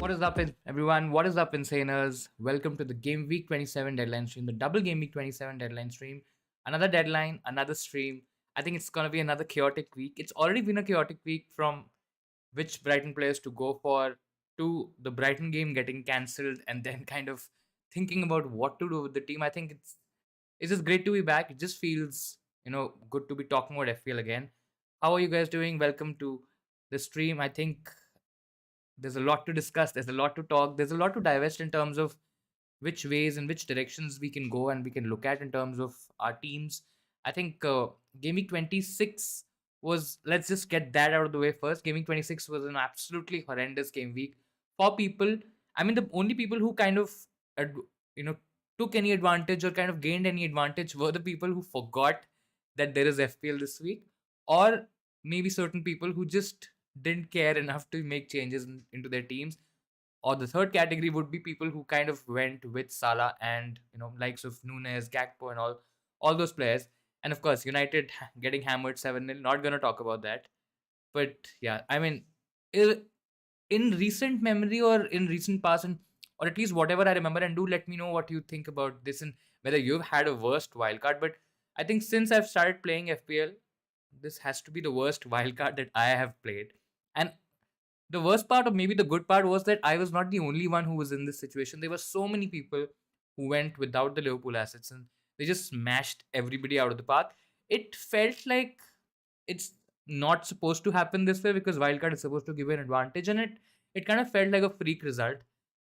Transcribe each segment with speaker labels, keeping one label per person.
Speaker 1: What is up, everyone? What is up, Insaners? Welcome to the Game Week 27 deadline stream, the double Game Week 27 deadline stream. Another deadline, another stream. I think it's going to be another chaotic week. It's already been a chaotic week from which Brighton players to go for to the Brighton game getting cancelled and then kind of thinking about what to do with the team. I think it's just great to be back. It just feels, good to be talking about FPL again. How are you guys doing? Welcome to the stream. I think there's a lot to discuss, there's a lot to talk, there's a lot to divest in terms of which ways and which directions we can go and we can look at in terms of our teams. I think Game Week 26 was, let's just get that out of the way first. Game Week 26 was an absolutely horrendous game week for people. I mean, the only people who kind of, you know, took any advantage or kind of gained any advantage were the people who forgot that there is FPL this week, or maybe certain people who just didn't care enough to make changes into their teams. Or the third category would be people who kind of went with Salah and likes of Nunes, Gakpo, and all those players. And of course, United getting hammered 7-0. Not gonna talk about that. But yeah, I mean, in recent memory or in recent past, or at least whatever I remember, and do let me know what you think about this and whether you've had a worst wildcard. But I think since I've started playing FPL, this has to be the worst wildcard that I have played. And the worst part, or maybe the good part, was that I was not the only one who was in this situation. There were so many people who went without the Liverpool assets and they just smashed everybody out of the path. It felt like it's not supposed to happen this way because wildcard is supposed to give you an advantage, and it kind of felt like a freak result.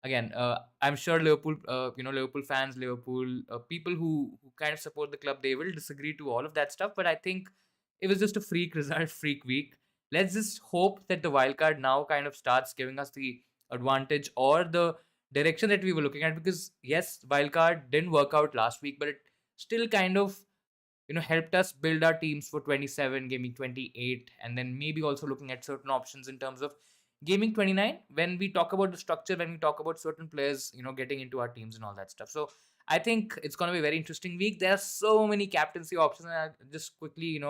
Speaker 1: Again, I'm sure Liverpool, Liverpool fans, Liverpool people who kind of support the club, they will disagree to all of that stuff. But I think it was just a freak result, freak week. Let's just hope that the wildcard now kind of starts giving us the advantage or the direction that we were looking at. Because yes, wildcard didn't work out last week, but it still kind of helped us build our teams for 27, gaming 28, and then maybe also looking at certain options in terms of gaming 29 when we talk about the structure, when we talk about certain players getting into our teams and all that stuff. So I think it's going to be a very interesting week. There are so many captaincy options, and I just quickly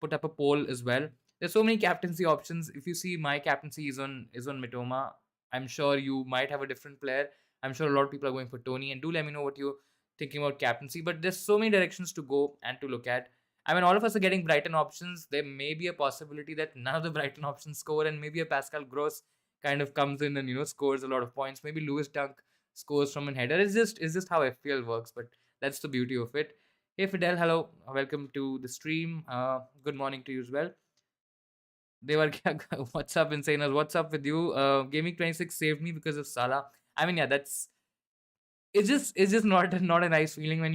Speaker 1: put up a poll as well. There's so many captaincy options. If you see, my captaincy is on Mitoma. I'm sure you might have a different player. I'm sure a lot of people are going for Tony, and do let me know what you're thinking about captaincy. But there's so many directions to go and to look at. I mean, all of us are getting Brighton options. There may be a possibility that none of the Brighton options score, and maybe a Pascal Gross kind of comes in and scores a lot of points. Maybe Lewis Dunk scores from an header. It's just how FPL works. But that's the beauty of it. Hey Fidel, hello, welcome to the stream. Good morning to you as well. They were what's up, Insaners? What's up with you? Gaming 26 saved me because of Salah. I mean, yeah, it's just not a nice feeling when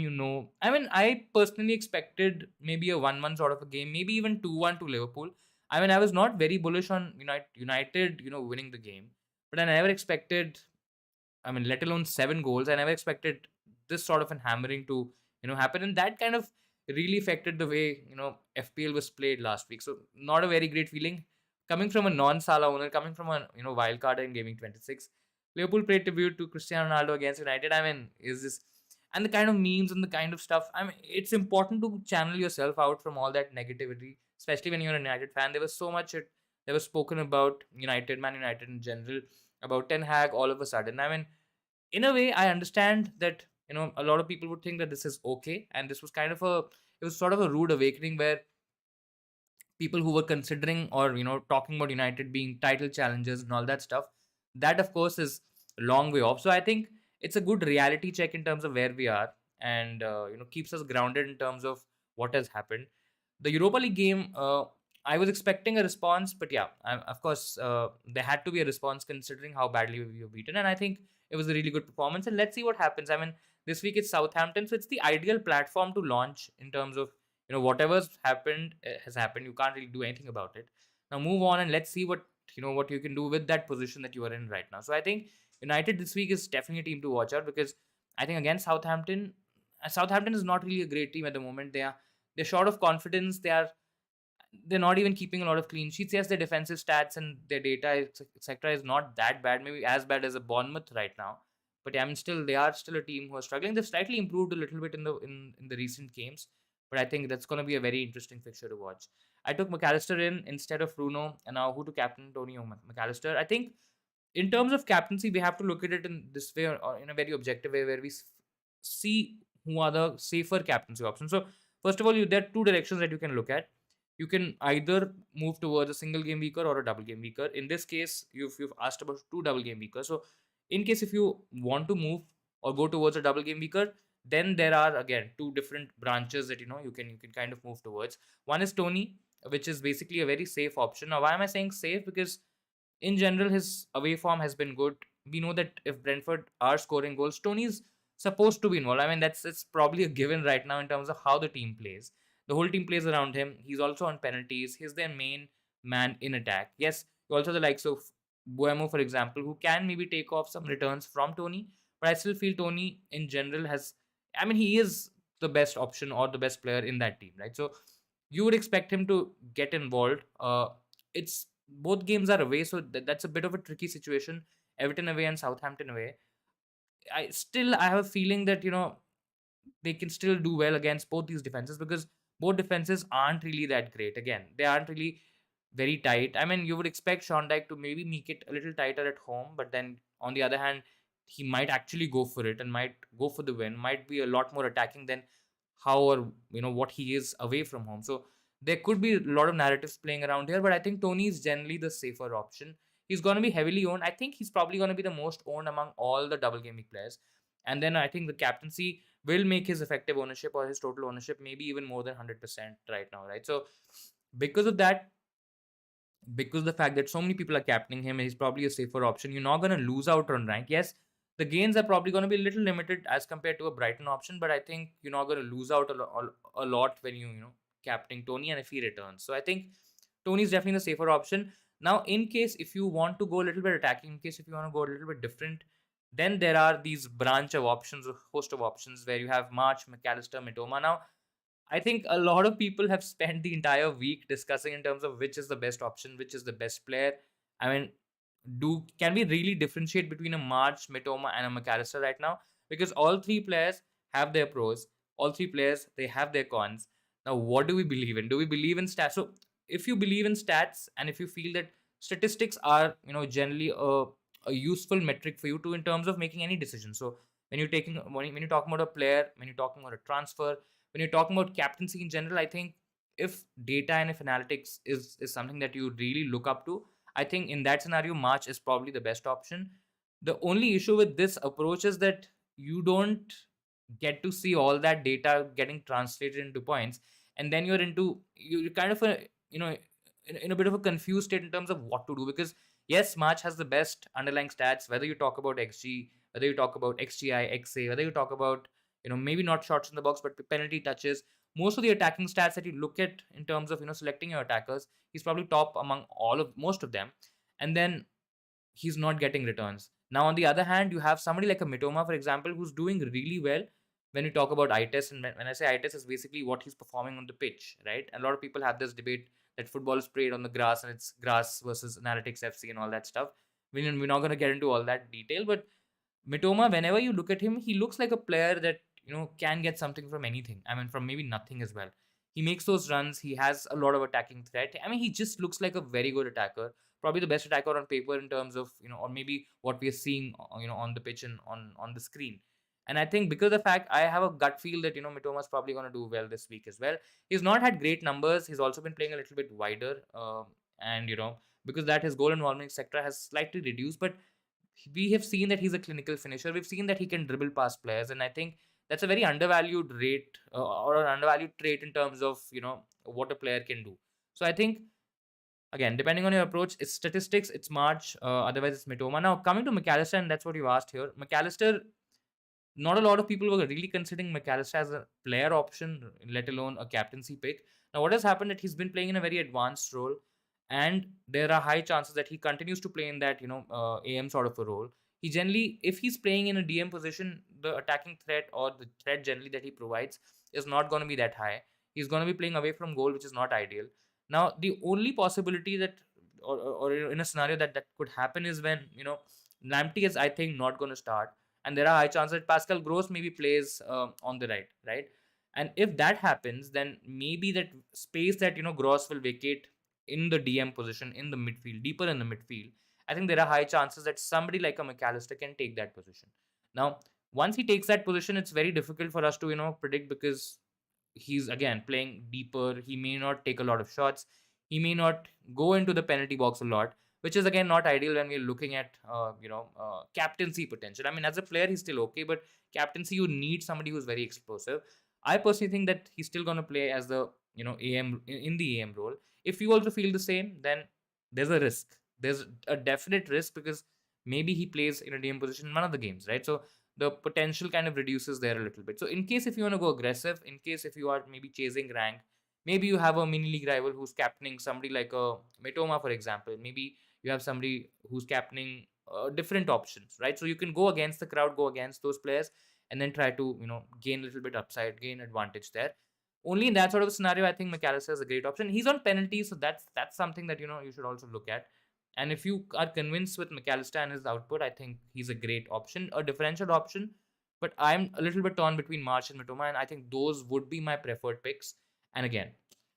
Speaker 1: I mean, I personally expected maybe a 1-1 sort of a game, maybe even 2-1 to Liverpool. I mean, I was not very bullish on United, winning the game, but I never expected. I mean, let alone 7 goals. I never expected this sort of an hammering to happen, and that kind of really affected the way FPL was played last week. So not a very great feeling coming from a non-Salah owner, coming from a wild card in Gaming 26. Liverpool played tribute to Cristiano Ronaldo against United. I mean, is this and the kind of memes and the kind of stuff. I mean, it's important to channel yourself out from all that negativity, especially when you're a United fan. There was so much that was spoken about United, Man United in general, about Ten Hag all of a sudden. I mean, in a way, I understand that a lot of people would think that this is okay, and this was kind of it was sort of a rude awakening where people who were considering or talking about United being title challengers and all that stuff, that of course is a long way off. So I think it's a good reality check in terms of where we are, and keeps us grounded in terms of what has happened. The Europa League game, I was expecting a response, but yeah, of course, there had to be a response considering how badly we were beaten, and I think it was a really good performance. And let's see what happens. I mean, this week it's Southampton, so it's the ideal platform to launch in terms of whatever's happened has happened. You can't really do anything about it. Now move on and let's see what you can do with that position that you are in right now. So I think United this week is definitely a team to watch out, because I think against Southampton is not really a great team at the moment. They're short of confidence. They're not even keeping a lot of clean sheets. Yes, their defensive stats and their data, etc., is not that bad. Maybe as bad as a Bournemouth right now. But yeah, I mean, still they are still a team who are struggling. They've slightly improved a little bit in the recent games, but I think that's going to be a very interesting fixture to watch. I took McAllister in instead of Bruno, and now who to captain? Tony or McAllister. I think in terms of captaincy, we have to look at it in this way, or in a very objective way, where we see who are the safer captaincy options. So, first of all, there are two directions that you can look at. You can either move towards a single game weaker or a double game weaker. In this case, you've asked about two double game weakers. So, in case if you want to move or go towards a double game weaker, then there are again two different branches that you can kind of move towards. One is Tony, which is basically a very safe option. Now, why am I saying safe? Because in general, his away form has been good. We know that if Brentford are scoring goals, Tony's supposed to be involved. I mean, it's probably a given right now in terms of how the team plays. The whole team plays around him. He's also on penalties. He's their main man in attack. Yes, also the likes of Buemo, for example, who can maybe take off some returns from Tony. But I still feel Tony in general has, I mean, he is the best option or the best player in that team, right? So you would expect him to get involved. It's both games are away, so that's a bit of a tricky situation. Everton away and Southampton away. I have a feeling that they can still do well against both these defenses, because both defenses aren't really that great. Again, they aren't really very tight. I mean, you would expect Sean Dyche to maybe make it a little tighter at home, but then on the other hand, he might actually go for it and might go for the win. Might be a lot more attacking than how or what he is away from home. So there could be a lot of narratives playing around here, but I think Tony is generally the safer option. He's going to be heavily owned. I think he's probably going to be the most owned among all the double game week players. And then I think the captaincy will make his effective ownership or his total ownership maybe even more than 100% right now, right? So because of that, because the fact that so many people are captaining him, he's probably a safer option. You're not going to lose out on rank. Yes, the gains are probably going to be a little limited as compared to a Brighton option, but I think you're not going to lose out a lot when you captaining Tony and if he returns. So I think Tony is definitely the safer option. Now, in case if you want to go a little bit attacking, in case if you want to go a little bit different, then there are these branch of options, a host of options where you have March, McAllister, Mitoma. Now, I think a lot of people have spent the entire week discussing in terms of which is the best option, which is the best player. I mean, can we really differentiate between a March, Mitoma, and a McAllister right now? Because all three players have their pros. All three players, they have their cons. Now, what do we believe in? Do we believe in stats? So, if you believe in stats and if you feel that statistics are, generally a useful metric for you to in terms of making any decision. So, when you're talking about a player, when you're talking about a transfer, when you're talking about captaincy in general, I think if data and if analytics is something that you really look up to, I think in that scenario, March is probably the best option. The only issue with this approach is that you don't get to see all that data getting translated into points, and then you're kind of in a bit of a confused state in terms of what to do, because yes, March has the best underlying stats, whether you talk about XG, whether you talk about XGI, XA, whether you talk about maybe not shots in the box, but penalty touches. Most of the attacking stats that you look at in terms of selecting your attackers, he's probably top among most of them. And then he's not getting returns. Now, on the other hand, you have somebody like a Mitoma, for example, who's doing really well when you talk about eye test. And when I say eye test, is basically what he's performing on the pitch, right? And a lot of people have this debate that football is played on the grass and it's grass versus analytics FC and all that stuff. We're not going to get into all that detail, but Mitoma, whenever you look at him, he looks like a player that can get something from anything. I mean, from maybe nothing as well. He makes those runs. He has a lot of attacking threat. I mean, he just looks like a very good attacker. Probably the best attacker on paper in terms of or maybe what we are seeing on the pitch and on the screen. And I think because of the fact, I have a gut feel that Mitoma is probably going to do well this week as well. He's not had great numbers. He's also been playing a little bit wider, and because that his goal involvement sector has slightly reduced, but we have seen that he's a clinical finisher. We've seen that he can dribble past players, and I think that's a very undervalued rate or an undervalued trait in terms of what a player can do. So I think again, depending on your approach, it's statistics, it's March, otherwise it's Mitoma. Now coming to McAllister, and that's what you asked here. McAllister, not a lot of people were really considering McAllister as a player option, let alone a captaincy pick. Now, what has happened that he's been playing in a very advanced role, and there are high chances that he continues to play in that AM sort of a role. He generally, if he's playing in a DM position, the attacking threat or the threat generally that he provides is not going to be that high. He's going to be playing away from goal, which is not ideal. Now, the only possibility that, or in a scenario that could happen is when Lamptey is, I think, not going to start, and there are high chances that Pascal Gross maybe plays on the right? And if that happens, then maybe that space that Gross will vacate in the DM position in the midfield, deeper in the midfield, I think there are high chances that somebody like a McAllister can take that position. Now, once he takes that position, it's very difficult for us to, predict, because he's again playing deeper. He may not take a lot of shots. He may not go into the penalty box a lot, which is again not ideal when we're looking at captaincy potential. I mean, as a player, he's still okay, but captaincy, you need somebody who's very explosive. I personally think that he's still gonna play as the AM in the AM role. If you also feel the same, then there's a risk. There's a definite risk, because maybe he plays in a DM position in one of the games, right? So the potential kind of reduces there a little bit. So in case if you want to go aggressive, in case if you are maybe chasing rank, maybe you have a mini league rival who's captaining somebody like a Mitoma, for example. Maybe you have somebody who's captaining different options, right? So you can go against the crowd, go against those players, and then try to gain a little bit upside, gain advantage there. Only in that sort of scenario, I think McAllister is a great option. He's on penalties, so that's something that you should also look at. And if you are convinced with McAllister and his output, I think he's a great option, a differential option. But I'm a little bit torn between March and Mitoma, and I think those would be my preferred picks. And again,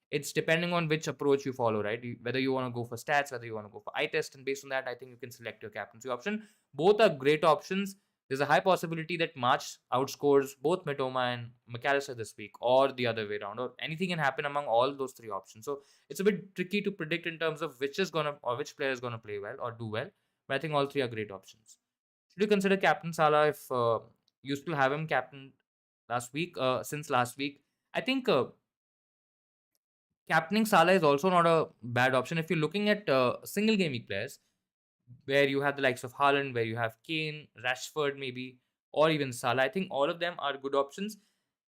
Speaker 1: it's depending on which approach you follow, right? Whether you want to go for stats, whether you want to go for eye test, and based on that, I think you can select your captaincy option. Both are great options. There's a high possibility that March outscores both Mitoma and McAllister this week, or the other way around, or anything can happen among all those three options. So it's a bit tricky to predict in terms of which player is gonna play well or do well. But I think all three are great options. Should you consider Captain Salah if you still have him captain since last week? I think captaining Salah is also not a bad option if you're looking at single game week players, where you have the likes of Haaland, where you have Kane, Rashford, maybe, or even Salah. I think all of them are good options.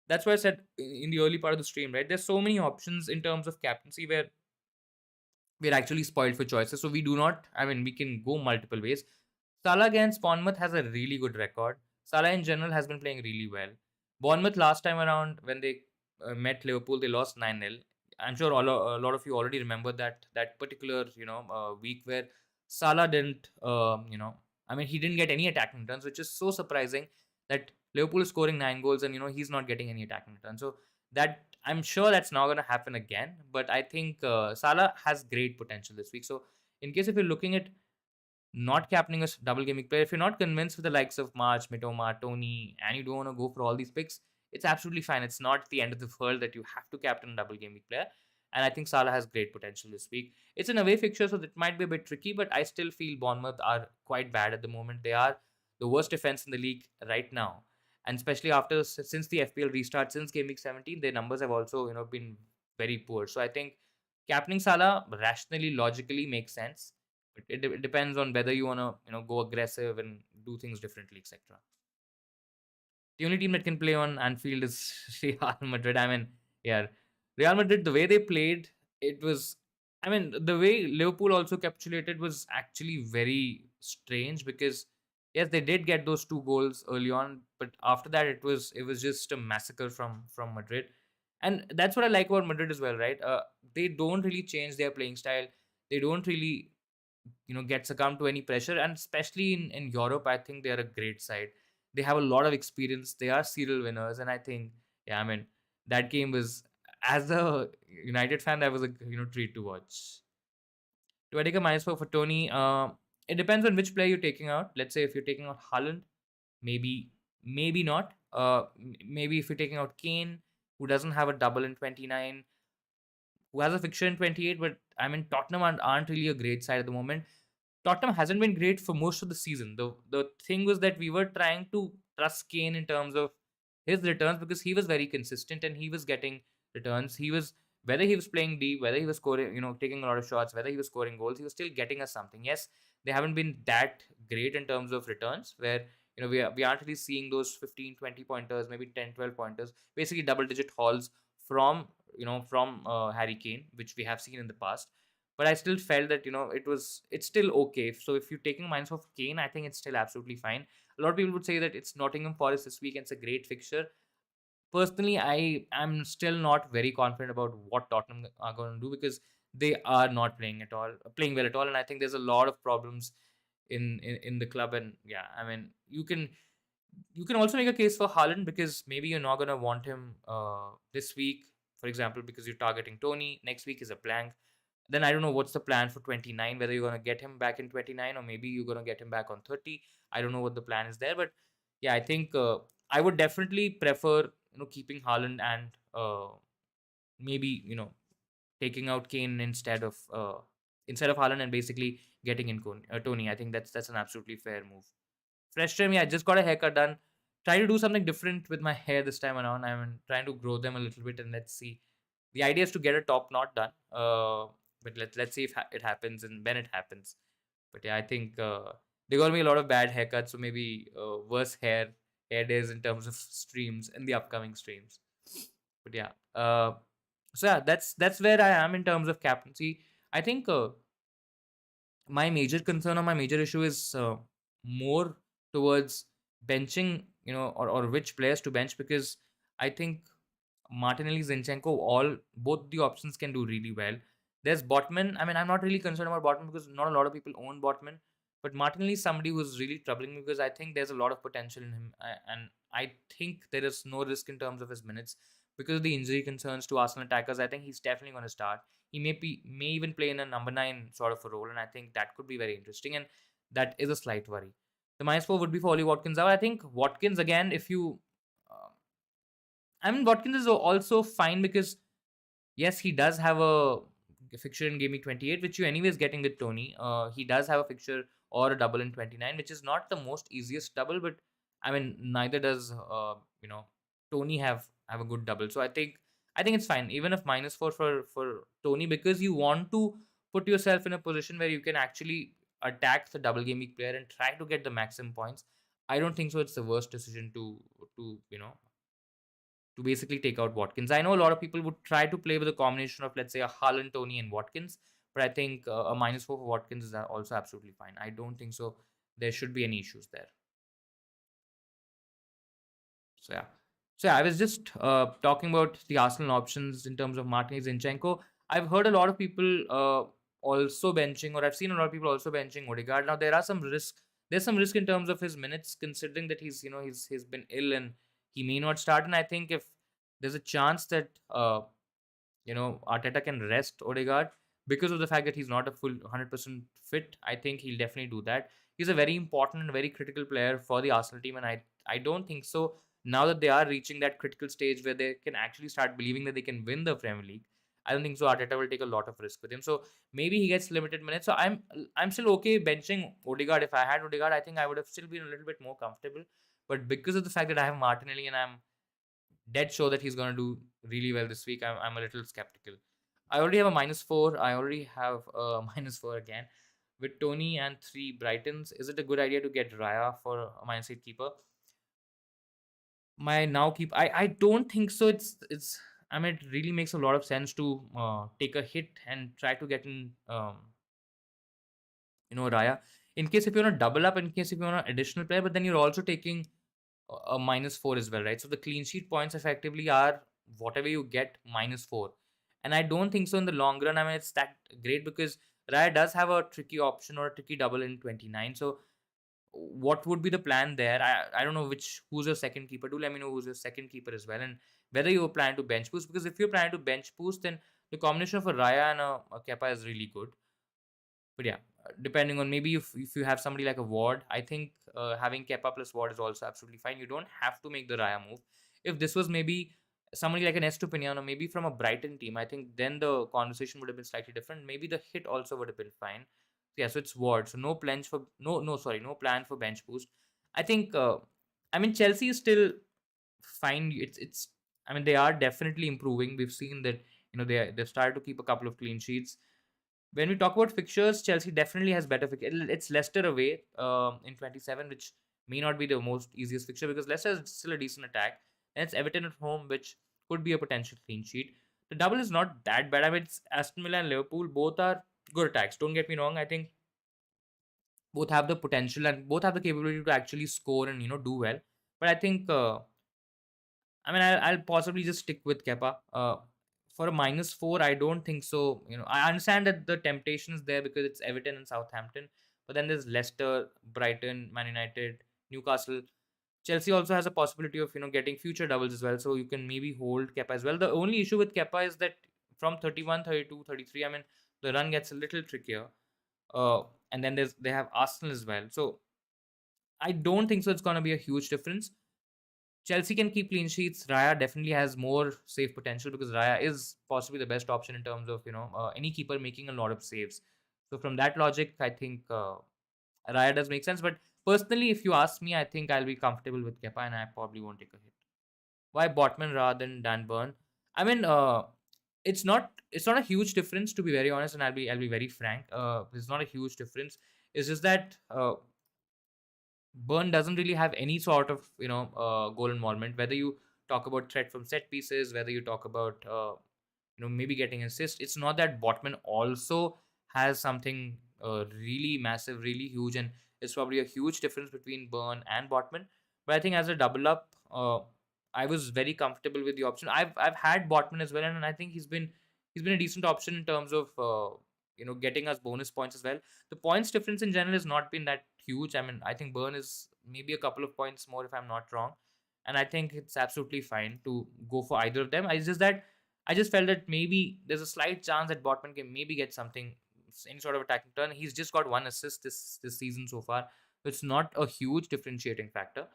Speaker 1: That's why I said in the early part of the stream, right? There's so many options in terms of captaincy where we're actually spoiled for choices. So we do not, I mean, we can go multiple ways. Salah against Bournemouth has a really good record. Salah in general has been playing really well. Bournemouth last time around when they met Liverpool, they lost 9-0. I'm sure a lot of you already remember that particular week where Salah didn't I mean he didn't get any attacking returns, which is so surprising that Liverpool is scoring 9 goals and he's not getting any attacking returns. So that I'm sure that's not going to happen again. But I think Salah has great potential this week. So in case if you're looking at not captaining a double game week player, if you're not convinced with the likes of March, Mitoma, Tony, and you don't want to go for all these picks, it's absolutely fine. It's not the end of the world that you have to captain a double game week player. And I think Salah has great potential this week. It's an away fixture, so it might be a bit tricky, but I still feel Bournemouth are quite bad at the moment. They are the worst defense in the league right now. And especially since the FPL restart, since game week 17, their numbers have also been very poor. So I think captaining Salah rationally, logically makes sense. But it depends on whether you want to go aggressive and do things differently, etc. The only team that can play on Anfield is Real Madrid. I mean, yeah, Real Madrid, the way they played, it was, I mean, the way Liverpool also capitulated was actually very strange, because yes, they did get those 2 goals early on, but after that it was just a massacre from Madrid. And that's what I like about Madrid as well, right? They don't really change their playing style. They don't really get succumbed to any pressure, and especially in Europe, I think they are a great side. They have a lot of experience. They are serial winners, and I think, yeah, I mean, that game was, as a United fan, that was a treat to watch. Do I take a -4 for Tony? It depends on which player you're taking out. Let's say if you're taking out Haaland, maybe not. Maybe if you're taking out Kane, who doesn't have a double in 29, who has a fixture in 28, but I mean, Tottenham aren't really a great side at the moment. Tottenham hasn't been great for most of the season. The thing was that we were trying to trust Kane in terms of his returns, because he was very consistent and he was getting returns. Whether he was playing deep, whether he was scoring, taking a lot of shots, whether he was scoring goals, he was still getting us something. Yes, they haven't been that great in terms of returns, where we aren't really seeing those 15, 20 pointers, maybe 10, 12 pointers, basically double digit hauls from Harry Kane, which we have seen in the past. But I still felt that it's still okay. So if you're taking minus of Kane, I think it's still absolutely fine. A lot of people would say that it's Nottingham Forest this week and it's a great fixture. Personally, I am still not very confident about what Tottenham are going to do, because they are not playing well at all, and I think there's a lot of problems in the club. And yeah, I mean, you can also make a case for Haaland, because maybe you're not going to want him this week, for example, because you're targeting Tony. Next week is a blank. Then I don't know what's the plan for 29, whether you're going to get him back in 29 or maybe you're going to get him back on 30. I don't know what the plan is there, but yeah, I think I would definitely prefer, keeping Haaland and maybe, taking out Kane instead of Haaland and basically getting in Tony. I think that's an absolutely fair move. Fresh trim, yeah, I just got a haircut done. Try to do something different with my hair this time around. I'm trying to grow them a little bit and let's see. The idea is to get a top knot done. But let's see if it happens and when it happens. But yeah, I think there gonna be a lot of bad haircuts, so maybe worse hair days in terms of streams in the upcoming streams. But yeah, so yeah, that's where I am in terms of captaincy. I think my major concern or my major issue is more towards benching, or which players to bench, because I think Martinelli, Zinchenko, all both the options can do really well. There's Botman. I mean, I'm not really concerned about Botman because not a lot of people own Botman. But Martinelli is somebody who's really troubling me because I think there's a lot of potential in him. And I think there is no risk in terms of his minutes because of the injury concerns to Arsenal attackers. I think he's definitely going to start. He may even play in a number 9 sort of a role. And I think that could be very interesting. And that is a slight worry. The -4 would be for Ollie Watkins. I think Watkins, again, if you. I mean, Watkins is also fine because yes, he does have a fixture in Game Week 28, which you anyways getting with Tony. He does have a fixture or a double in 29, which is not the most easiest double, but I mean neither does Tony have a good double. So I think it's fine, even if -4 for Tony, because you want to put yourself in a position where you can actually attack the double game week player and try to get the maximum points. I don't think so. It's the worst decision to basically take out Watkins. I know a lot of people would try to play with a combination of, let's say, a Haaland, Tony, and Watkins, but I think a -4 for Watkins is also absolutely fine. I don't think so. There should be any issues there. So yeah. So yeah, I was just talking about the Arsenal options in terms of Martinez, Zinchenko. I've heard a lot of people also benching, or I've seen a lot of people also benching Odegaard. Now there are some risk. There's some risk in terms of his minutes, considering that he's been ill and he may not start. And I think if there's a chance that Arteta can rest Odegaard because of the fact that he's not a full 100% fit, I think he'll definitely do that. He's a very important and very critical player for the Arsenal team, and I don't think so. Now that they are reaching that critical stage where they can actually start believing that they can win the Premier League, I don't think so. Arteta will take a lot of risk with him, so maybe he gets limited minutes. So I'm still okay benching Odegaard. If I had Odegaard, I think I would have still been a little bit more comfortable. But because of the fact that I have Martinelli and I'm dead sure that he's going to do really well this week, I'm a little skeptical. I already have a -4. I already have a -4 again. With Tony and 3 Brightons, is it a good idea to get Raya for a -8 keeper? My now keep I don't think so. It's I mean, it really makes a lot of sense to take a hit and try to get in Raya, in case if you want to double up, in case if you want an additional player, but then you're also taking a -4 as well, right? So the clean sheet points effectively are whatever you get -4. And I don't think so in the long run. I mean, it's that great because Raya does have a tricky option or a tricky double in 29. So what would be the plan there? I don't know who's your second keeper. Do let me know who's your second keeper as well, and whether you plan to bench boost, because if you're planning to bench boost, then the combination of a Raya and a Kepa is really good. But yeah, depending on, maybe if you have somebody like a Ward, I think having Kepa plus Ward is also absolutely fine. You don't have to make the Raya move. If this was maybe somebody like an Estupinian or maybe from a Brighton team, I think then the conversation would have been slightly different. Maybe the hit also would have been fine. Yeah, so it's Ward. So no plans for no plan for bench boost. I think I mean, Chelsea is still fine. It's I mean, they are definitely improving. We've seen that they've started to keep a couple of clean sheets. When we talk about fixtures, Chelsea definitely has better fixtures. It's Leicester away in 27, which may not be the most easiest fixture because Leicester is still a decent attack. And it's Everton at home, which could be a potential clean sheet. The double is not that bad. I mean, it's Aston Villa and Liverpool. Both are good attacks. Don't get me wrong. I think both have the potential and both have the capability to actually score and do well. But I think I mean, I'll possibly just stick with Kepa. For a -4, I don't think so. I understand that the temptation is there because it's Everton and Southampton, but then there's Leicester, Brighton, Man United, Newcastle. Chelsea also has a possibility of getting future doubles as well, so you can maybe hold Kepa as well. The only issue with Kepa is that from 31, 32, 33, I mean, the run gets a little trickier. Uh, and then they have Arsenal as well. So I don't think so. It's going to be a huge difference. Chelsea can keep clean sheets. Raya definitely has more save potential because Raya is possibly the best option in terms of any keeper making a lot of saves. So from that logic, I think Raya does make sense. But personally, if you ask me, I think I'll be comfortable with Kepa and I probably won't take a hit. Why Botman rather than Dan Burn? I mean, it's not a huge difference to be very honest, and I'll be very frank. It's not a huge difference. It's just that Burn doesn't really have any sort of goal involvement. Whether you talk about threat from set pieces, whether you talk about maybe getting assist, it's not that Botman also has something really massive, really huge, and it's probably a huge difference between Burn and Botman. But I think as a double up, I was very comfortable with the option. I've had Botman as well, and I think he's been a decent option in terms of getting us bonus points as well. The points difference in general has not been that huge. I mean, I think Burn is maybe a couple of points more if I'm not wrong, and I think it's absolutely fine to go for either of them. I just felt that maybe there's a slight chance that Botman can maybe get something, any sort of attacking turn. He's just got one assist this season so far. It's not a huge differentiating factor.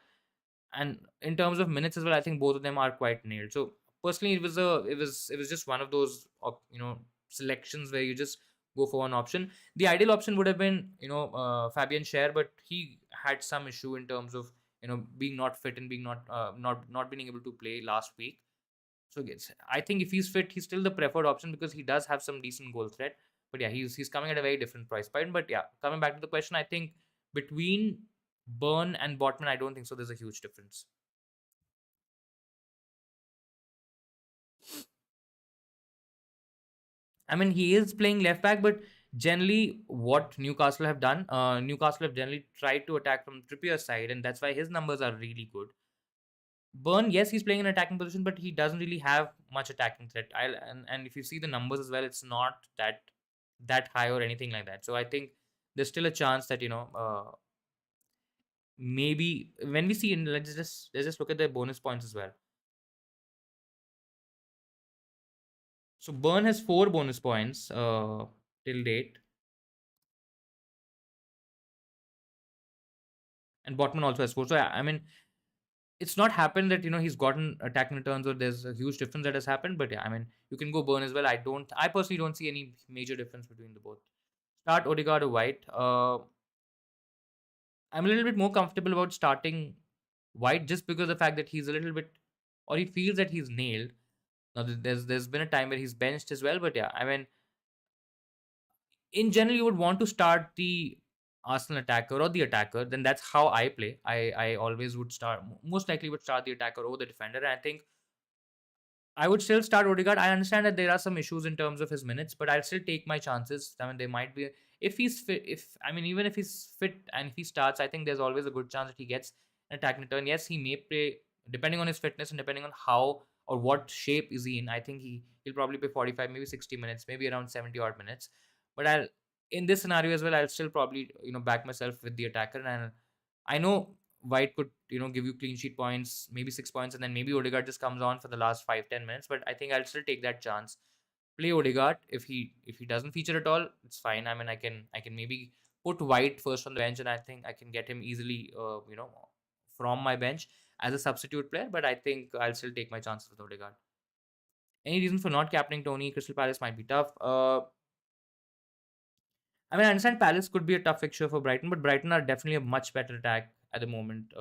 Speaker 1: And in terms of minutes as well, I think both of them are quite nailed. So personally, it was just one of those selections where you just go for one option. The ideal option would have been Fabian Scher, but he had some issue in terms of being not fit and being not being able to play last week. So yes, I think if he's fit, he's still the preferred option because he does have some decent goal threat. But yeah, he's coming at a very different price point. But yeah, coming back to the question, I think between Burn and Botman, I don't think so. There's a huge difference. I mean, he is playing left back, but generally, what Newcastle have generally tried to attack from Trippier's side, and that's why his numbers are really good. Burn, yes, he's playing an attacking position, but he doesn't really have much attacking threat. And if you see the numbers as well, it's not that high or anything like that. So I think there's still a chance that maybe when we see, let's just look at the bonus points as well. So Burn has 4 bonus points till date, and Botman also has 4. So I mean, it's not happened that he's gotten attacking returns or there's a huge difference that has happened. But yeah, I mean, you can go Burn as well. I personally don't see any major difference between the both. Start Odegaard or White. I'm a little bit more comfortable about starting White just because of the fact that he's a little bit, or he feels that he's nailed. Now there's been a time where he's benched as well. But yeah, I mean, in general, you would want to start the Arsenal attacker or the attacker. Then that's how I play. I always would start, most likely would start the attacker over the defender. And I think I would still start Odegaard. I understand that there are some issues in terms of his minutes, but I'll still take my chances. I mean, there might be, if he's fit. If I mean, even if he's fit and if he starts, I think there's always a good chance that he gets an attacking return. Yes, he may play depending on his fitness and depending on how or what shape is he in. I think he'll probably play 45, maybe 60 minutes, maybe around 70 odd minutes. But I'll in this scenario as well, I'll still probably back myself with the attacker, and I know White could, give you clean sheet points, maybe 6 points, and then maybe Odegaard just comes on for the last 5-10 minutes. But I think I'll still take that chance. Play Odegaard. If he doesn't feature at all, it's fine. I mean, I can maybe put White first on the bench, and I think I can get him easily, from my bench as a substitute player. But I think I'll still take my chances with Odegaard. Any reason for not captaining Tony? Crystal Palace might be tough. I mean, I understand Palace could be a tough fixture for Brighton, but Brighton are definitely a much better attack at the moment,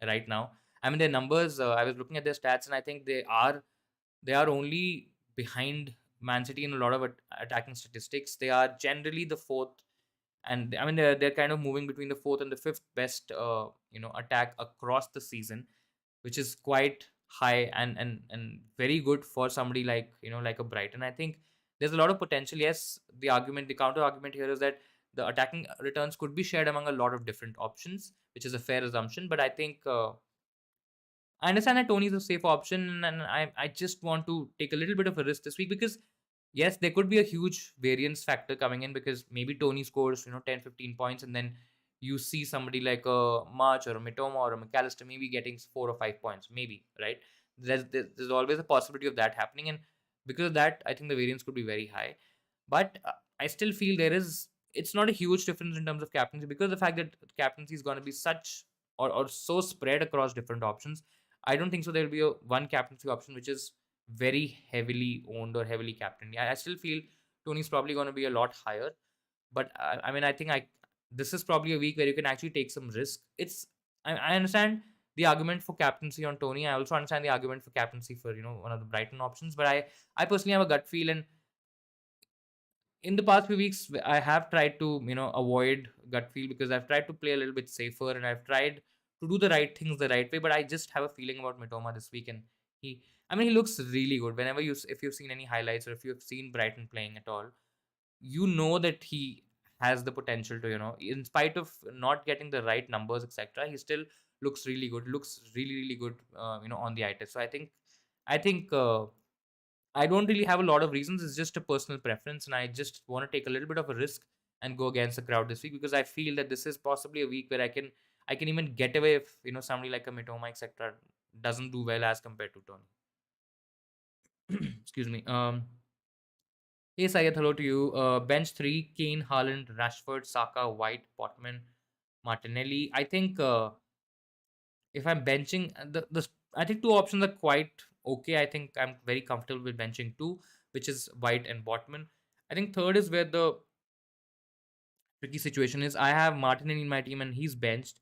Speaker 1: right now. I mean, their numbers. I was looking at their stats, and I think they are only behind Man City in a lot of attacking statistics. They are generally the fourth, and I mean they're kind of moving between the fourth and the fifth best, attack across the season, which is quite high and very good for somebody like like a Brighton. I think there's a lot of potential. Yes, the counter argument here is that the attacking returns could be shared among a lot of different options, which is a fair assumption. But I think I understand that Tony is a safe option, and I just want to take a little bit of a risk this week because yes, there could be a huge variance factor coming in because maybe Tony scores 10, 15 points, and then you see somebody like a March or a Mitoma or a McAllister maybe getting 4 or 5 points, maybe, right? There's always a possibility of that happening, and because of that, I think the variance could be very high. But I still feel it's not a huge difference in terms of captaincy, because the fact that captaincy is going to be such or so spread across different options. I don't think so there will be a one captaincy option which is very heavily owned or heavily captained. I still feel Tony's probably going to be a lot higher. But I mean, I think this is probably a week where you can actually take some risk. I understand the argument for captaincy on Tony. I also understand the argument for captaincy for one of the Brighton options. But I personally have a gut feel, and in the past few weeks I have tried to avoid gut feel, because I've tried to play a little bit safer and I've tried to do the right things the right way. But I just have a feeling about Mitoma this week, and he looks really good. Whenever if you've seen any highlights or if you've seen Brighton playing at all, you know that he has the potential to, in spite of not getting the right numbers, etc., he still looks really good, looks really, really good, on the eye test. So I think I don't really have a lot of reasons. It's just a personal preference, and I just want to take a little bit of a risk and go against the crowd this week, because I feel that this is possibly a week where I can even get away if somebody like a Mitoma, etc., doesn't do well as compared to Tony. Excuse me. Hey Syed, hello to you. Bench three: Kane, Haaland, Rashford, Saka, White, Potman, Martinelli. I think if I'm benching I think two options are quite okay. I think I'm very comfortable with benching two, which is White and Botman. I think third is where the tricky situation is. I have Martinelli in my team and he's benched,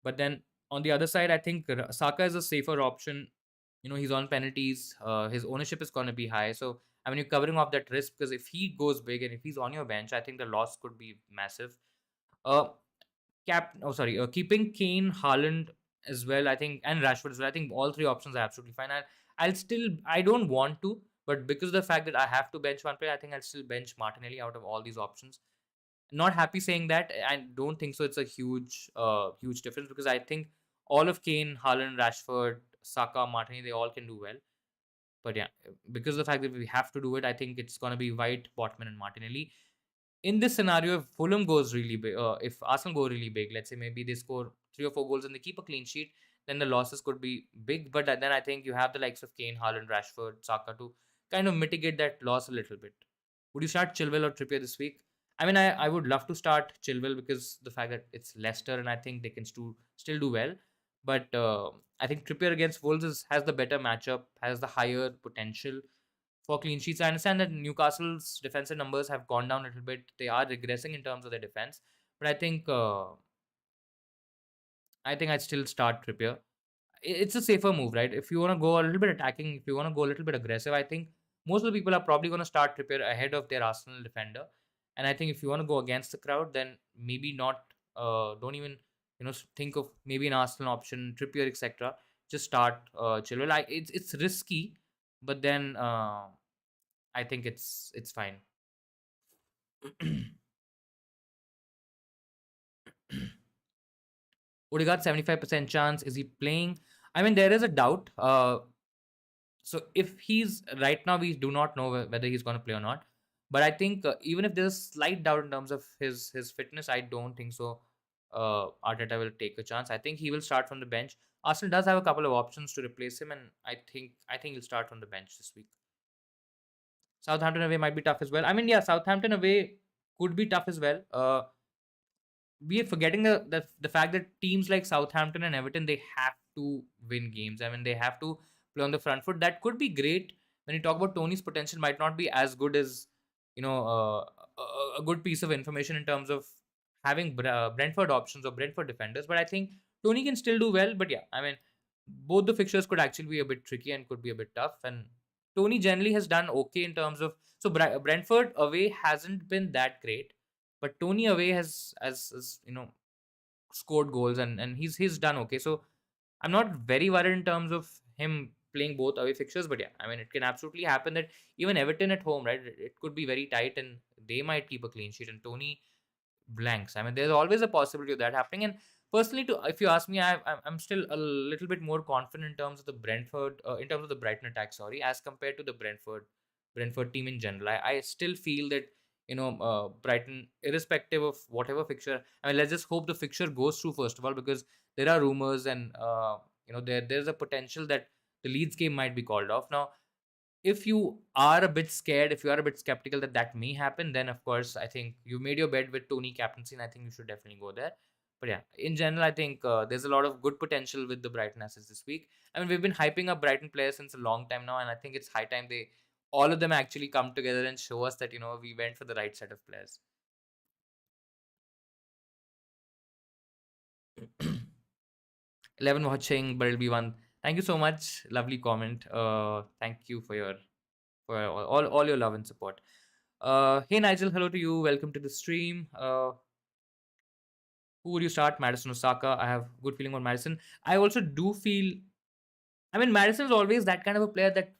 Speaker 1: but then on the other side, I think Saka is a safer option. He's on penalties. His ownership is going to be high, so I mean you're covering off that risk, because if he goes big and if he's on your bench, I think the loss could be massive. Uh, Keeping Kane, Haaland as well, I think, and Rashford as well. I think all three options are absolutely fine. I don't want to, but because of the fact that I have to bench one player, I think I'll still bench Martinelli out of all these options. Not happy saying that. I don't think so. It's a huge difference, because I think all of Kane, Haaland, Rashford, Saka, Martinelli, they all can do well. But yeah, because of the fact that we have to do it, I think it's gonna be White, Botman, and Martinelli. In this scenario, if Fulham goes really big, if Arsenal go really big, let's say maybe they score 3 or 4 goals and they keep a clean sheet, then the losses could be big. But then I think you have the likes of Kane, Haaland, Rashford, Saka to kind of mitigate that loss a little bit. Would you start Chilwell or Trippier this week? I mean, I would love to start Chilwell, because the fact that it's Leicester and I think they can still do well. But I think Trippier against Wolves has the better matchup, has the higher potential for clean sheets. I understand that Newcastle's defensive numbers have gone down a little bit. They are regressing in terms of their defense, but I think I'd still start Trippier. It's a safer move, right? If you want to go a little bit attacking, if you want to go a little bit aggressive, I think most of the people are probably going to start Trippier ahead of their Arsenal defender. And I think if you want to go against the crowd, then maybe not. Don't even think of maybe an Arsenal option, Trippier, etc. Just start Chilwell. It's risky, but then I think it's fine. Odegaard 75% chance. Is he playing? I mean, there is a doubt. So if he's right now, we do not know whether he's going to play or not. But I think even if there's a slight doubt in terms of his fitness, I don't think so. Arteta will take a chance. I think he will start from the bench. Arsenal does have a couple of options to replace him, and I think he'll start from the bench this week. Southampton away might be tough as well. I mean, yeah, Southampton away could be tough as well. We are forgetting the fact that teams like Southampton and Everton, they have to win games. I mean, they have to play on the front foot. That could be great. When you talk about Tony's potential, might not be as good as a good piece of information in terms of having Brentford options or Brentford defenders. But I think Tony can still do well. But yeah, I mean, both the fixtures could actually be a bit tricky and could be a bit tough. And Tony generally has done okay in terms of Brentford away hasn't been that great, but Tony away has scored goals, and he's done okay. So I'm not very worried in terms of him playing both away fixtures. But yeah, I mean, it can absolutely happen that even Everton at home, right? It could be very tight and they might keep a clean sheet and Tony blanks. I mean, there's always a possibility of that happening. And personally, if you ask me, I'm still a little bit more confident in terms of the in terms of the Brighton attack, sorry, as compared to the Brentford team in general. I still feel that Brighton, irrespective of whatever fixture, I mean, let's just hope the fixture goes through first of all, because there are rumors and there's a potential that the Leeds game might be called off now. if you are a bit scared, if you are a bit skeptical that that may happen, then of course I think you made your bed with Tony captaincy, and I think you should definitely go there. But yeah, in general, I think there's a lot of good potential with the Brighton assets this week. I mean, we've been hyping up Brighton players since a long time now, and I think it's high time they all of them actually come together and show us that we went for the right set of players. 11 watching, but it'll be one. Thank you so much. Lovely comment. Thank you for your for all your love and support. Hey Nigel, hello to you. Welcome to the stream. Who would you start? Madison Osaka. I have good feeling on Madison. I also do feel. I mean, Madison is always that kind of a player that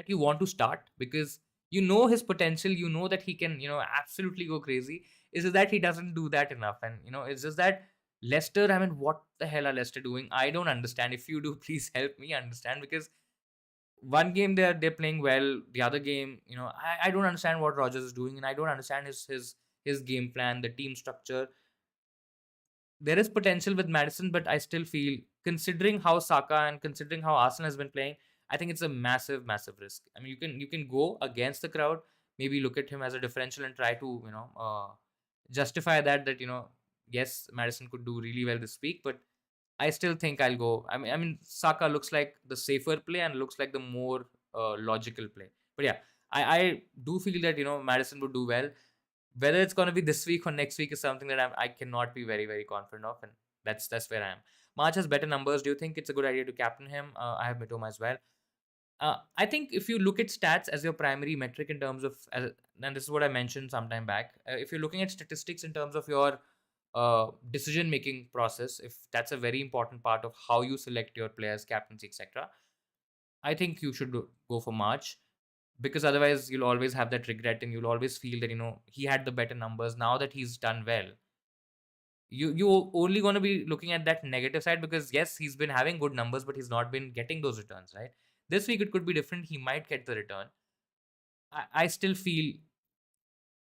Speaker 1: you want to start because you know his potential. You know that he can absolutely go crazy. It's just that he doesn't do that enough, and it's just that Leicester. I mean, what the hell are Leicester doing? I don't understand. If you do, please help me understand because one game they're playing well, the other game, I don't understand what Rogers is doing, and I don't understand his game plan, the team structure. There is potential with Madison, but I still feel, considering how Saka and considering how Arsenal has been playing, I think it's a massive, massive risk. I mean, you can go against the crowd, maybe look at him as a differential and try to justify that yes, Madison could do really well this week, but I still think I'll go. I mean, Saka looks like the safer play and looks like the more logical play. But yeah, I do feel that Madison would do well. Whether it's going to be this week or next week is something that I cannot be very very confident of, and that's where I am. March has better numbers. Do you think it's a good idea to captain him? I have Mitoma as well. I think if you look at stats as your primary metric in terms of, and this is what I mentioned sometime back, if you're looking at statistics in terms of your decision making process, if that's a very important part of how you select your players, captains, etc., I think you should go for March, because otherwise you'll always have that regret and you'll always feel that he had the better numbers. Now that he's done well, you only going to be looking at that negative side, because yes, he's been having good numbers, but he's not been getting those returns, right? This week it could be different. He might get the return. I still feel,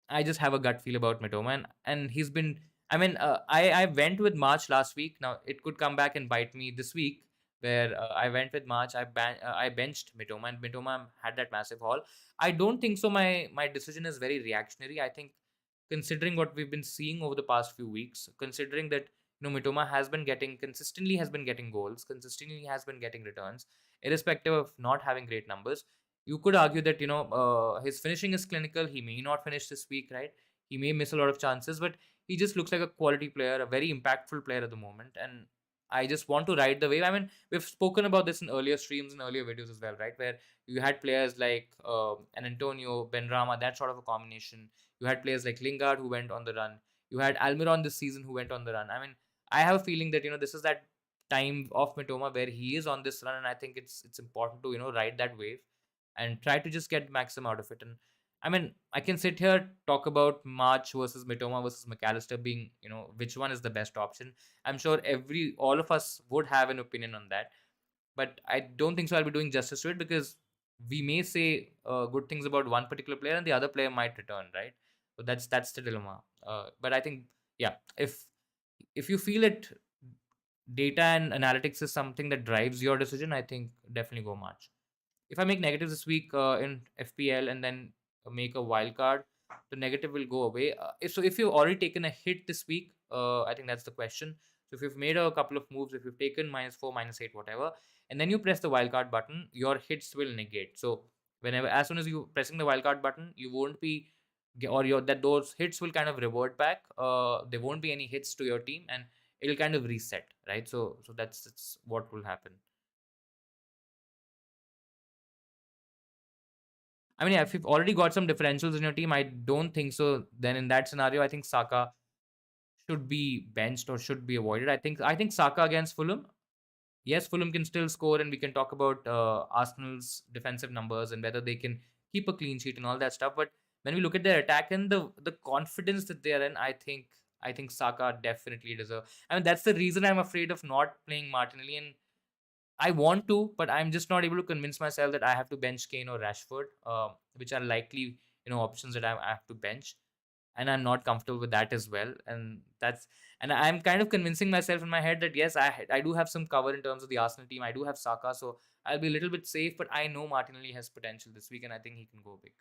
Speaker 1: I just have a gut feel about Mitoma, and he's been. I mean, I went with March last week. Now it could come back and bite me this week, where I went with March. I benched Mitoma, and Mitoma had that massive haul. I don't think so. My decision is very reactionary. I think, considering what we've been seeing over the past few weeks, considering that Mitoma has been getting goals, consistently has been getting returns, irrespective of not having great numbers. You could argue that his finishing is clinical. He may not finish this week, right? He may miss a lot of chances, but he just looks like a quality player, a very impactful player at the moment, and I just want to ride the wave. I mean, we've spoken about this in earlier streams and earlier videos as well, right? Where you had players like an Antonio, Benrahma, that sort of a combination. You had players like Lingard who went on the run. You had Almiron this season who went on the run. I mean, I have a feeling that this is that time of Mitoma where he is on this run, and I think it's important to ride that wave and try to just get maximum out of it. And I mean, I can sit here, talk about March versus Mitoma versus McAllister being, which one is the best option. I'm sure all of us would have an opinion on that, but I don't think so. I'll be doing justice to it, because we may say good things about one particular player and the other player might return, right? So that's the dilemma. But I think, yeah, if you feel it, data and analytics is something that drives your decision, I think definitely go March. If I make negatives this week in FPL and then make a wild card, the negative will go away. If you've already taken a hit this week, I think that's the question. So if you've made a couple of moves, if you've taken -4, -8, whatever, and then you press the wildcard button, your hits will negate. So as soon as you pressing the wildcard button, you won't be, or your that those hits will kind of revert back. There won't be any hits to your team, and it'll kind of reset, right? So that's what will happen. I mean, yeah, if you've already got some differentials in your team, I don't think so. Then in that scenario, I think Saka should be benched or should be avoided. I think Saka against Fulham. Yes, Fulham can still score, and we can talk about Arsenal's defensive numbers and whether they can keep a clean sheet and all that stuff. But when we look at their attack and the confidence that they are in, I think Saka definitely deserve. I mean, that's the reason I'm afraid of not playing Martinelli, and I want to, but I'm just not able to convince myself that I have to bench Kane or Rashford, which are likely options that I have to bench. and I'm not comfortable with that as well. And I'm kind of convincing myself in my head that yes, I do have some cover in terms of the Arsenal team. I do have Saka, so I'll be a little bit safe. But I know Martinelli has potential this week, and I think he can go big.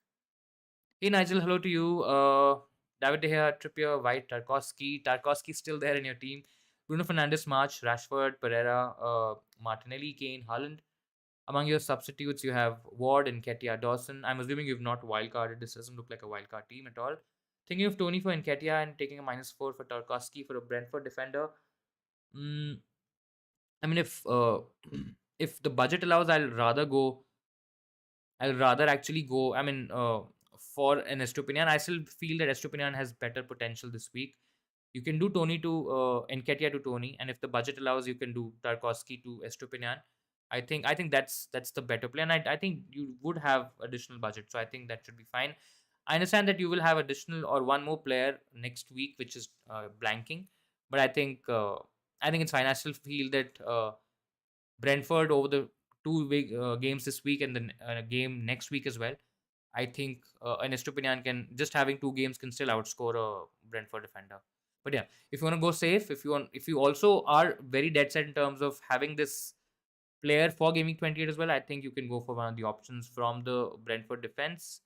Speaker 1: Hey Nigel, hello to you. David De Gea, Trippier, White, Tarkowski. Tarkowski still there in your team. Bruno Fernandes, March, Rashford, Pereira, Martinelli, Kane, Haaland. Among your substitutes, you have Ward and Nketiah, Dawson. I'm assuming you've not wildcarded. This doesn't look like a wildcard team at all. Thinking of Tony for Nketiah and taking a -4 for Tarkowski for a Brentford defender. Mm, I mean, if if the budget allows, I'll rather actually go. I mean, for an Estupinian, I still feel that Estupinian has better potential this week. You can do Tony to Nketiah to Tony, and if the budget allows, you can do Tarkowski to Estupinian. I think that's the better play, and I think you would have additional budget, so I think that should be fine. I understand that you will have additional or one more player next week, which is blanking, but I think it's fine. I still feel that Brentford over the two big games this week and the game next week as well. I think an Estupinian can just having two games can still outscore a Brentford defender. But yeah, if you want to go safe, if you also are very dead set in terms of having this player for gaming 28 as well, I think you can go for one of the options from the Brentford defense.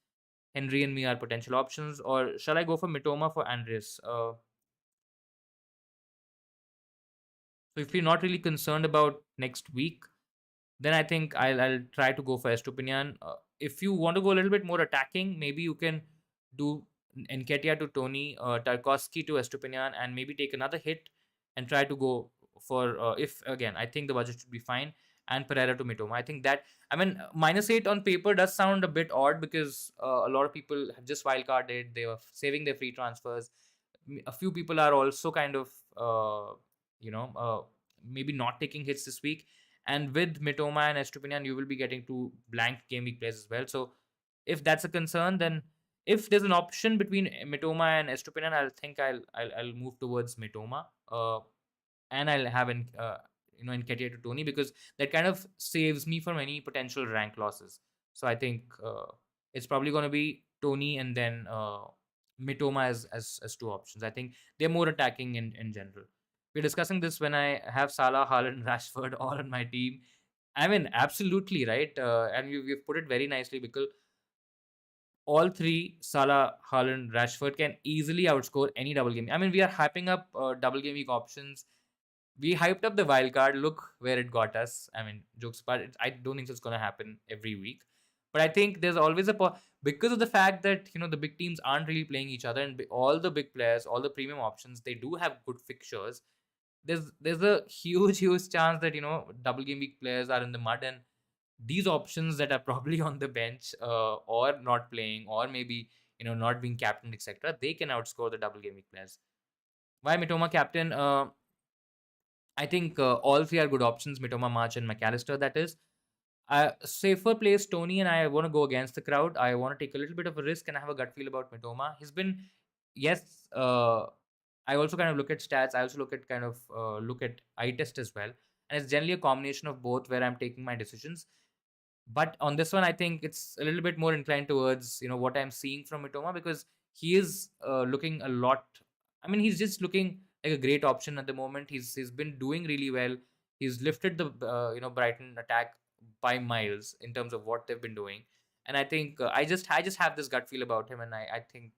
Speaker 1: Henry and me are potential options, or shall I go for Mitoma for Andres? So if you're not really concerned about next week, then I think I'll try to go for Estupinian. If you want to go a little bit more attacking, maybe you can do Nketiah to Tony, Tarkowski to Estupinian, and maybe take another hit and try to go for if again I think the budget should be fine, and Pereira to Mitoma. I think that I mean -8 on paper does sound a bit odd because a lot of people have just wildcarded. They were saving their free transfers. A few people are also kind of maybe not taking hits this week. And with Mitoma and Estupinian, you will be getting two blank game week players as well. So if that's a concern, then if there's an option between Mitoma and Estupinian, I'll think I'll move towards Mitoma. And I'll have Nketiah to Tony because that kind of saves me from any potential rank losses. So I think it's probably going to be Tony and then Mitoma as two options. I think they're more attacking in general. We're discussing this when I have Salah, Haaland, Rashford all on my team. I mean, absolutely right. And we've put it very nicely because all three, Salah, Haaland, Rashford, can easily outscore any double game. I mean, we are hyping up double game week options. We hyped up the wild card. Look where it got us. I mean, jokes apart, I don't think it's going to happen every week. But I think there's always because of the fact that the big teams aren't really playing each other, and all the big players, all the premium options, they do have good fixtures. There's a huge chance that double game week players are in the mud, and these options that are probably on the bench or not playing or maybe not being captain, etc., they can outscore the double game week players. Why Mitoma captain? I think all three are good options: Mitoma, March, and McAllister. That is, safer plays Tony, and I want to go against the crowd. I want to take a little bit of a risk, and I have a gut feel about Mitoma. He's been, yes. I also kind of look at stats. I also look at eye test as well, and it's generally a combination of both where I'm taking my decisions. But on this one, I think it's a little bit more inclined towards what I'm seeing from Mitoma because he is looking a lot. I mean, he's just looking like a great option at the moment. He's been doing really well. He's lifted the Brighton attack by miles in terms of what they've been doing, and I think I just have this gut feel about him, and I think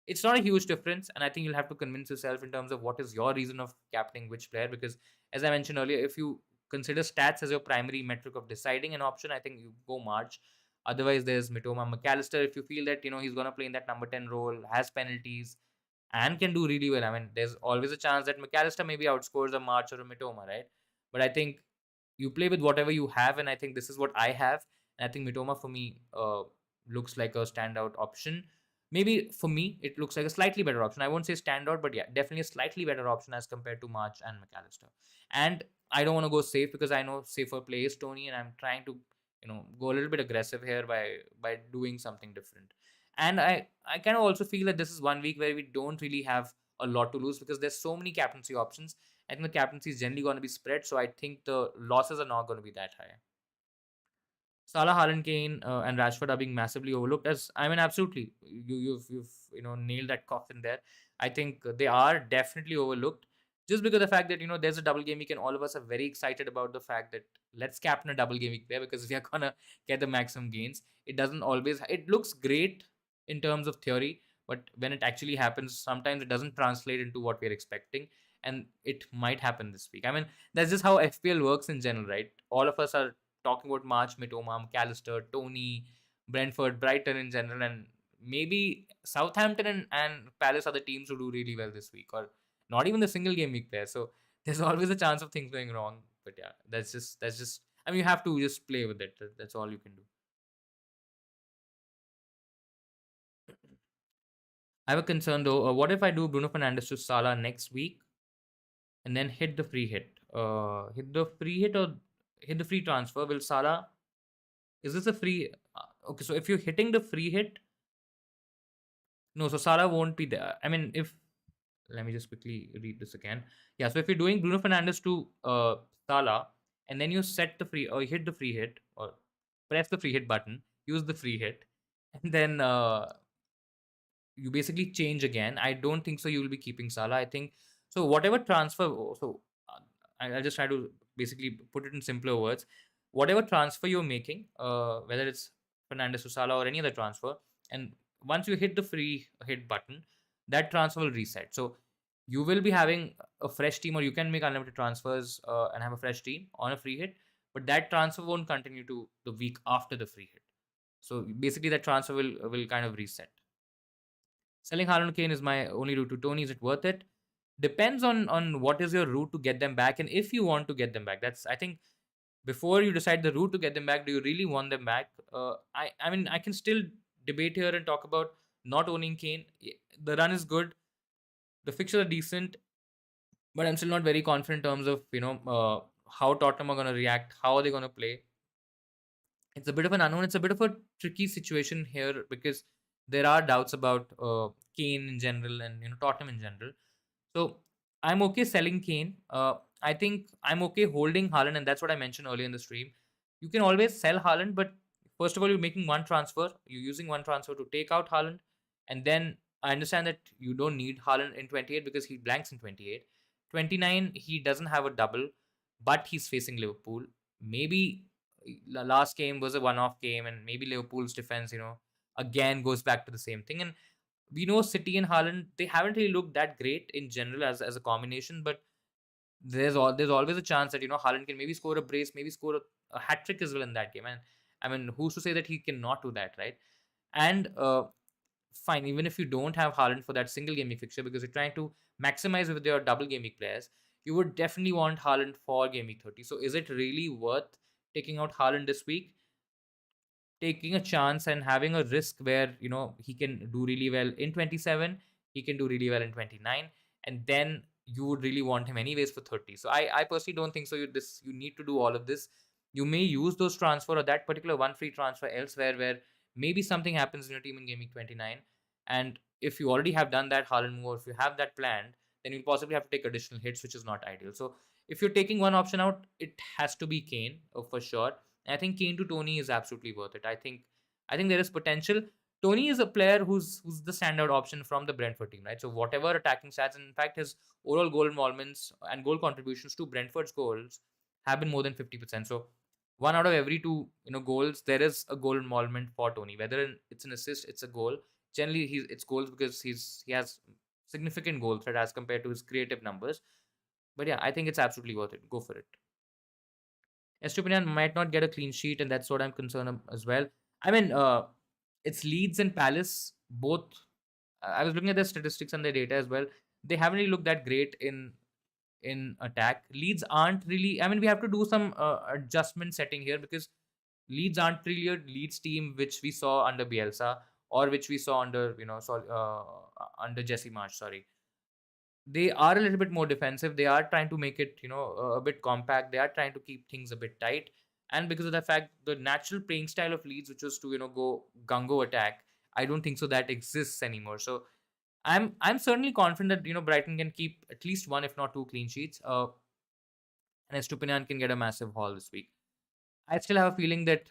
Speaker 1: it's not a huge difference, and I think you'll have to convince yourself in terms of what is your reason of captaining which player. Because, as I mentioned earlier, if you consider stats as your primary metric of deciding an option, I think you go March. Otherwise, there's Mitoma, McAllister. If you feel that he's gonna play in that number 10 role, has penalties, and can do really well. I mean, there's always a chance that McAllister maybe outscores a March or a Mitoma, right? But I think you play with whatever you have, and I think this is what I have. And I think Mitoma for me looks like a standout option. Maybe for me, it looks like a slightly better option. I won't say standout, but yeah, definitely a slightly better option as compared to March and McAllister. And I don't want to go safe because I know safer play is Tony, and I'm trying to go a little bit aggressive here by doing something different. And I kind of also feel that this is one week where we don't really have a lot to lose because there's so many captaincy options. I think the captaincy is generally going to be spread, so I think the losses are not going to be that high. Salah, Haaland, Kane, and Rashford are being massively overlooked. As I mean, absolutely, you've nailed that coffin there. I think they are definitely overlooked, just because of the fact that there's a double game week, and all of us are very excited about the fact that let's captain a double game week player because we are gonna get the maximum gains. It doesn't always. It looks great in terms of theory, but when it actually happens, sometimes it doesn't translate into what we're expecting, and it might happen this week. I mean, that's just how FPL works in general, right? All of us are talking about March, Mitoma, McAllister, Tony, Brentford, Brighton in general, and maybe Southampton and Palace are the teams who do really well this week, or not even the single game week player. So there's always a chance of things going wrong. But yeah, that's just. I mean, you have to just play with it. That's all you can do. I have a concern though. What if I do Bruno Fernandes to Salah next week and then hit the free hit? Hit the free hit or hit the free transfer? Will Salah? Is this a free? Okay, so if you're hitting the free hit, no, so Salah won't be there. I mean, if let me just quickly read this again. Yeah, so if you're doing Bruno Fernandes to Salah, and then you set the free or you hit the free hit or press the free hit button, use the free hit, and then you basically change again. I don't think so. You will be keeping Salah. I think so. Whatever transfer, I'll just try to basically put it in simpler words. Whatever transfer you're making, whether it's Fernandez to Salah or any other transfer, and once you hit the free hit button, that transfer will reset. So you will be having a fresh team, or you can make unlimited transfers and have a fresh team on a free hit, but that transfer won't continue to the week after the free hit. So basically, that transfer will kind of reset. Selling Haaland Kane is my only route to Tony. Is it worth it? Depends on what is your route to get them back, and if you want to get them back. That's I think before you decide the route to get them back, do you really want them back? I mean I can still debate here and talk about not owning Kane. The run is good, the fixtures are decent, but I'm still not very confident in terms of how Tottenham are going to react, how are they going to play. It's a bit of an unknown. It's a bit of a tricky situation here because there are doubts about Kane in general and Tottenham in general. So I'm okay selling Kane. I think I'm okay holding Haaland, and that's what I mentioned earlier in the stream. You can always sell Haaland, but first of all, you're making one transfer. You're using one transfer to take out Haaland, and then I understand that you don't need Haaland in 28 because he blanks in 28. 29, he doesn't have a double, but he's facing Liverpool. Maybe the last game was a one-off game, and maybe Liverpool's defense, again goes back to the same thing. And we know City and Haaland, they haven't really looked that great in general as a combination, but there's always a chance that Haaland can maybe score a brace, maybe score a hat trick as well in that game. And I mean, who's to say that he cannot do that, right? And fine, even if you don't have Haaland for that single game week fixture because you're trying to maximize with your double game week players, you would definitely want Haaland for game week 30. So is it really worth taking out Haaland this week? Taking a chance and having a risk where he can do really well in 27, he can do really well in 29, and then you would really want him anyways for 30. So I personally don't think so. You need to do all of this. You may use those transfer or that particular one free transfer elsewhere where maybe something happens in your team in gaming 29, and if you already have done that Haaland move, or if you have that planned, then you'll possibly have to take additional hits, which is not ideal. So if you're taking one option out, it has to be Kane, for sure. I think Kane to Tony is absolutely worth it. I think there is potential. Tony is a player who's the standout option from the Brentford team, right? So whatever attacking stats, and in fact his overall goal involvements and goal contributions to Brentford's goals have been more than 50%. So one out of every two goals, there is a goal involvement for Tony. Whether it's an assist, it's a goal. Generally, it's goals because he has significant goal threat as compared to his creative numbers. But yeah, I think it's absolutely worth it. Go for it. Estupinian might not get a clean sheet, and that's what I'm concerned as well. I mean, it's Leeds and Palace both. I was looking at their statistics and their data as well. They haven't really looked that great in attack. Leeds aren't really. I mean, we have to do some adjustment setting here because Leeds aren't really a Leeds team which we saw under Bielsa or which we saw under under Jesse Marsh. Sorry, they are a little bit more defensive. They are trying to make it, a bit compact. They are trying to keep things a bit tight. And because of the fact, the natural playing style of Leeds, which was to, go gungo attack, I don't think so that exists anymore. So I'm certainly confident that, Brighton can keep at least one, if not two clean sheets. And Estupinan can get a massive haul this week. I still have a feeling that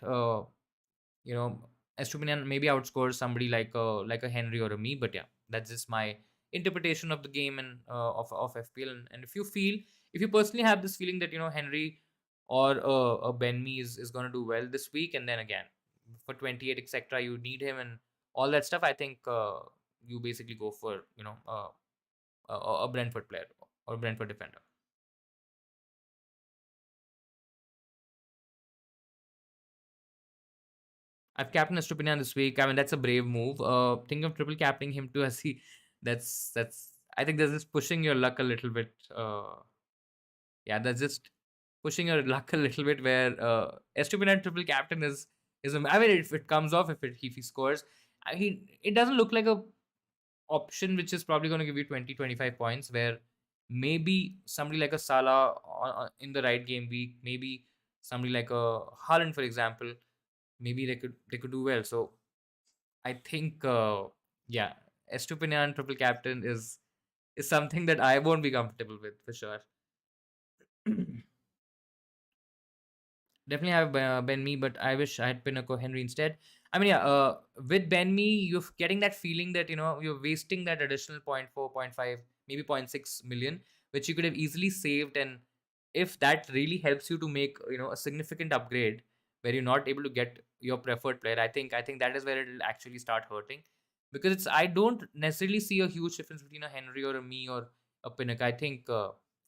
Speaker 1: you know, Estupinian maybe outscores somebody like a Henry or a me, but yeah, that's just my interpretation of the game and of FPL. And if you personally have this feeling that Henry or a Ben Me is going to do well this week, and then again for 28 etc. you need him and all that stuff. I think you basically go for a Brentford player or Brentford defender. I've captained Estupinian this week. I mean, that's a brave move. Think of triple captaining him too, as he. That's. I think that's just pushing your luck a little bit. Yeah, that's just pushing your luck a little bit. Where Estupinian triple captain is. I mean, if it comes off, if he scores, he it doesn't look like a option which is probably going to give you 20-25 points. Where maybe somebody like a Salah in the right game week, maybe somebody like a Haaland, for example, maybe they could do well. So I think, yeah, Estupinian triple captain is something that I won't be comfortable with for sure. Definitely have Ben Me, but I wish I had Pinnacle Henry instead. I mean, yeah, with Ben Me, you're getting that feeling that you're wasting that additional point 0.4, point 0.5, maybe 0.6 million, which you could have easily saved. And if that really helps you to make a significant upgrade, where you're not able to get your preferred player, I think that is where it'll actually start hurting, because I don't necessarily see a huge difference between a Henry or a Me or a Pinnacle. I think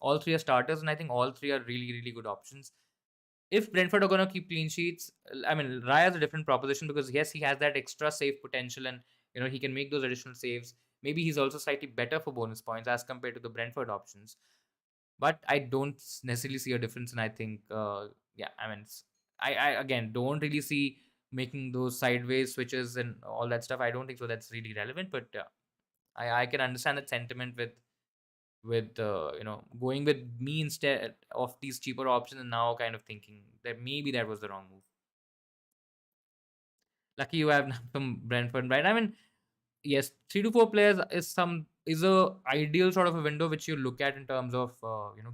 Speaker 1: all three are starters, and I think all three are really really good options. If Brentford are going to keep clean sheets, I mean, Raya is a different proposition, because yes, he has that extra save potential, and he can make those additional saves. Maybe he's also slightly better for bonus points as compared to the Brentford options. But I don't necessarily see a difference, and I think, yeah, I mean, I again don't really see making those sideways switches and all that stuff. I don't think so. That's really relevant, but I can understand that sentiment with going with me instead of these cheaper options, and now kind of thinking that maybe that was the wrong move. Lucky you have some Brentford, right? I mean, yes, 3 to 4 players is a ideal sort of a window which you look at in terms of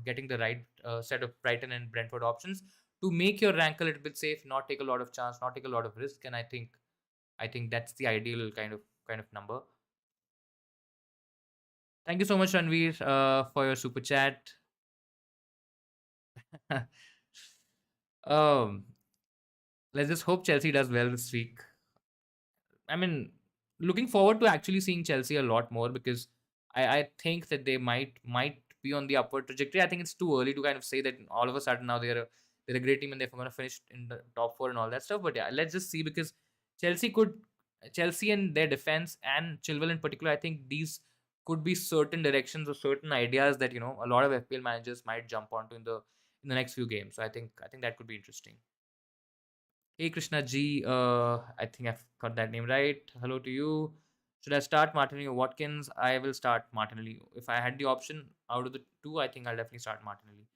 Speaker 1: getting the right set of Brighton and Brentford options to make your rank a little bit safe, not take a lot of chance, not take a lot of risk. And I think that's the ideal kind of number. Thank you so much, Ranveer, for your super chat. um let's just hope Chelsea does well this week. I mean, looking forward to actually seeing Chelsea a lot more, because I think that they might be on the upward trajectory. I think it's too early to kind of say that all of a sudden now they're a great team and they're going to finish in the top four and all that stuff. But yeah, let's just see, because Chelsea could Chelsea and their defense and Chilwell in particular, I think these could be certain directions or certain ideas that a lot of FPL managers might jump onto in the next few games. So I think that could be interesting. Hey Krishna G, I think I've got that name right. Hello to you. Should I start Martinelli or Watkins? I will start Martinelli. If I had the option out of the two, I think I'll definitely start Martinelli.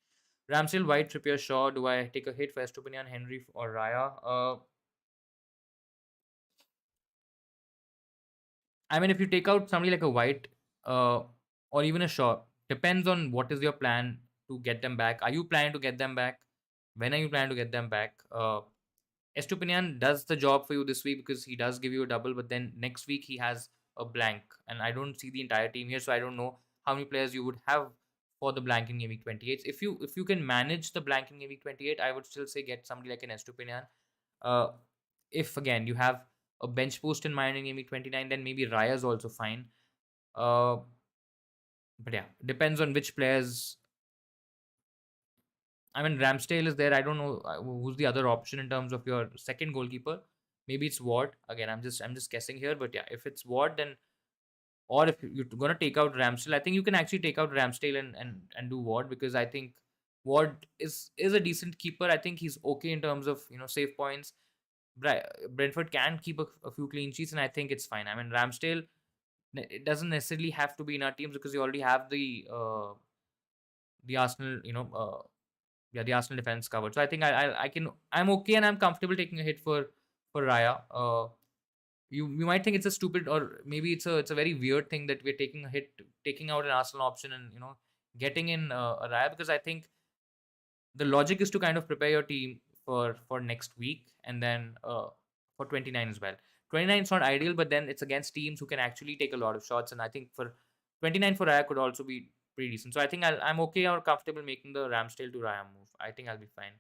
Speaker 1: Ramsdale, White, Trippier, Shaw. Do I take a hit for Estupinian, Henry, or Raya? I mean, if you take out somebody like a White, uh, or even a Shaw, depends on what is your plan to get them back. Are you planning to get them back? When are you planning to get them back? Estupinian does the job for you this week because he does give you a double, but then next week he has a blank, and I don't see the entire team here, so I don't know how many players you would have for the blank in Game Week 28. If you can manage the blank in Game Week 28, I would still say get somebody like an Estupinian. Uh, if again you have a bench post in mind in Game Week 29, then maybe Raya is also fine. Uh, but yeah, depends on which players. I mean, Ramsdale is there. I don't know who's the other option in terms of your second goalkeeper. Maybe it's Ward. Again, I'm just guessing here, but yeah, if it's Ward, then or if you're gonna take out Ramsdale, I think you can actually take out Ramsdale and do Ward, because I think Ward is a decent keeper. I think he's okay in terms of save points. Brentford can keep a few clean sheets, and I think it's fine. I mean, Ramsdale, it doesn't necessarily have to be in our teams because you already have the Arsenal, yeah, the Arsenal defense covered. So I think I'm okay and I'm comfortable taking a hit for Raya. You might think it's a stupid, or maybe it's a very weird thing that we're taking a hit, taking out an Arsenal option and getting in a Raya, because I think the logic is to kind of prepare your team for next week, and then for 29 as well. 29 is not ideal, but then it's against teams who can actually take a lot of shots, and I think for 29 for Raya could also be pretty decent. So I think I'm okay or comfortable making the Ramsdale to Raya move. I think I'll be fine.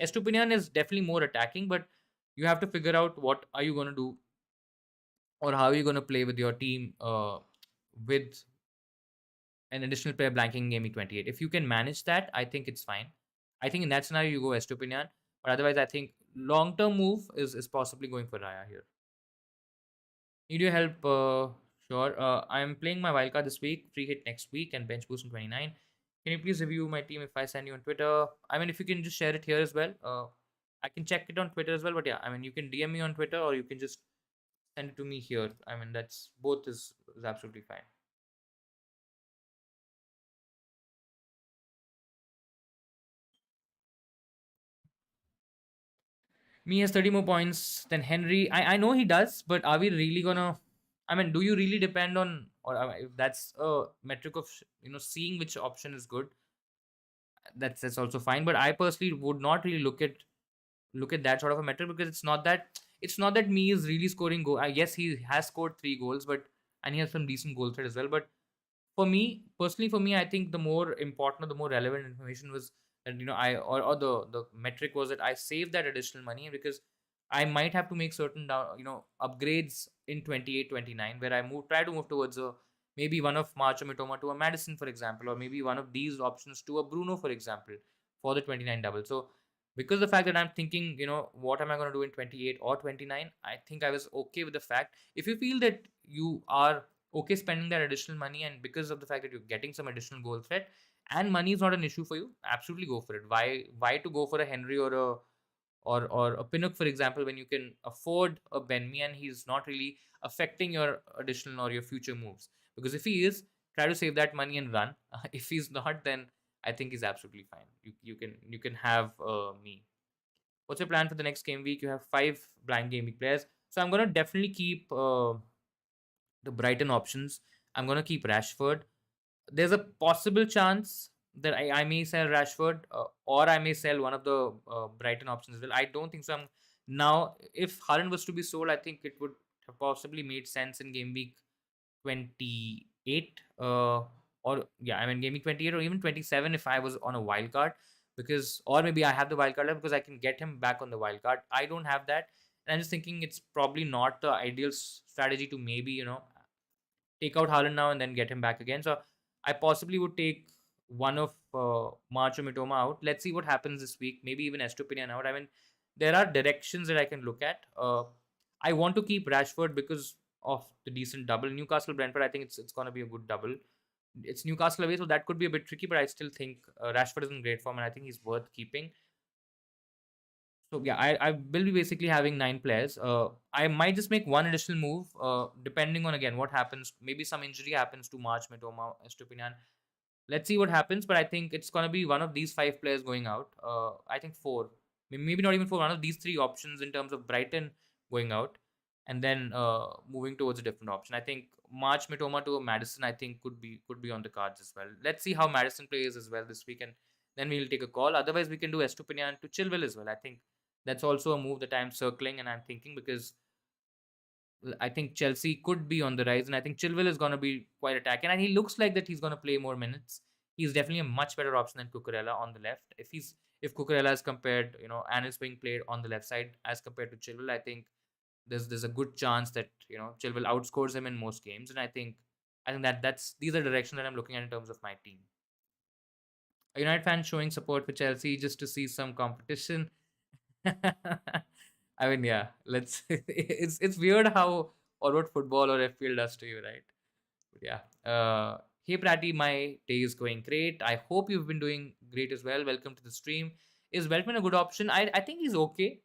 Speaker 1: Estupinian is definitely more attacking, but you have to figure out what are you going to do, or how are you going to play with your team with an additional player blanking game week 28. If you can manage that, I think it's fine. I think in that scenario you go Estupinian, but otherwise I think long term move is possibly going for Raya here. Need your help? Sure. I'm playing my wildcard this week, free hit next week, and bench boost in 29. Can you please review my team if I send you on Twitter? I mean, if you can just share it here as well. I can check it on Twitter as well. But yeah, I mean, you can DM me on Twitter, or you can just send it to me here. I mean, that's both is absolutely fine. Me has 30 more points than Henry. I know he does, but are we really gonna? I mean, do you really depend on, or if that's a metric of seeing which option is good? That's also fine. But I personally would not really look at that sort of a metric, because it's not that me is really scoring goal. I guess he has scored 3 goals, but and he has some decent goal threat as well. But for me personally, I think the more important or the more relevant information was that or the metric was that I saved that additional money, because I might have to make certain upgrades in 28, 29, where I try to move towards a maybe one of March or Mitoma to a Madison, for example, or maybe one of these options to a Bruno, for example, for the 29 double. So because the fact that I'm thinking, what am I going to do in 28 or 29, I think I was okay with the fact. If you feel that you are okay spending that additional money, and because of the fact that you're getting some additional goal threat and money is not an issue for you, absolutely go for it. Why to go for a Henry or a Pinnock, for example, when you can afford a Benmi and he's not really affecting your additional or your future moves? Because if he is, try to save that money and run. If he's not, then I think he's absolutely fine. You can have me. What's your plan for the next game week? You have 5 blind game week players, so I'm gonna definitely keep the Brighton options. I'm gonna keep Rashford. There's a possible chance that I may sell Rashford, or I may sell one of the Brighton options as well. I don't think so. Now, if Haaland was to be sold, I think it would have possibly made sense in game week 28. Or yeah, I mean game week 28 or even 27 if I was on a wild card, because or maybe I have the wild card left because I can get him back on the wild card. I don't have that, and I'm just thinking it's probably not the ideal strategy to maybe take out Haaland now and then get him back again. So I possibly would take one of March or Mitoma out. Let's see what happens this week. Maybe even Estupinian out. I mean, there are directions that I can look at. I want to keep Rashford because of the decent double. Newcastle Brentford, I think it's going to be a good double. It's Newcastle away, so that could be a bit tricky, but I still think Rashford is in great form and I think he's worth keeping. So yeah, I will be basically having 9 players. I might just make one additional move, depending on again what happens. Maybe some injury happens to March, Mitoma, Estupinian. Let's see what happens, but I think it's gonna be one of these 5 players going out. I think four, maybe not even four. One of these 3 options in terms of Brighton going out, and then moving towards a different option. I think March, Mitoma to a Madison, I think could be on the cards as well. Let's see how Madison plays as well this week, and then we'll take a call. Otherwise, we can do Estupinian to Chilwell as well. I think that's also a move that I'm circling and I'm thinking, because I think Chelsea could be on the rise, and I think Chilwell is going to be quite attacking, and he looks like that he's going to play more minutes. He's definitely a much better option than Cucurella on the left. If Cucurella is compared, and is being played on the left side as compared to Chilwell, I think there's a good chance that Chilwell outscores him in most games, and I think that's these are directions that I'm looking at in terms of my team. A United fan showing support for Chelsea just to see some competition. I mean, yeah, let's. It's weird how or what football or FPL does to you, right? But yeah. Hey Pratty, my day is going great. I hope you've been doing great as well. Welcome to the stream. Is Weltman a good option? I think he's okay.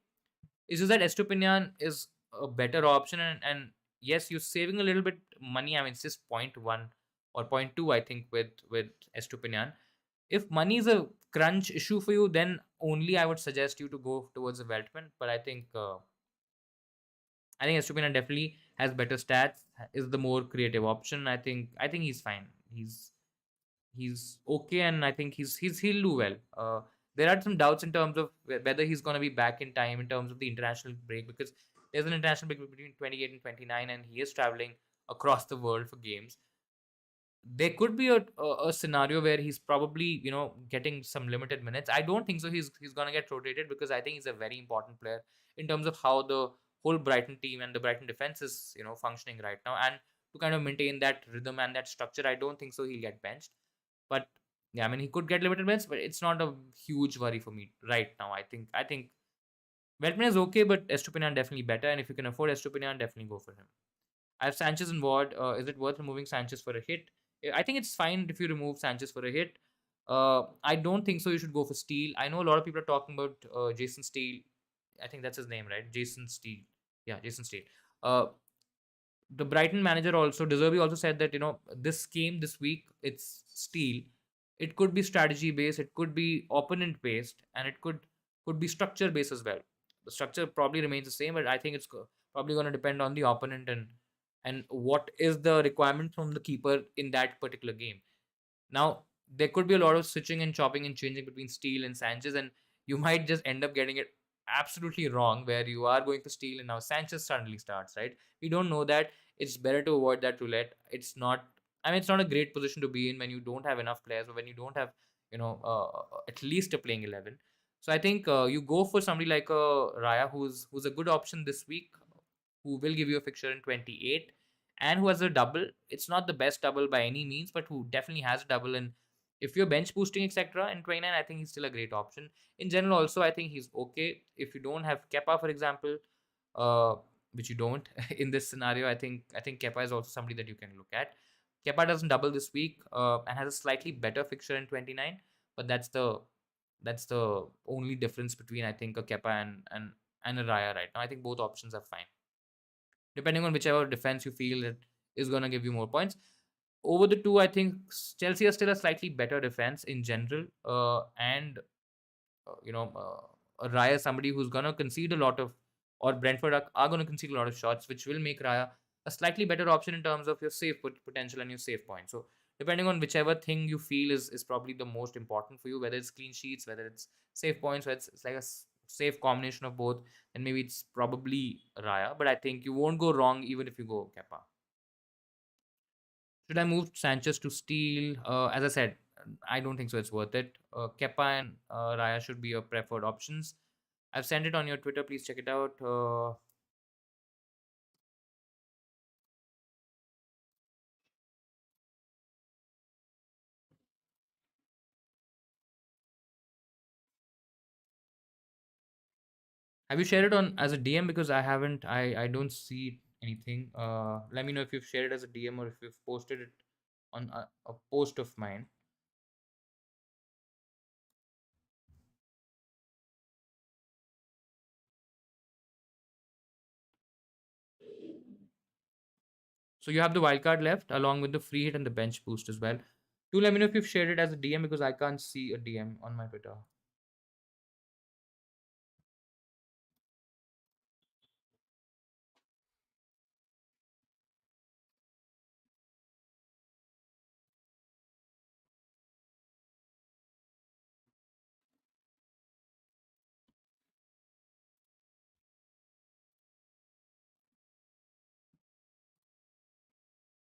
Speaker 1: It's just that Estupinian is a better option, and yes, you're saving a little bit money. I mean, it's just point 0.1 or point 0.2, I think, with Estupinian. If money is a crunch issue for you, then only I would suggest you to go towards a Weltman. But I think Estupinian definitely has better stats. Is the more creative option. I think he's fine. He's okay, and I think he'll do well. there are some doubts in terms of whether he's going to be back in time in terms of the international break, because there's an international break between 28 and 29, and he is traveling across the world for games. There could be a scenario where he's probably, getting some limited minutes. I don't think so he's going to get rotated, because I think he's a very important player in terms of how the whole Brighton team and the Brighton defense is, functioning right now, and to kind of maintain that rhythm and that structure, I don't think so he'll get benched. But yeah, I mean, he could get limited minutes, but it's not a huge worry for me right now. I think Veltman is okay, but Estupinian definitely better, and if you can afford Estupinian, definitely go for him. I have Sanchez and Ward. Is it worth removing Sanchez for a hit? I think it's fine if you remove Sanchez for a hit. I don't think so. You should go for Steele. I know a lot of people are talking about Jason Steele. I think that's his name, right? Jason Steele. Yeah, Jason Steele. Uh, the Brighton manager also, Deserby also said that, this game this week, it's Steele. It could be strategy based, it could be opponent based, and it could be structure based as well. The structure probably remains the same, but I think it's probably going to depend on the opponent, and what is the requirement from the keeper in that particular game. Now, there could be a lot of switching and chopping and changing between Steele and Sanchez, and you might just end up getting it absolutely wrong, where you are going for Steele and now Sanchez suddenly starts, right? We don't know that. It's better to avoid that roulette. It's not, I mean, it's not a great position to be in when you don't have enough players, or when you don't have, at least a playing 11. So I think you go for somebody like Raya, who's a good option this week, who will give you a fixture in 28, and who has a double. It's not the best double by any means, but who definitely has a double. And if you're bench boosting, etc., in 29, I think he's still a great option. In general, also, I think he's okay. If you don't have Kepa, for example, uh, which you don't in this scenario, I think Kepa is also somebody that you can look at. Kepa doesn't double this week, and has a slightly better fixture in 29, but that's the only difference between, I think, a Kepa and a Raya right now. I think both options are fine, depending on whichever defense you feel that is going to give you more points. Over the two, I think Chelsea are still a slightly better defense in general, and Raya somebody who's going to concede a lot of, or Brentford are going to concede a lot of shots, which will make Raya a slightly better option in terms of your save potential and your save points. So depending on whichever thing you feel is probably the most important for you, whether it's clean sheets, whether it's save points, whether it's like a safe combination of both, then maybe it's probably Raya. But I think you won't go wrong even if you go Kepa. Should I move Sanchez to Steele? As I said, I don't think so. It's worth it. Kepa and Raya should be your preferred options. I've sent it on your Twitter. Please check it out. Have you shared it on as a DM? Because I haven't. I don't see anything. Let me know if you've shared it as a DM, or if you've posted it on a post of mine. So you have the wildcard left, along with the free hit and the bench boost as well. Do let me know if you've shared it as a DM, because I can't see a DM on my Twitter.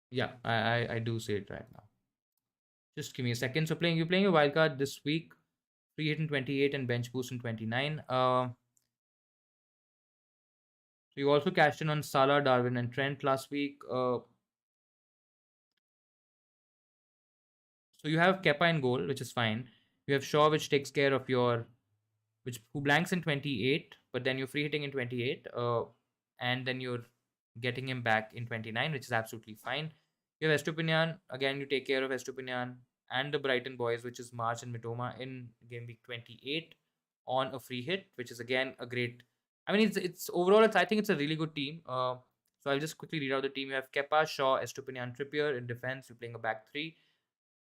Speaker 1: Yeah, I do see it right now. Just give me a second. So you're playing a wildcard this week, free hit in 28 and bench boost in 29. So you also cashed in on Salah, Darwin, and Trent last week. So you have Kepa in goal, which is fine. You have Shaw, which takes care of your, which who blanks in 28, but then you're free hitting in 28, and then you're getting him back in 29, which is absolutely fine. You have Estupinian, again, you take care of Estupinian and the Brighton boys, which is March and Mitoma in game week 28 on a free hit, which is again a great. I mean, it's overall, I think it's a really good team. So I'll just quickly read out the team. You have Kepa, Shaw, Estupinian, Trippier in defense. You're playing a back three.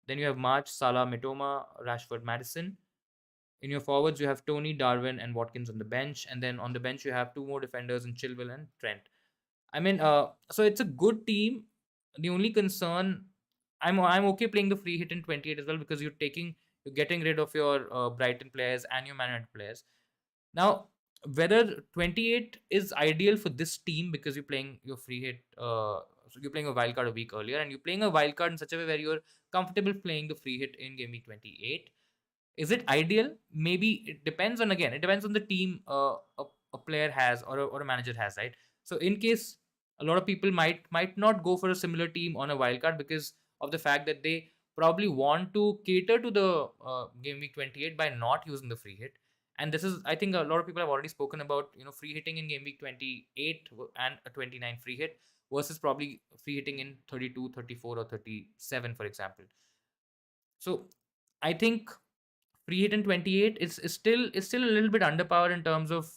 Speaker 1: Then you have March, Salah, Mitoma, Rashford, Madison. In your forwards, you have Tony, Darwin, and Watkins on the bench, and then on the bench you have two more defenders in Chilwell and Trent. I mean, so it's a good team. The only concern, I'm okay playing the free hit in 28 as well, because You're getting rid of your Brighton players and your Man United players. Now, whether 28 is ideal for this team because you're playing your free hit, so you're playing a wildcard a week earlier, and you're playing a wildcard in such a way where you're comfortable playing the free hit in game week 28. Is it ideal? Maybe it depends on, again, it depends on the team a player has, or a manager has, right? So in case a lot of people might not go for a similar team on a wildcard because of the fact that they probably want to cater to the game week 28 by not using the free hit. And this is, I think, a lot of people have already spoken about, free hitting in game week 28 and a 29 free hit versus probably free hitting in 32, 34, or 37, for example. So I think free hit in 28 is still a little bit underpowered in terms of,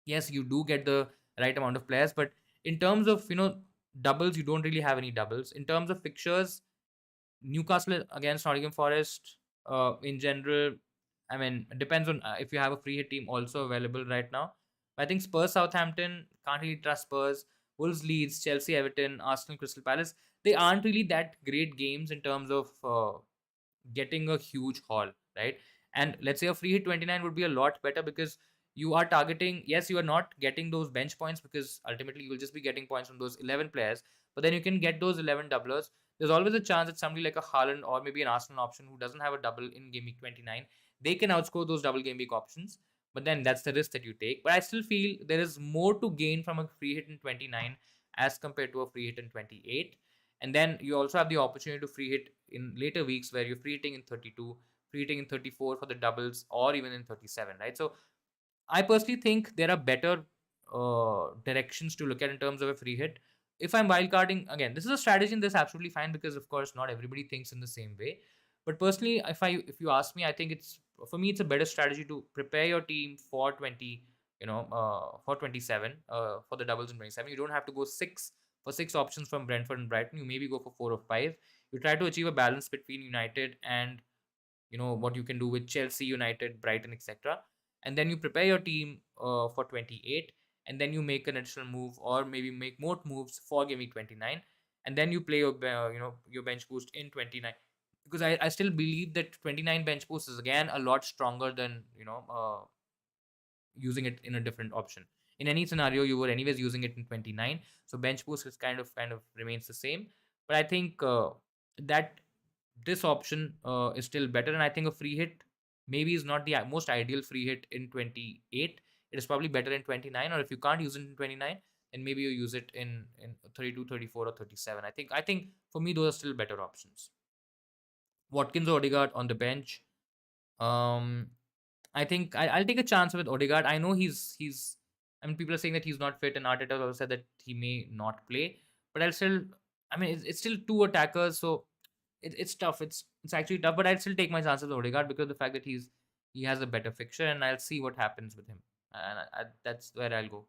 Speaker 1: yes, you do get the right amount of players, but in terms of doubles, you don't really have any doubles. In terms of fixtures, Newcastle against Nottingham Forest, in general, I mean, it depends on if you have a free hit team also available right now. I think Spurs, Southampton, can't really trust Spurs. Wolves, Leeds, Chelsea, Everton, Arsenal, Crystal Palace, they aren't really that great games in terms of getting a huge haul, right? And let's say a free hit 29 would be a lot better because you are targeting, yes, you are not getting those bench points because ultimately you will just be getting points from those 11 players, but then you can get those 11 doublers. There's always a chance that somebody like a Haaland or maybe an Arsenal option who doesn't have a double in game week 29, they can outscore those double game week options. But then that's the risk that you take. But I still feel there is more to gain from a free hit in 29 as compared to a free hit in 28. And then you also have the opportunity to free hit in later weeks where you're free hitting in 32, free hitting in 34 for the doubles, or even in 37, right? So I personally think there are better directions to look at in terms of a free hit. If I'm wildcarding, again, this is a strategy and this is absolutely fine because, of course, not everybody thinks in the same way. But personally, if you ask me, I think it's, for me, it's a better strategy to prepare your team for 20, for 27, for the doubles in 27. You don't have to go six options from Brentford and Brighton. You maybe go for four or five. You try to achieve a balance between United and what you can do with Chelsea, United, Brighton, etc. And then you prepare your team for 28, and then you make an additional move or maybe make more moves for game week 29, and then you play your your bench boost in 29, because I still believe that 29 bench boost is again a lot stronger than using it in a different option. In any scenario, you were anyways using it in 29, so bench boost is kind of remains the same. But I think that this option is still better, and I think a free hit maybe is not the most ideal free hit in 28. It is probably better in 29, or if you can't use it in 29, then maybe you use it in 32, 34, or 37. I think for me those are still better options. Watkins or Odegaard on the bench. um I think I'll take a chance with Odegaard. I know he's. I mean, people are saying that he's not fit, and Arteta also said that he may not play. But I'll still. I mean, it's still two attackers, so it's tough. It's actually tough. But I'll still take my chances with Odegaard because of the fact that he has a better fixture, and I'll see what happens with him. And that's where I'll go.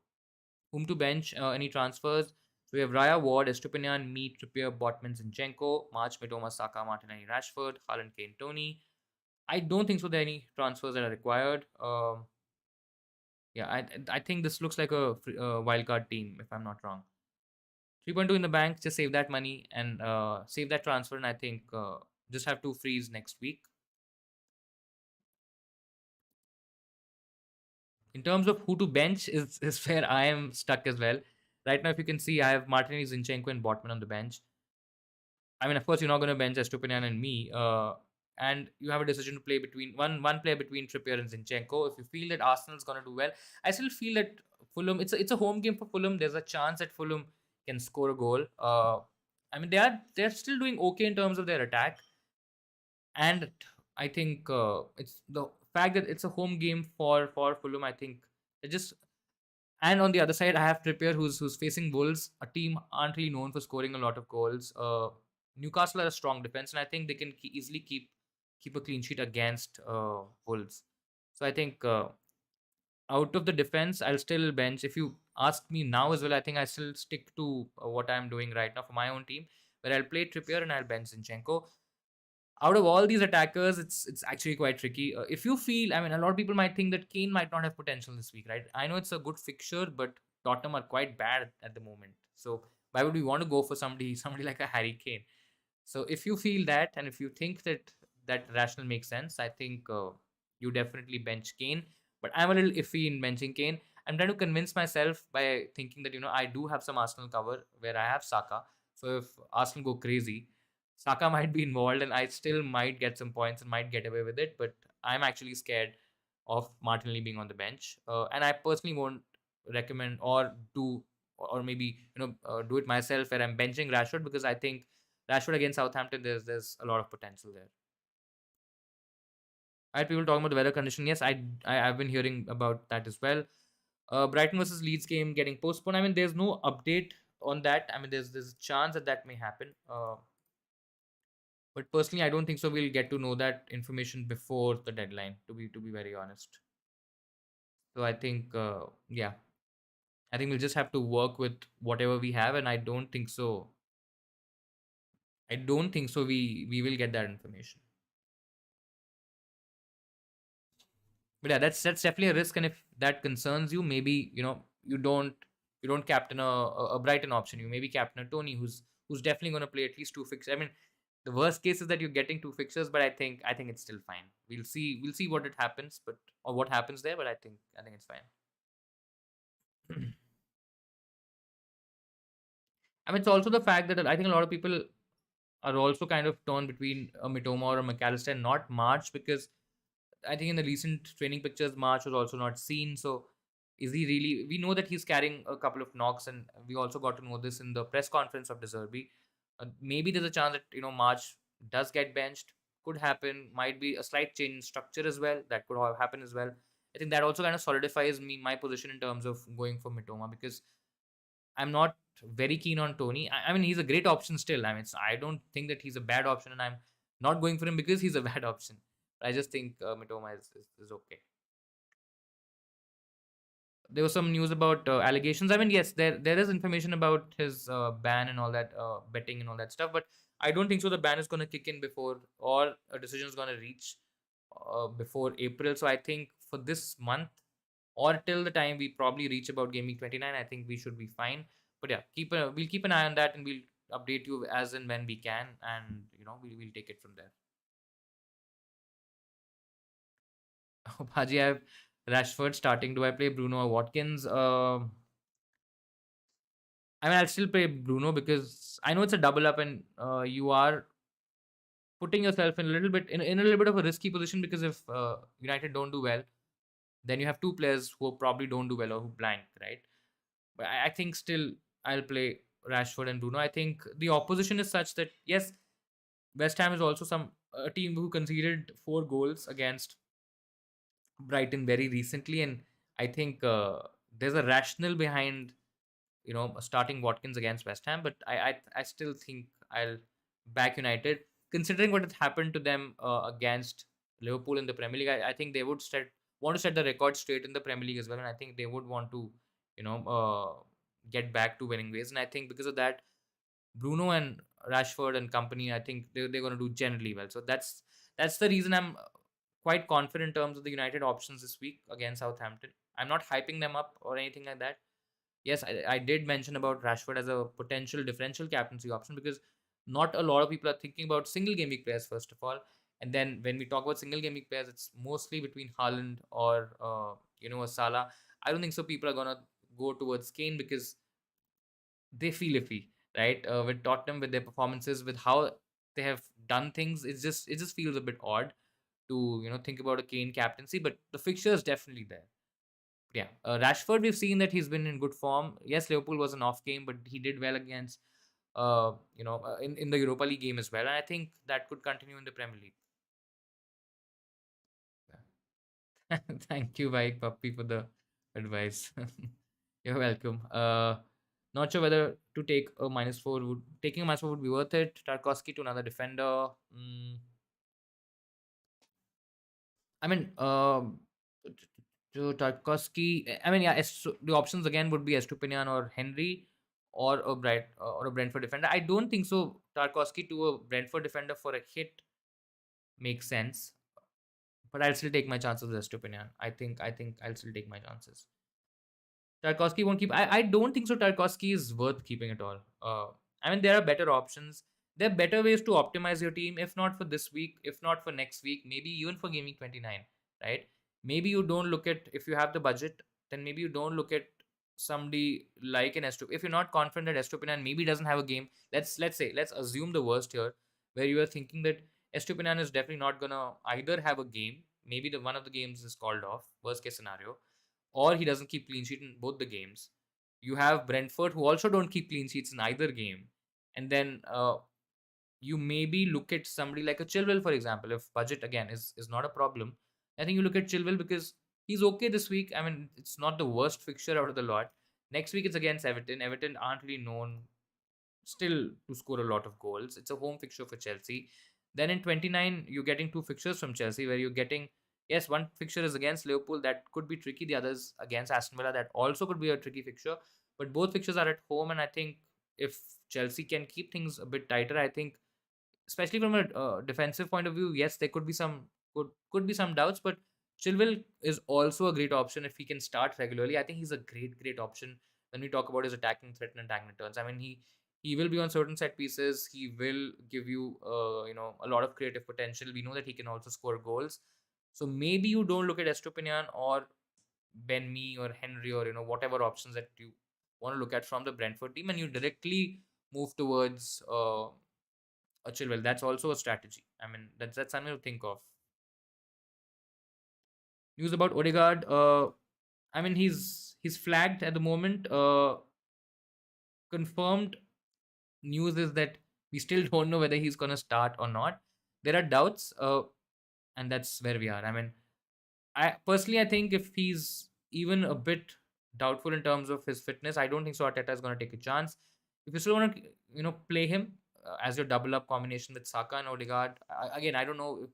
Speaker 1: Whom to bench? Any transfers? So we have Raya, Ward, Estupinian, Me, Trippier, Botman, Zinchenko, March, Mitoma, Saka, Martinelli, Rashford, Haaland, Kane, Tony. I don't think so. There are any transfers that are required. Yeah, I think this looks like a wildcard team, if I'm not wrong. 3.2 in the bank, just save that money and save that transfer, and I think just have to freeze next week. In terms of who to bench is where I am stuck as well. Right now, if you can see, I have Martinez, Zinchenko, and Botman on the bench. I mean, of course, you're not going to bench Estupiñán and me. And you have a decision to play between one player between Trippier and Zinchenko. If you feel that Arsenal's going to do well, I still feel that Fulham. It's a home game for Fulham. There's a chance that Fulham can score a goal. I mean, they're still doing okay in terms of their attack, and I think it's the fact that it's a home game for Fulham. I think it just, and on the other side, I have Trippier, who's facing Wolves, a team aren't really known for scoring a lot of goals. Newcastle are a strong defense, and I think they can easily keep a clean sheet against Wolves. So I think out of the defense, I'll still bench. If you ask me now as well, I think I still stick to what I'm doing right now for my own team, where I'll play Trippier and I'll bench Zinchenko. Out of all these attackers, it's actually quite tricky. If you feel, I mean, a lot of people might think that Kane might not have potential this week, right? I know it's a good fixture, but Tottenham are quite bad at the moment. So why would we want to go for somebody like a Harry Kane? So if you feel that, and if you think that that rationale makes sense. I think you definitely bench Kane, but I'm a little iffy in benching Kane. I'm trying to convince myself by thinking that I do have some Arsenal cover where I have Saka. So if Arsenal go crazy, Saka might be involved, and I still might get some points and might get away with it. But I'm actually scared of Martinelli being on the bench, and I personally won't recommend or do or maybe do it myself where I'm benching Rashford, because I think Rashford against Southampton, there's a lot of potential there. Right, people talking about the weather condition. Yes, I've been hearing about that as well. Brighton versus Leeds game getting postponed. I mean, there's no update on that. I mean, there's a chance that that may happen. But personally, I don't think so. We'll get to know that information before the deadline. To be very honest. So I think yeah, I think we'll just have to work with whatever we have, and I don't think so. I don't think so. We will get that information. But yeah, that's definitely a risk, and if that concerns you, maybe you don't captain a Brighton option. You maybe captain a Tony, who's definitely going to play at least two fixtures. I mean, the worst case is that you're getting two fixtures, but I think it's still fine. We'll see what it happens, but or what happens there, but I think it's fine. I mean, it's also the fact that I think a lot of people are also kind of torn between a Mitoma or a McAllister and not March, because I think in the recent training pictures, March was also not seen. So, is he really? We know that he's carrying a couple of knocks, and we also got to know this in the press conference of De Zerbi. Maybe there's a chance that March does get benched. Could happen. Might be a slight change in structure as well. That could happen as well. I think that also kind of solidifies my position in terms of going for Mitoma, because I'm not very keen on Tony. I mean, he's a great option still. I mean, I don't think that he's a bad option, and I'm not going for him because he's a bad option. I just think Mitoma is okay. There was some news about allegations. I mean, yes, there is information about his ban and all that, betting and all that stuff, but I don't think so. The ban is going to kick in before, or a decision is going to reach before April. So I think for this month, or till the time we probably reach about Game Week 29, I think we should be fine. But yeah, we'll keep an eye on that, and we'll update you as and when we can, and we'll take it from there. Oh, Bhaji, I have Rashford starting. Do I play Bruno or Watkins? I mean, I'll still play Bruno because I know it's a double up, and you are putting yourself in a little bit in a little bit of a risky position, because if United don't do well, then you have two players who probably don't do well or who blank, right? But I think still I'll play Rashford and Bruno. I think the opposition is such that yes, West Ham is also some a team who conceded 4 goals against Brighton very recently, and I think there's a rationale behind starting Watkins against West Ham, but I still think I'll back United, considering what has happened to them against Liverpool in the Premier League. I think they would want to set the record straight in the Premier League as well, and I think they would want to get back to winning ways, and I think because of that, Bruno and Rashford and company, I think they're going to do generally well. So that's the reason I'm quite confident in terms of the United options this week against Southampton. I'm not hyping them up or anything like that. Yes, I did mention about Rashford as a potential differential captaincy option, because not a lot of people are thinking about single game week players first of all, and then when we talk about single game week players, it's mostly between Haaland or a Salah. I don't think so. People are gonna go towards Kane because they feel iffy, right? With Tottenham, with their performances, with how they have done things, it just feels a bit odd to think about a Kane captaincy. But the fixture is definitely there. Yeah, Rashford, we've seen that he's been in good form. Yes, Liverpool was an off game, but he did well against, in the Europa League game as well. And I think that could continue in the Premier League. Yeah. Thank you, Mike Puppy, for the advice. You're welcome. Not sure whether to take a -4 would taking a -4 would be worth it. Tarkowski to another defender. I mean, to Tarkowski. I mean, yeah. So the options again would be Estupinian or Henry, or a Brentford defender. I don't think so. Tarkowski to a Brentford defender for a hit makes sense, but I'll still take my chances with Estupinian. I think I'll still take my chances. Tarkowski won't keep. I don't think so. Tarkowski is worth keeping at all. I mean, there are better options. There are better ways to optimize your team, if not for this week, if not for next week, maybe even for Game Week 29, right? Maybe you don't look at, if you have the budget, then maybe you don't look at somebody like an Estupinan. If you're not confident that Estupinan maybe doesn't have a game, let's assume the worst here, where you are thinking that Estupinan is definitely not gonna either have a game, maybe the one of the games is called off, worst case scenario, or he doesn't keep clean sheet in both the games. You have Brentford who also don't keep clean sheets in either game, and then you maybe look at somebody like a Chilwell, for example. If budget again is not a problem, I think you look at Chilwell because he's okay this week. I mean, it's not the worst fixture out of the lot. Next week it's against Everton. Everton aren't really known still to score a lot of goals. It's a home fixture for Chelsea. Then in 29, you're getting two fixtures from Chelsea where you're getting, yes, one fixture is against Liverpool that could be tricky. The others against Aston Villa that also could be a tricky fixture. But both fixtures are at home, and I think if Chelsea can keep things a bit tighter, I think especially from a defensive point of view, yes, there could be some could be some doubts, but Chilwell is also a great option if he can start regularly. I think he's a great option when we talk about his attacking threat and attacking returns. I mean, he will be on certain set pieces. He will give you a lot of creative potential. We know that he can also score goals. So maybe you don't look at Estupinian or Ben Mee or Henry or whatever options that you want to look at from the Brentford team, and you directly move towards a Chilwell. That's also a strategy. I mean, that's something to think of. News about Odegaard. I mean, he's flagged at the moment. Confirmed news is that we still don't know whether he's gonna start or not. There are doubts, and that's where we are. I mean, I personally I think if he's even a bit doubtful in terms of his fitness, I don't think so. Arteta is gonna take a chance. If you still want to, play him as your double up combination with Saka and Odegaard, again, I don't know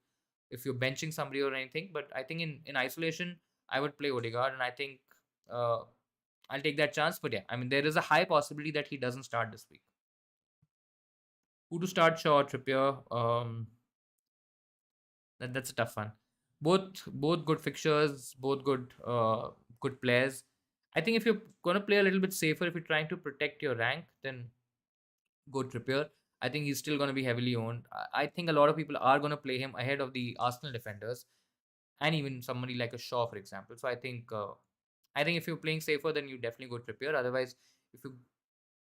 Speaker 1: if you're benching somebody or anything, but I think in isolation, I would play Odegaard, and I think uh, I'll take that chance. But yeah, I mean, there is a high possibility that he doesn't start this week. Who to start? Shaw or Trippier? That's a tough one. Both good fixtures, both good players. I think if you're gonna play a little bit safer, if you're trying to protect your rank, then go Trippier. I think he's still gonna be heavily owned. I think a lot of people are gonna play him ahead of the Arsenal defenders and even somebody like a Shaw, for example. So I think if you're playing safer, then you definitely go Trippier. Otherwise, if you're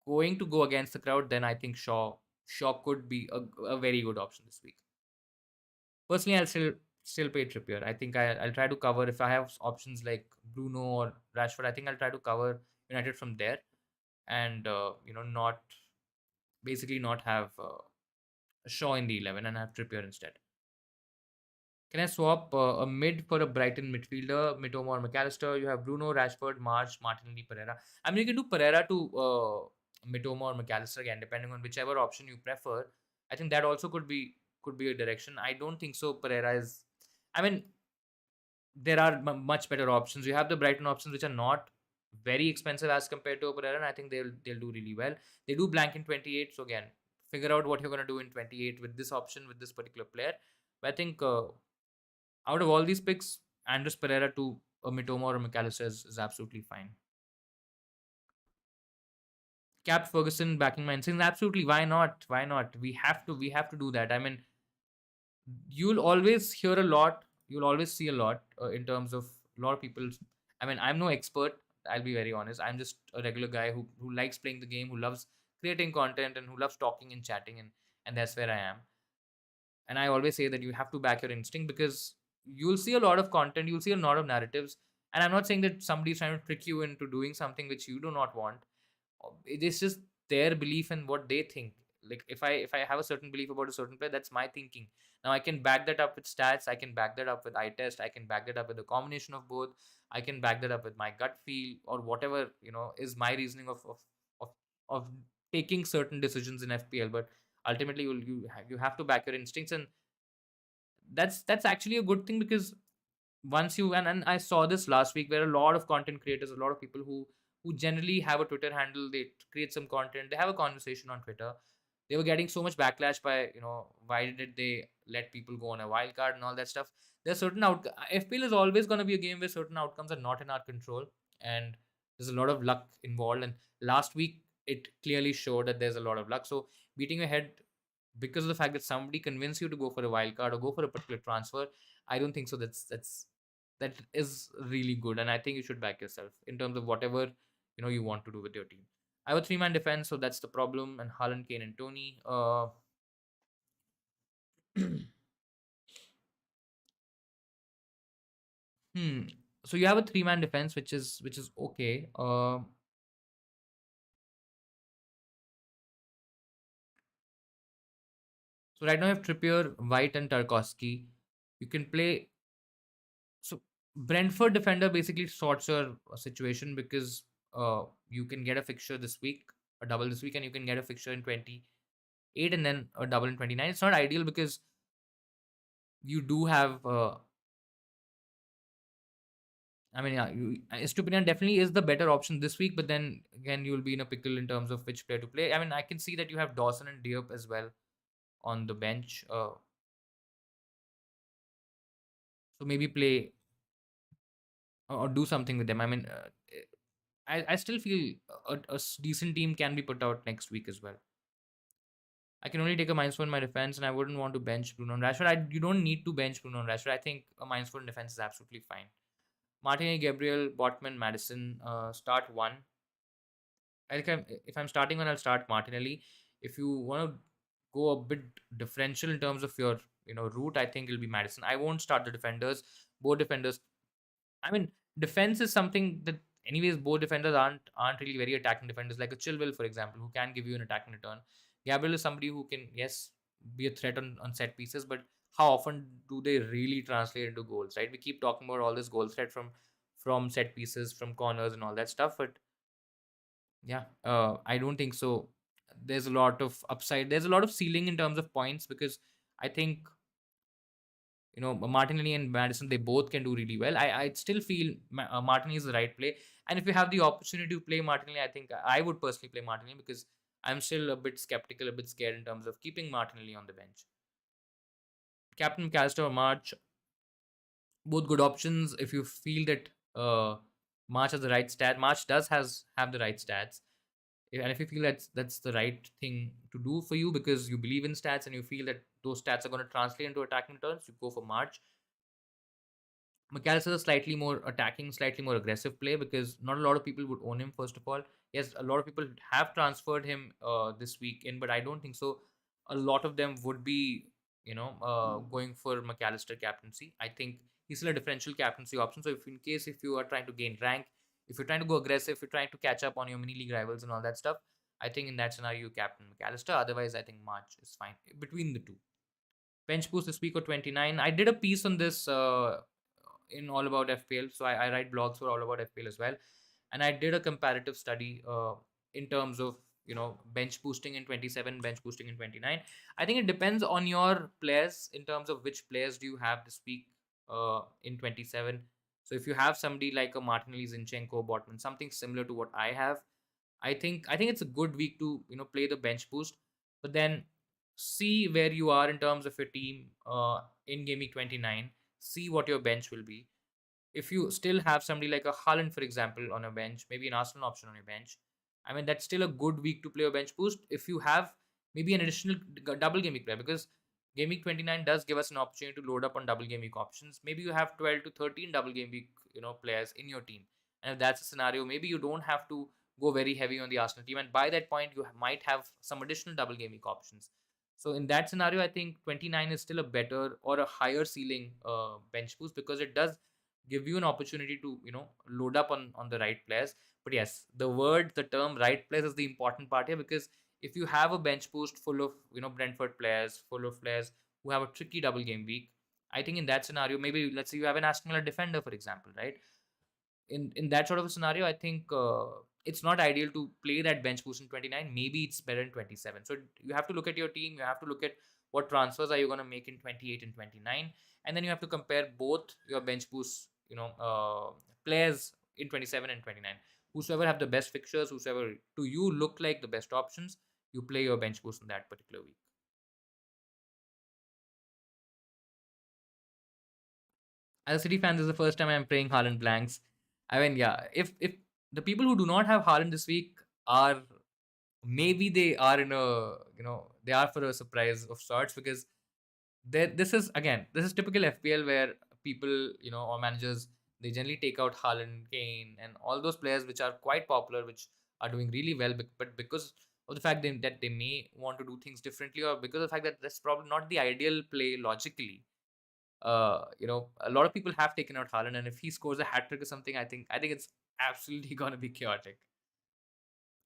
Speaker 1: going to go against the crowd, then I think Shaw could be a very good option this week. Personally, I'll still pay Trippier. I think I'll try to cover if I have options like Bruno or Rashford. I think I'll try to cover United from there, and not basically not have Shaw in the 11 and have Trippier instead. Can I swap a mid for a Brighton midfielder, Mitoma or McAllister? You have Bruno, Rashford, March, Martinelli, Pereira. I mean, you can do Pereira to Mitoma or McAllister again, depending on whichever option you prefer. I think that also could be a direction. I don't think so. Pereira is. I mean, there are much better options. You have the Brighton options, which are not very expensive as compared to Pereira, and I think they'll do really well. They do blank in 28, so again, figure out what you're gonna do in 28 with this option with this particular player. But I think out of all these picks, Andres Pereira to a Mitoma or a McAllister is absolutely fine. Cap Ferguson backing my instincts. Absolutely, why not? Why not? We have to do that. I mean, you'll always hear a lot. You'll always see a lot in terms of a lot of people. I mean, I'm no expert. I'll be very honest. I'm just a regular guy who likes playing the game, who loves creating content, and who loves talking and chatting, and that's where I am. And I always say that you have to back your instinct because you'll see a lot of content, you'll see a lot of narratives. And I'm not saying that somebody's trying to trick you into doing something which you do not want. It is just their belief and what they think. Like if I have a certain belief about a certain player, that's my thinking. Now I can back that up with stats, I can back that up with eye test, I can back that up with a combination of both, I can back that up with my gut feel or whatever is my reasoning of, of taking certain decisions in FPL. But ultimately you have to back your instincts, and that's actually a good thing because once you and I saw this last week where a lot of content creators, a lot of people who generally have a Twitter handle, they create some content, they have a conversation on Twitter. They were getting so much backlash by why did they let people go on a wild card and all that stuff. There's certain FPL is always going to be a game where certain outcomes are not in our control, and there's a lot of luck involved. And last week it clearly showed that there's a lot of luck. So beating your head because of the fact that somebody convinced you to go for a wild card or go for a particular transfer. I don't think so. That is really good, and I think you should back yourself in terms of whatever you want to do with your team. I have a three-man defense, so that's the problem. And Haaland, Kane, and Tony. Hmm. So you have a three-man defense, which is okay. So right now you have Trippier, White, and Tarkowski. You can play. So Brentford defender basically sorts your situation because you can get a fixture this week, a double this week, and you can get a fixture in 28 and then a double in 29. It's not ideal because you do have. I mean, yeah, Estupinian definitely is the better option this week, but then again, you'll be in a pickle in terms of which player to play. I mean, I can see that you have Dawson and Diop as well on the bench. So maybe play or do something with them. I mean, I still feel a decent team can be put out next week as well. I can only take a minus one in my defense, and I wouldn't want to bench Bruno and Rashford. You don't need to bench Bruno and Rashford. I think a minus one in defense is absolutely fine. Martinez, Gabriel, Botman, Madison, start one. If I'm starting one, I'll start Martinelli. If you want to go a bit differential in terms of your route, I think it'll be Madison. I won't start the defenders. Both defenders. I mean, defense is something that anyways both defenders aren't really very attacking defenders. Like a Chilwell, for example, who can give you an attacking return. Gabriel is somebody who can be a threat on set pieces, but how often do they really translate into goals? Right? We keep talking about all this goal threat from set pieces, from corners, and all that stuff, but yeah, I don't think so. There's a lot of upside. There's a lot of ceiling in terms of points because I think Martinelli and Madison, they both can do really well. I still feel Martinelli is the right play, and if you have the opportunity to play Martinelli, I think I would personally play Martinelli because I'm still a bit skeptical, a bit scared in terms of keeping Martinelli on the bench. Captain McAllister or March, both good options. If you feel that March has the right stat, March does has have the right stats, and if you feel that's the right thing to do for you because you believe in stats and you feel that those stats are going to translate into attacking returns, you go for March. McAllister is a slightly more attacking, slightly more aggressive play because not a lot of people would own him. First of all, yes, a lot of people have transferred him this weekend, but I don't think so. A lot of them would be, going for McAllister captaincy. I think he's still a differential captaincy option. So if you are trying to gain rank, if you're trying to go aggressive, if you're trying to catch up on your mini league rivals and all that stuff, I think in that scenario you captain McAllister. Otherwise, I think March is fine between the two. Bench boost this week or 29. I did a piece on this in All About FPL. So I write blogs for All About FPL as well. And I did a comparative study in terms of, bench boosting in 27, bench boosting in 29. I think it depends on your players in terms of which players do you have this week in 27. So if you have somebody like a Martinelli, Zinchenko, Botman, something similar to what I have, I think it's a good week to play the bench boost, but then see where you are in terms of your team in game week 29. See what your bench will be. If you still have somebody like a Haaland, for example, on your bench, maybe an Arsenal option on your bench, I mean that's still a good week to play a bench boost. If you have maybe an additional double game week player, because game week 29 does give us an opportunity to load up on double game week options. Maybe you have 12 to 13 double game week players in your team, and if that's a scenario, maybe you don't have to go very heavy on the Arsenal team, and by that point you might have some additional double game week options. So in that scenario, I think 29 is still a better or a higher ceiling bench boost because it does give you an opportunity to load up on the right players. But yes, the term right players is the important part here because if you have a bench boost full of Brentford players, full of players who have a tricky double game week, I think in that scenario, maybe let's say you have an Aston Villa defender, for example, right? In that sort of a scenario, I think it's not ideal to play that bench boost in 29. Maybe it's better in 27. So you have to look at your team. You have to look at what transfers are you going to make in 28 and 29, and then you have to compare both your bench boost, players in 27 and 29. Whosoever have the best fixtures, whosoever to you look like the best options, you play your bench boost in that particular week. As a City fan, this is the first time I'm playing Haaland blanks. I mean, yeah, if the people who do not have Haaland this week are maybe they are in a, they are for a surprise of sorts, because this is, again, this is typical FPL where people, or managers, they generally take out Haaland, Kane, and all those players which are quite popular, which are doing really well, but because of the fact that they may want to do things differently, or because of the fact that that's probably not the ideal play logically. A lot of people have taken out Haaland, and if he scores a hat trick or something, I think it's absolutely gonna be chaotic.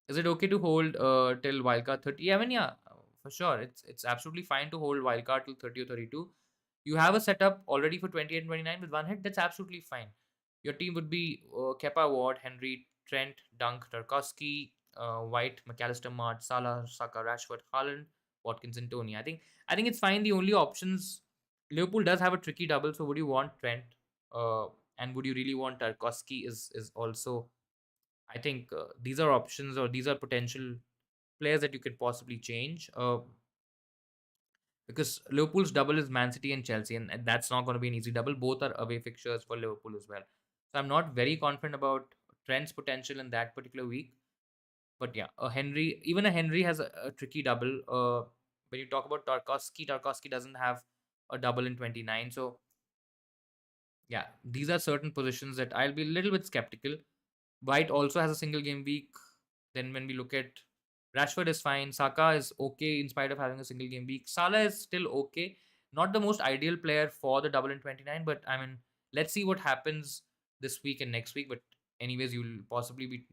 Speaker 1: Is it okay to hold till wildcard 30? Yeah, I mean, yeah, for sure. It's absolutely fine to hold wildcard till 30 or 32. You have a setup already for 28 and 29 with one hit. That's absolutely fine. Your team would be Kepa, Ward, Henry, Trent, Dunk, Tarkowski, White, McAllister, Mart, Salah, Saka, Rashford, Haaland, Watkins, and Tony. I think it's fine. The only options, Liverpool does have a tricky double. So would you want Trent? Uh, and would you really want Tarkowski? Is also, I think, these are options, or these are potential players that you could possibly change. Because Liverpool's double is Man City and Chelsea, and that's not going to be an easy double. Both are away fixtures for Liverpool as well. So I'm not very confident about Trent's potential in that particular week. But yeah, even a Henry has a tricky double. When you talk about Tarkowski doesn't have a double in 29. So yeah, these are certain positions that I'll be a little bit skeptical. White also has a single game week. Then when we look at Rashford is fine. Saka is okay in spite of having a single game week. Salah is still okay. Not the most ideal player for the double in 29, but I mean, let's see what happens this week and next week. But anyways, you'll possibly be,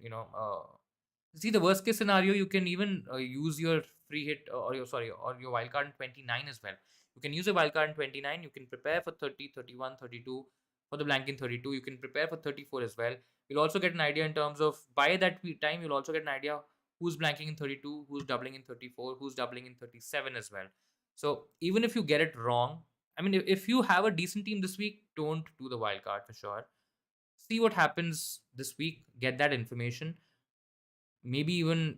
Speaker 1: see, the worst case scenario, you can even use your free hit, or your wildcard in 29 as well. You can use a wildcard in 29. You can prepare for 30, 31, 32 for the blank in 32. You can prepare for 34 as well. You'll also get an idea in terms of, by that time, you'll also get an idea who's blanking in 32, who's doubling in 34, who's doubling in 37 as well. So even if you get it wrong, I mean, if you have a decent team this week, don't do the wild card for sure. See what happens this week, get that information. Maybe even,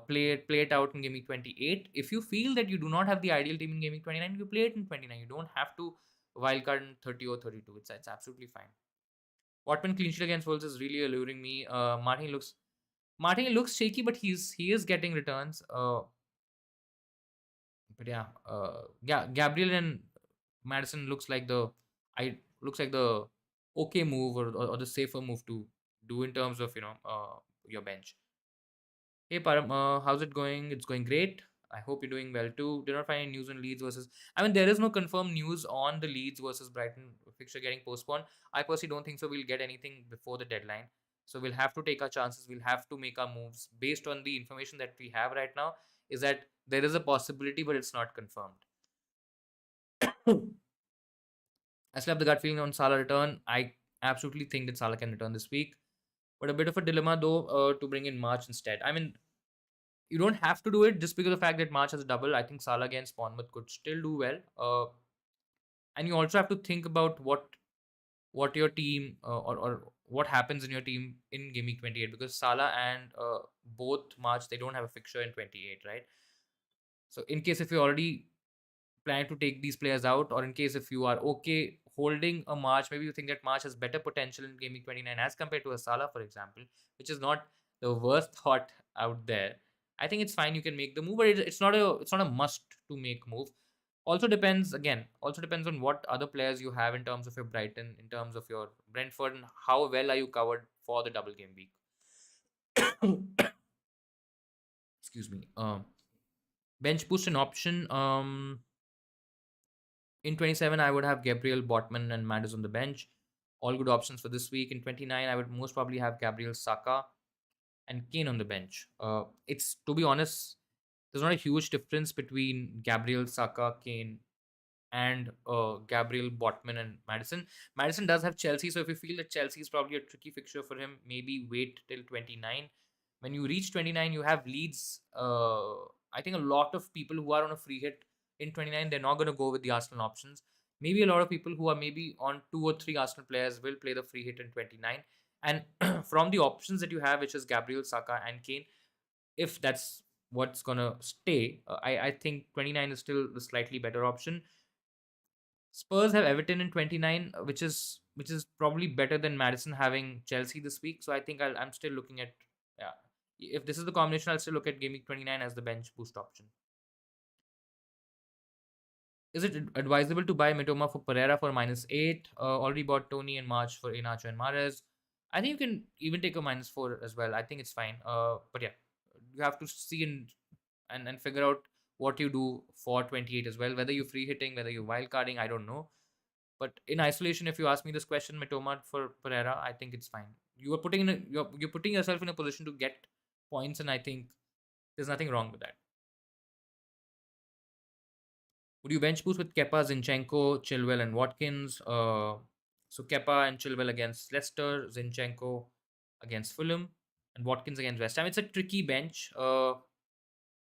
Speaker 1: play it out in gaming 28. If you feel that you do not have the ideal team in gaming 29, you play it in 29. You don't have to wildcard in 30 or 32. It's absolutely fine. Watman clean sheet against Wolves is really alluring me. Martin looks shaky, but he is getting returns. But yeah, Gabriel and Madison looks like the okay move, or the safer move to do in terms of, your bench. Hey Param, how's it going? It's going great. I hope you're doing well too. Did not find any news on Leeds versus. I mean, there is no confirmed news on the Leeds versus Brighton fixture getting postponed. I personally don't think so. We'll get anything before the deadline. So we'll have to take our chances. We'll have to make our moves based on the information that we have right now. Is that there is a possibility, but it's not confirmed. I still have the gut feeling on Salah return. I absolutely think that Salah can return this week. But a bit of a dilemma though, to bring in March instead. I mean, you don't have to do it just because of the fact that March has a double. I think Salah against Bournemouth could still do well. And you also have to think about what your team, or what happens in your team in Game Week 28, because Salah and both March, they don't have a fixture in 28, right? So in case if you already plan to take these players out, or in case if you are okay holding a March, maybe you think that March has better potential in Game Week 29 as compared to a Salah, for example, which is not the worst thought out there. I think it's fine. You can make the move, but it's not a must to make move. Also depends on what other players you have in terms of your Brighton, in terms of your Brentford, and how well are you covered for the double game week. Excuse me. Bench boost an option. In 27, I would have Gabriel, Botman, and Maddis on the bench. All good options for this week. In 29, I would most probably have Gabriel, Saka, and Kane on the bench. It's, to be honest, there's not a huge difference between Gabriel, Saka, Kane, and Gabriel, Botman, and Madison. Madison does have Chelsea, so if you feel that Chelsea is probably a tricky fixture for him, maybe wait till 29. When you reach 29, you have Leeds. I think a lot of people who are on a free hit in 29, they're not going to go with the Arsenal options. Maybe a lot of people who are maybe on 2 or 3 Arsenal players will play the free hit in 29. And from the options that you have, which is Gabriel, Saka, and Kane, if that's what's going to stay, I think 29 is still the slightly better option. Spurs have Everton in 29, which is probably better than Madison having Chelsea this week. So I think I'm still looking at, yeah. If this is the combination, I'll still look at Game Week 29 as the bench boost option. Is it advisable to buy Mitoma for Pereira for -8? Already bought Tony and March for Inacho and Mares. I think you can even take a -4 as well. I think it's fine. But yeah, you have to see and figure out what you do for 28 as well. Whether you're free hitting, whether you're wild carding, I don't know. But in isolation, if you ask me this question, Mitoma for Pereira, I think it's fine. You are putting you're putting yourself in a position to get points, and I think there's nothing wrong with that. Would you bench boost with Kepa, Zinchenko, Chilwell, and Watkins? So Kepa and Chilwell against Leicester, Zinchenko against Fulham, and Watkins against West Ham. It's a tricky bench.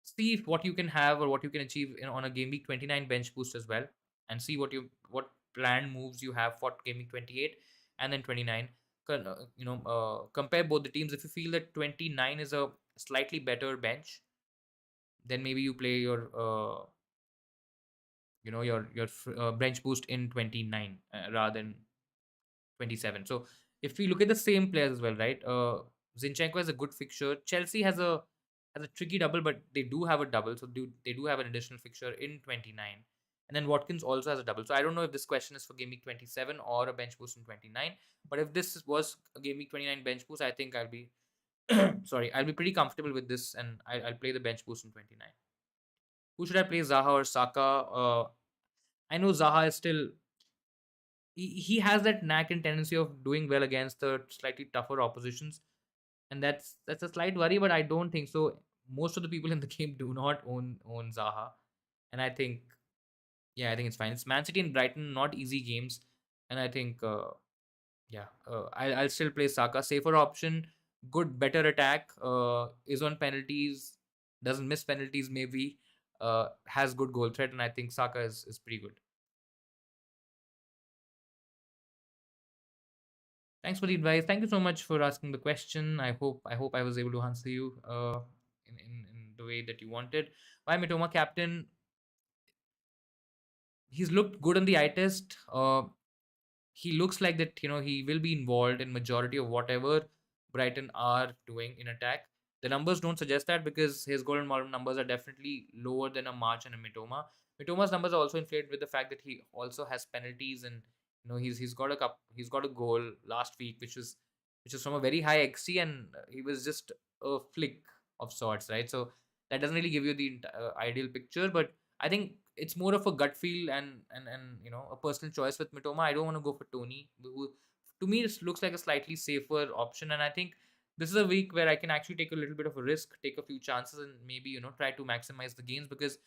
Speaker 1: See if what you can have or what you can achieve on a game week 29 bench boost as well, and see what planned moves you have for game week 28 and then 29. Compare both the teams. If you feel that 29 is a slightly better bench, then maybe you play your bench boost in 29 rather than 27. So if we look at the same players as well, right? Zinchenko has a good fixture. Chelsea has a tricky double, but they do have a double, so they do have an additional fixture in 29. And then Watkins also has a double. So I don't know if this question is for game week 27 or a bench boost in 29. But if this was a game week 29 bench boost, I think I'll be sorry, I'll be pretty comfortable with this, and I'll play the bench boost in 29. Who should I play, Zaha or Saka? I know Zaha is still he has that knack and tendency of doing well against the slightly tougher oppositions, and that's a slight worry. But I don't think so. Most of the people in the game do not own Zaha, and I think yeah, I think it's fine. It's Man City and Brighton, not easy games, and I think I'll still play Saka. Safer option, good, better attack. Is on penalties, doesn't miss penalties. Maybe has good goal threat, and I think Saka is pretty good. Thanks for the advice. Thank you so much for asking the question. I hope I was able to answer you in the way that you wanted. Why Mitoma captain? He's looked good on the eye test. He looks like that he will be involved in majority of whatever Brighton are doing in attack. The numbers don't suggest that because his goal and modern numbers are definitely lower than a March and a Mitoma. Mitoma's numbers are also inflated with the fact that he also has penalties, and he's got a he's got a goal last week which is from a very high XC, and he was just a flick of sorts, right? So that doesn't really give you the ideal picture, but I think it's more of a gut feel and a personal choice with Mitoma. I don't want to go for Tony, who to me this looks like a slightly safer option, and I think this is a week where I can actually take a little bit of a risk, take a few chances, and maybe try to maximize the gains because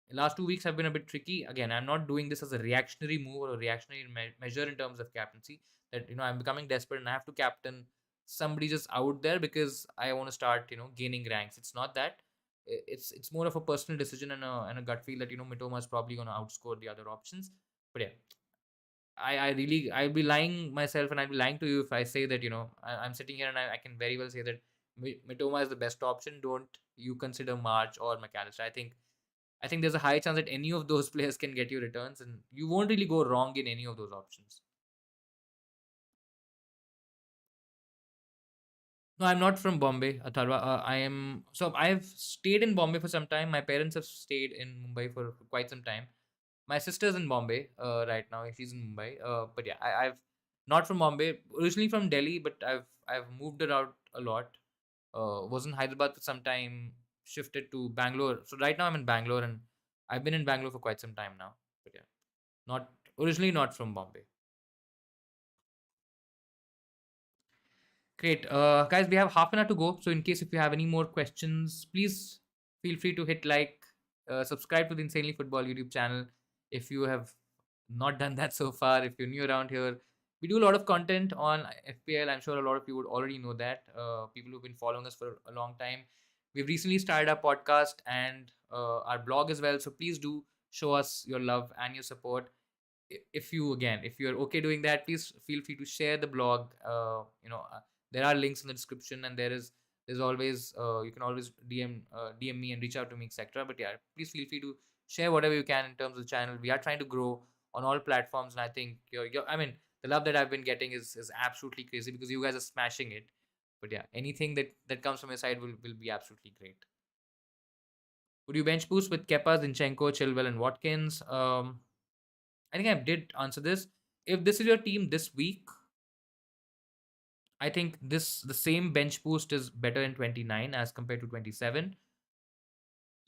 Speaker 1: the last 2 weeks have been a bit tricky. Again, I'm not doing this as a reactionary move or a reactionary measure in terms of captaincy. That I'm becoming desperate and I have to captain somebody just out there because I want to start gaining ranks. It's not that. It's more of a personal decision and a gut feel that Mitoma is probably going to outscore the other options. But yeah, I really I'll be lying myself and I'll be lying to you if I say that I'm sitting here and I can very well say that Mitoma is the best option. Don't you consider March or McAllister? I think there's a high chance that any of those players can get you returns, and you won't really go wrong in any of those options. No, I'm not from Bombay, Atharva. I am so I've stayed in Bombay for some time. My parents have stayed in Mumbai for quite some time. My sister's in Bombay right now. She's in Mumbai. But yeah, I've not from Bombay. Originally from Delhi, but I've moved around a lot. Was in Hyderabad for some time. Shifted to Bangalore. So right now I'm in Bangalore, and I've been in Bangalore for quite some time now. But yeah, not originally not from Bombay. Great. Guys, we have half an hour to go. So, in case if you have any more questions, please feel free to hit like, subscribe to the Insanely Football YouTube channel if you have not done that so far. If you're new around here, we do a lot of content on FPL. I'm sure a lot of you would already know that. People who've been following us for a long time. We've recently started our podcast and our blog as well. So, please do show us your love and your support. If you're okay doing that, please feel free to share the blog. There are links in the description, and there's always you can always DM me and reach out to me, etc. But yeah, please feel free to share whatever you can in terms of the channel. We are trying to grow on all platforms, and I think I mean, the love that I've been getting is absolutely crazy because you guys are smashing it. But yeah, anything that comes from your side will be absolutely great. Would you bench boost with Kepa, Zinchenko, Chilwell, and Watkins? I think I did answer this. If this is your team this week, I think the same bench boost is better in 29 as compared to 27.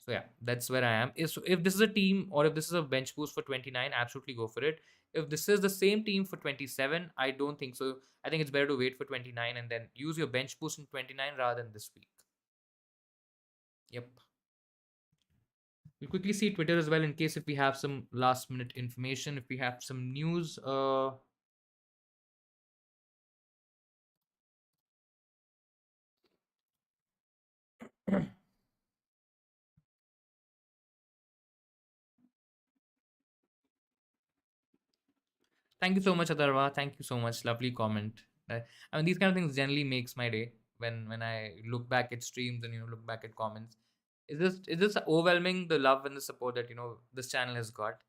Speaker 1: So yeah, that's where I am. If this is a team or if this is a bench boost for 29, absolutely go for it. If this is the same team for 27, I don't think so. I think it's better to wait for 29 and then use your bench boost in 29 rather than this week. Yep. We'll quickly see Twitter as well in case if we have some last minute information, if we have some news. Thank you so much, Adarva. Thank you so much. Lovely comment. I mean, these kind of things generally makes my day when I look back at streams and look back at comments. Is this overwhelming the love and the support that this channel has got?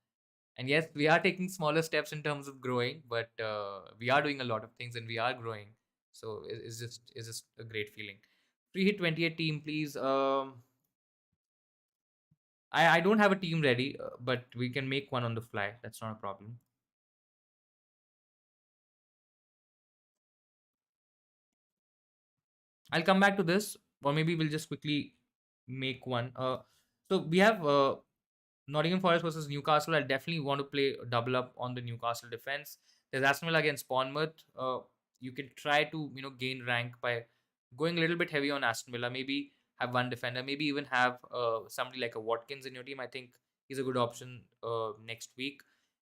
Speaker 1: And yes, we are taking smaller steps in terms of growing, but we are doing a lot of things and we are growing. So it's just a great feeling. Free hit 28 team, please. I don't have a team ready, but we can make one on the fly. That's not a problem. I'll come back to this, or maybe we'll just quickly make one. So we have Nottingham Forest versus Newcastle. I definitely want to play double up on the Newcastle defense. There's Aston Villa against Bournemouth. You can try to gain rank by going a little bit heavy on Aston Villa. Maybe have one defender. Maybe even have somebody like a Watkins in your team. I think he's a good option next week.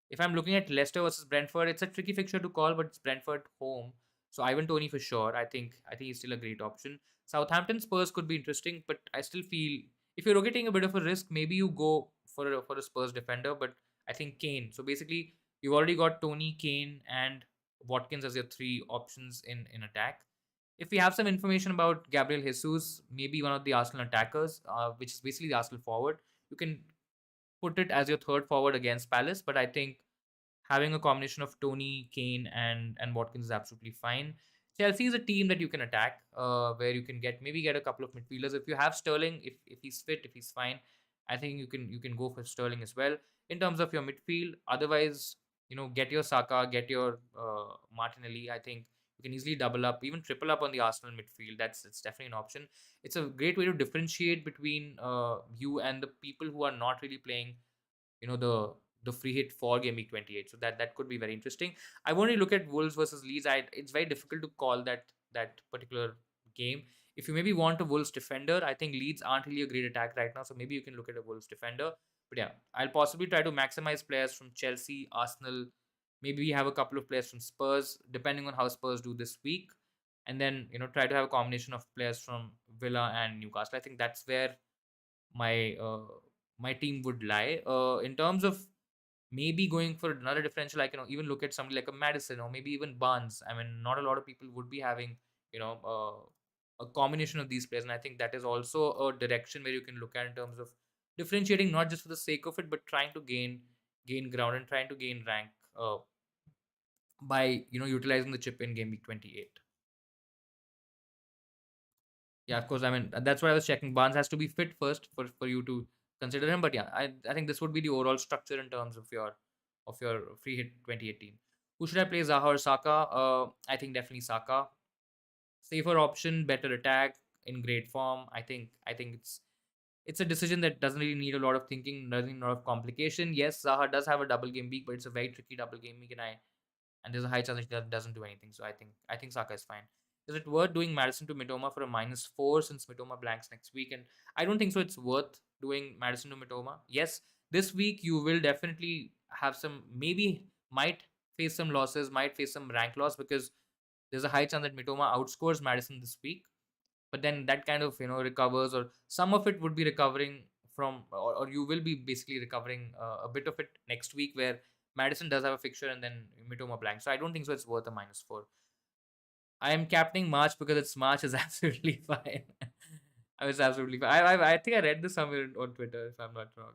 Speaker 1: If I'm looking at Leicester versus Brentford, it's a tricky fixture to call, but it's Brentford home. So Ivan Tony for sure. I think he's still a great option. Southampton Spurs could be interesting, but I still feel if you're taking a bit of a risk, maybe you go for a Spurs defender. But I think Kane. So basically, you've already got Tony, Kane, and Watkins as your three options in attack. If we have some information about Gabriel Jesus, maybe one of the Arsenal attackers, which is basically the Arsenal forward, you can put it as your third forward against Palace. But I think having a combination of Tony, Kane, and Watkins is absolutely fine. Chelsea is a team that you can attack, where you can get a couple of midfielders. If you have Sterling, if he's fit, if he's fine, I think you can go for Sterling as well in terms of your midfield. Otherwise, get your Saka, get your Martinelli. I think you can easily double up, even triple up on the Arsenal midfield. It's definitely an option. It's a great way to differentiate between you and the people who are not really playing the free hit for game week 28. So that could be very interesting. I want to look at Wolves versus Leeds. It's very difficult to call that particular game. If you maybe want a Wolves defender, I think Leeds aren't really a great attack right now, so maybe you can look at a Wolves defender. But yeah, I'll possibly try to maximize players from Chelsea, Arsenal. Maybe we have a couple of players from Spurs, depending on how Spurs do this week, and then try to have a combination of players from Villa and Newcastle. I think that's where my my team would lie. In terms of maybe going for another differential, I can even look at somebody like a Madison or maybe even Barnes. I mean, not a lot of people would be having a combination of these players, and I think that is also a direction where you can look at in terms of differentiating, not just for the sake of it, but trying to gain ground and trying to gain rank by utilizing the chip in game week 28. Yeah, of course. I mean, that's what I was checking. Barnes has to be fit first for you to consider him. But yeah, I think this would be the overall structure in terms of your free hit 2018. Who should I play, Zaha or Saka? I think definitely Saka. Safer option, better attack, in great form. I think it's a decision that doesn't really need a lot of thinking, doesn't need a lot of complication. Yes, Zaha does have a double game week, but it's a very tricky double game week, and there's a high chance that doesn't do anything. So I think Saka is fine. Is it worth doing Madison to Mitoma for a -4 since Mitoma blanks next week? And I don't think so. It's worth doing Madison to Mitoma. Yes, this week you will definitely have some, maybe might face some losses, might face some rank loss because there's a high chance that Mitoma outscores Madison this week. But then that kind of recovers, or some of it would be recovering from, or you will be basically recovering a bit of it next week where Madison does have a fixture and then Mitoma blank. So I don't think so. It's worth a -4. I am captaining March because it's March is absolutely fine. I was absolutely fine. I think I read this somewhere on Twitter if I'm not wrong.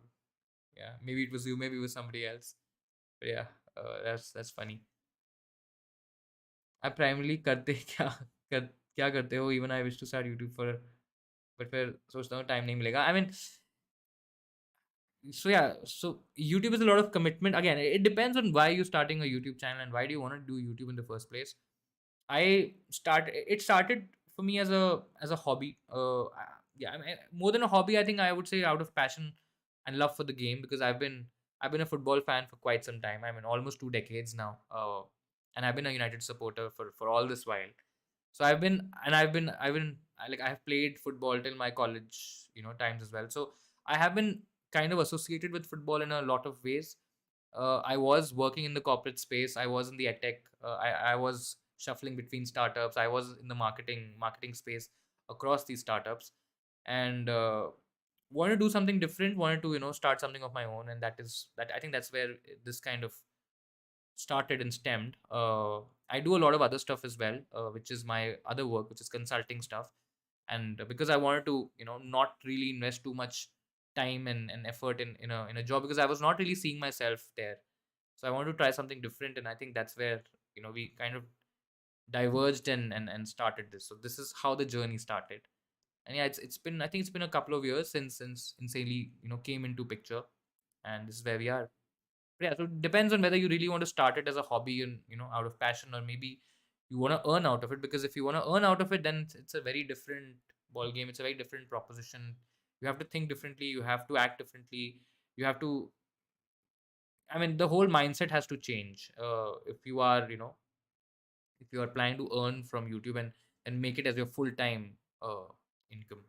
Speaker 1: Yeah, maybe it was you, maybe it was somebody else. But yeah, that's funny. I primarily करते क्या क्या करते हो? Even I wish to start YouTube for, but फिर सोचता हूँ time नहीं मिलेगा. I mean, so yeah, so YouTube is a lot of commitment. Again, it depends on why you're starting a YouTube channel and why do you want to do YouTube in the first place. It started for me as a hobby. Yeah, I mean, more than a hobby, I think I would say out of passion and love for the game, because I've been a football fan for quite some time. I mean, almost 2 decades now. And I've been a United supporter for all this while. So I have played football till my college, times as well. So I have been kind of associated with football in a lot of ways. I was working in the corporate space. I was in the edtech. I was shuffling between startups. I was in the marketing space across these startups, and wanted to do something different. Wanted to start something of my own, and I think that's where this kind of started and stemmed. I do a lot of other stuff as well, which is my other work, which is consulting stuff. And because I wanted to, not really invest too much time and effort in a job, because I was not really seeing myself there. So I wanted to try something different, and I think that's where we kind of diverged and started this. So this is how the journey started. And yeah, it's been I think it's been a couple of years since Insanely came into picture, and this is where we are. Yeah, so it depends on whether you really want to start it as a hobby and out of passion, or maybe you want to earn out of it. Because if you want to earn out of it, then it's a very different ball game. It's a very different proposition. You have to think differently. You have to act differently. You have to. I mean, the whole mindset has to change. If you are planning to earn from YouTube and make it as your full time income.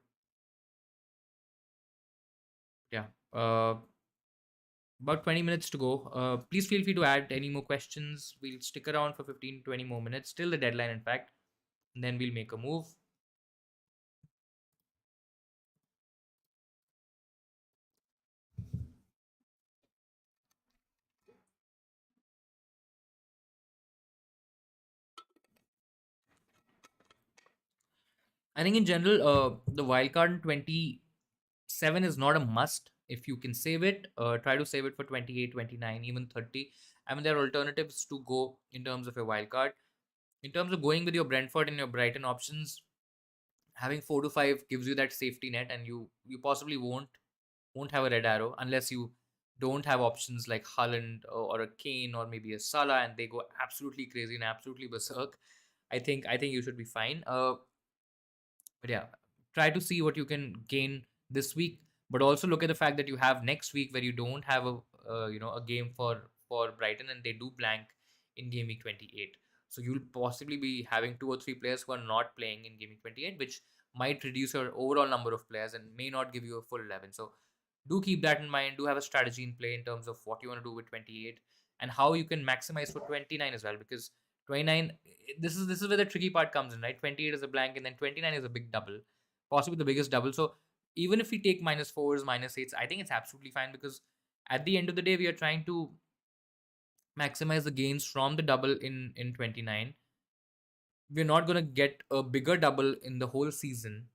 Speaker 1: Yeah. About 20 minutes to go. Please feel free to add any more questions. We'll stick around for 15, 20 more minutes, till the deadline, in fact. And then we'll make a move. I think in general, the wildcard in 27 is not a must. If you can save it, try to save it for 28, 29, even 30. I mean, there are alternatives to go in terms of your wildcard. In terms of going with your Brentford and your Brighton options, having 4 to 5 gives you that safety net, and you possibly won't have a red arrow unless you don't have options like Haaland or a Kane or maybe a Salah, and they go absolutely crazy and absolutely berserk. I think you should be fine. But yeah, try to see what you can gain this week, but also look at the fact that you have next week where you don't have a game for Brighton, and they do blank in game week 28. So you'll possibly be having 2 or 3 players who are not playing in game week 28, which might reduce your overall number of players and may not give you a full 11. So do keep that in mind. Do have a strategy in play in terms of what you want to do with 28 and how you can maximize for 29 as well, because 29, this is where the tricky part comes in, right? 28 is a blank, and then 29 is a big double, possibly the biggest double. So even if we take -4s, -8s, I think it's absolutely fine, because at the end of the day we are trying to maximize the gains from the double in 29. We're not going to get a bigger double in the whole season.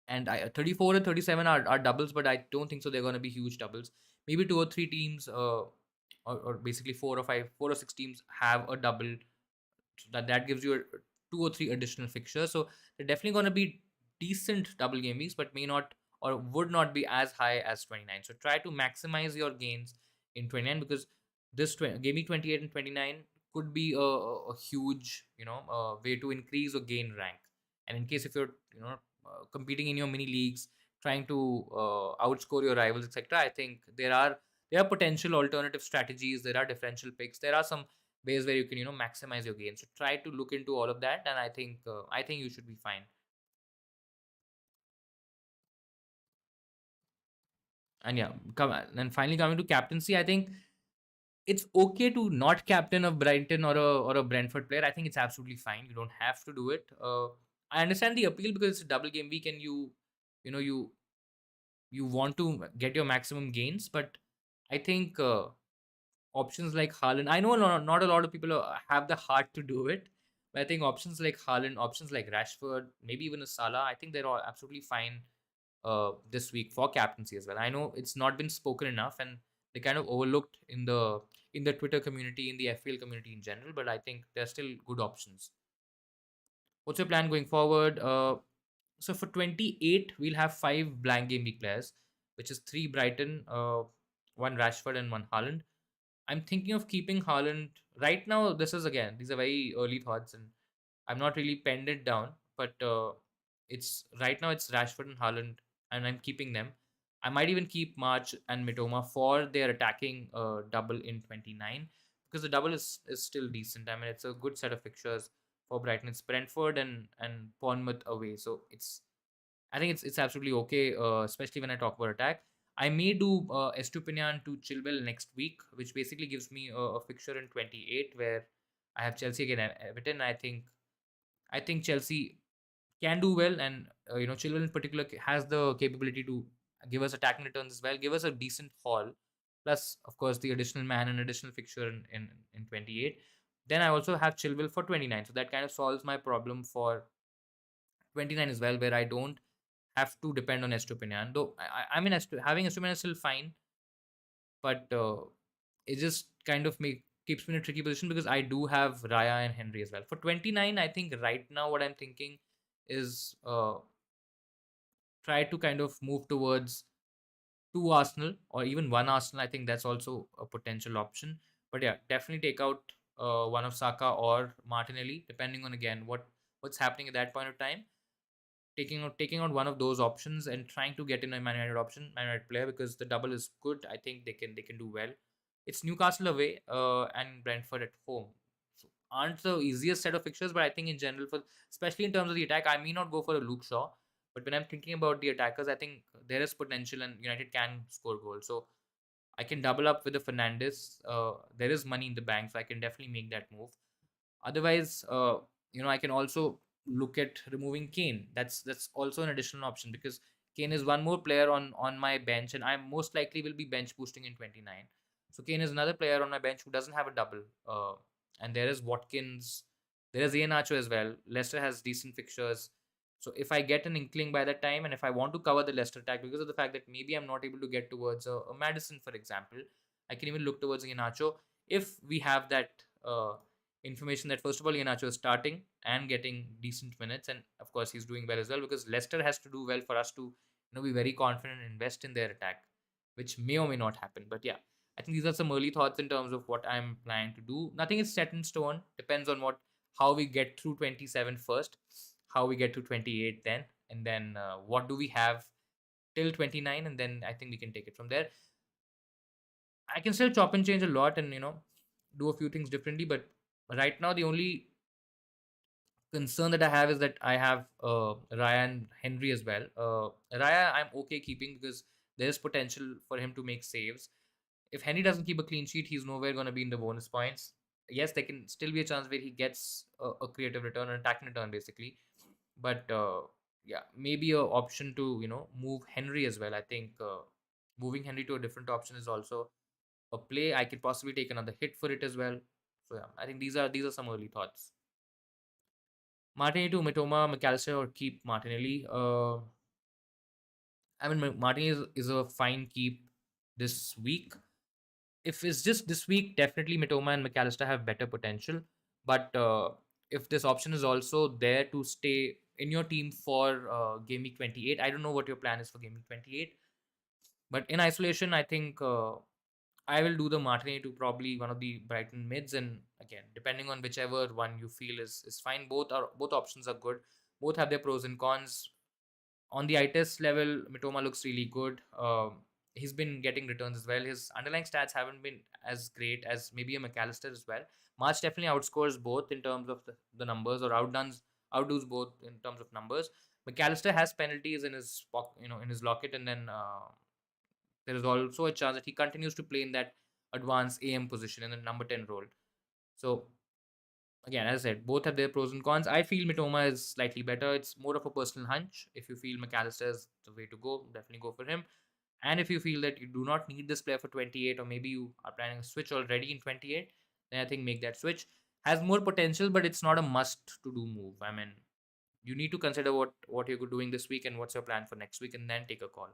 Speaker 1: And 34 and 37 are doubles, but I don't think so they're going to be huge doubles. Maybe 2 or 3 teams, or basically 4 or 6 teams have a double. So that gives you 2 or 3 additional fixtures. So they're definitely going to be decent double game weeks, but may not or would not be as high as 29. So try to maximize your gains in 29, because this game week 28 and 29 could be a huge way to increase or gain rank. And in case if you're competing in your mini leagues, trying to outscore your rivals, etc., I think there are potential alternative strategies. There are differential picks. There are some ways where you can maximize your gains. So try to look into all of that, and I think you should be fine. And yeah, and finally coming to captaincy, I think it's okay to not captain a Brighton or a Brentford player. I think it's absolutely fine. You don't have to do it. I understand the appeal because it's a double game week, and you know you want to get your maximum gains. But I think options like Haaland, I know not a lot of people have the heart to do it, but I think options like Haaland, options like Rashford, maybe even a Salah, I think they're all absolutely fine this week for captaincy as well. I know it's not been spoken enough, and they kind of overlooked in the Twitter community, in the FPL community in general, but I think they're still good options. What's your plan going forward? So for 28, we'll have five blank game week players, which is three Brighton, one Rashford, and one Haaland. I'm thinking of keeping Haaland right now. This is again, these are very early thoughts, and I'm not really penned it down. But it's right now it's Rashford and Haaland, and I'm keeping them. I might even keep March and Mitoma for their attacking double in 29 because the double is still decent. I mean, it's a good set of fixtures for Brighton. It's Brentford and Bournemouth away, so I think it's absolutely okay, especially when I talk about attack. I may do Estupinian to Chilwell next week, which basically gives me a fixture in 28 where I have Chelsea again Everton. I think Chelsea can do well, and Chilwell in particular has the capability to give us attacking returns as well, give us a decent haul. Plus, of course, the additional man and additional fixture in 28. Then I also have Chilwell for 29, so that kind of solves my problem for 29 as well, where I don't have to depend on Estupinian. Though I mean, having Estupinian is still fine, but it just kind of keeps me in a tricky position because I do have Raya and Henry as well. For 29, I think right now what I'm thinking is try to kind of move towards two Arsenal or even one Arsenal. I think that's also a potential option. But yeah, definitely take out one of Saka or Martinelli, depending on again what's happening at that point of time. Taking out one of those options and trying to get in a Man United option, Man United player because the double is good. I think they can do well. It's Newcastle away and Brentford at home. So aren't the easiest set of fixtures, but I think in general for especially in terms of the attack, I may not go for a Luke Shaw. But when I'm thinking about the attackers, I think there is potential and United can score goals. So I can double up with the Fernandes. There is money in the bank, so I can definitely make that move. Otherwise, I can also look at removing Kane. That's also an additional option because Kane is one more player on my bench, and I most likely will be bench boosting in 29. So Kane is another player on my bench who doesn't have a double. And there is Watkins, there is Iheanacho as well. Leicester has decent fixtures. So if I get an inkling by that time, and if I want to cover the Leicester attack because of the fact that maybe I'm not able to get towards a Madison, for example, I can even look towards Iheanacho if we have that information that first of all Iheanacho is starting and getting decent minutes, and of course he's doing well as well because Leicester has to do well for us to be very confident and invest in their attack, which may or may not happen. But yeah, I think these are some early thoughts in terms of what I'm planning to do. Nothing is set in stone. Depends on how we get through 27 first, how we get to 28 then, and then what do we have till 29, and then I think we can take it from there. I can still chop and change a lot and do a few things differently, but right now the only concern that I have is that I have Ryan Henry as well. Raya, I'm okay keeping because there is potential for him to make saves. If Henry doesn't keep a clean sheet, he's nowhere going to be in the bonus points. Yes, there can still be a chance where he gets a creative return, an attacking return, basically. But yeah, maybe a option to move Henry as well. I think moving Henry to a different option is also a play. I could possibly take another hit for it as well. So yeah, I think these are some early thoughts. Martinelli to Mitoma, McAllister, or keep Martinelli. I mean, Martinelli is a fine keep this week. If it's just this week, definitely Mitoma and McAllister have better potential. But if this option is also there to stay in your team for Game Week 28, I don't know what your plan is for Game Week 28. But in isolation, I think I will do the Martinelli to probably one of the Brighton mids, and again, depending on whichever one you feel is fine. Both options are good. Both have their pros and cons. On the eye test level, Mitoma looks really good. He's been getting returns as well. His underlying stats haven't been as great as maybe a McAllister as well. March definitely outscores both in terms of the numbers, or outdoes both in terms of numbers. McAllister has penalties in his in his locket, and then there is also a chance that he continues to play in that advanced AM position in the number 10 role. So again, as I said, both have their pros and cons. I feel Mitoma is slightly better. It's more of a personal hunch. If you feel McAllister is the way to go, definitely go for him. And if you feel that you do not need this player for 28, or maybe you are planning a switch already in 28, then I think make that switch. Has more potential, but it's not a must to do move. I mean, you need to consider what you're doing this week and what's your plan for next week, and then take a call.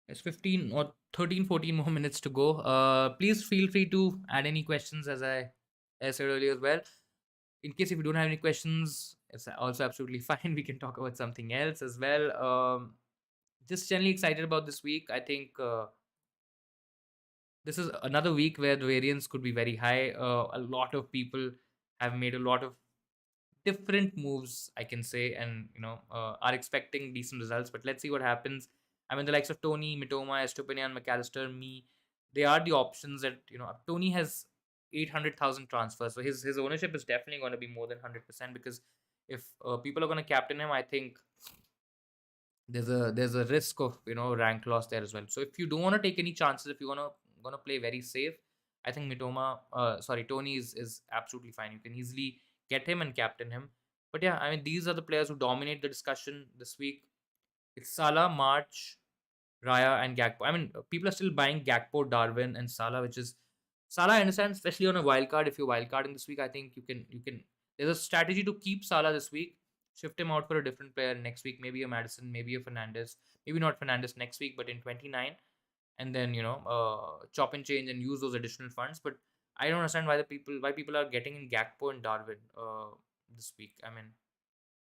Speaker 1: It's 15 or 13, 14 more minutes to go. Please feel free to add any questions as I said earlier as well. In case if you don't have any questions, it's also absolutely fine. We can talk about something else as well. Just generally excited about this week. I think this is another week where the variance could be very high. A lot of people have made a lot of different moves, I can say, and are expecting decent results. But let's see what happens. I mean, the likes of Tony, Mitoma, Estupinian, McAllister, me, they are the options that Tony has 800,000 transfers, so his ownership is definitely going to be more than 100% because if people are going to captain him, I think there's a risk of rank loss there as well. So if you don't want to take any chances, if you want to play very safe, I think Tony is absolutely fine. You can easily get him and captain him. But yeah, I mean, these are the players who dominate the discussion this week. It's Salah, March, Raya, and Gakpo. I mean, people are still buying Gakpo, Darwin, and Salah, which is Salah. I understand, especially on a wild card. If you're wild carding this week, I think you can. There's a strategy to keep Salah this week. Shift him out for a different player next week. Maybe a Madison, maybe a Fernandez. Maybe not Fernandez next week, but in 29, and then chop and change and use those additional funds. But I don't understand why people are getting in Gakpo and Darwin this week. I mean,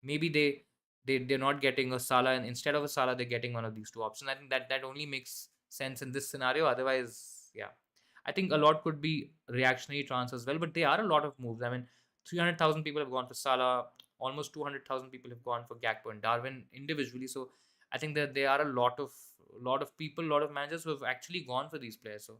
Speaker 1: maybe they're not getting a Salah, and instead of a Salah they're getting one of these two options. I think that only makes sense in this scenario. Otherwise, yeah, I think a lot could be reactionary transfers as well, but they are a lot of moves. I mean, 300,000 people have gone for Salah, almost 200,000 people have gone for Gakpo and Darwin individually. So I think that there are a lot of people, a lot of managers who have actually gone for these players. So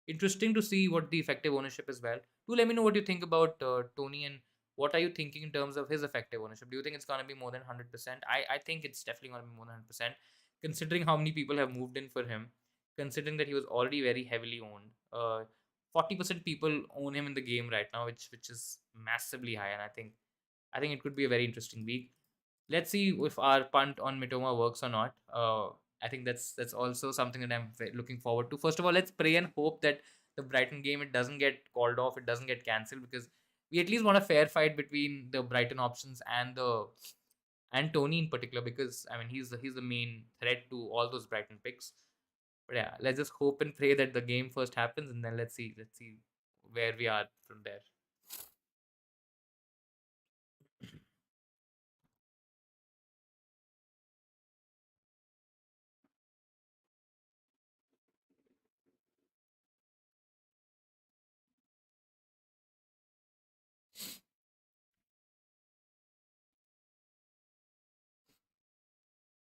Speaker 1: interesting to see what the effective ownership is. Well, do let me know what you think about Tony, and what are you thinking in terms of his effective ownership? Do you think it's going to be more than 100%? I think it's definitely going to be more than 100%, considering how many people have moved in for him, considering that he was already very heavily owned. 40% people own him in the game right now, which is massively high, and I think it could be a very interesting week. Let's see if our punt on Mitoma works or not. I think that's also something that I'm looking forward to. First of all, let's pray and hope that the Brighton game, it doesn't get called off, it doesn't get cancelled, because we at least want a fair fight between the Brighton options and Tony in particular, because I mean he's the main threat to all those Brighton picks. But yeah, let's just hope and pray that the game first happens, and then let's see where we are from there.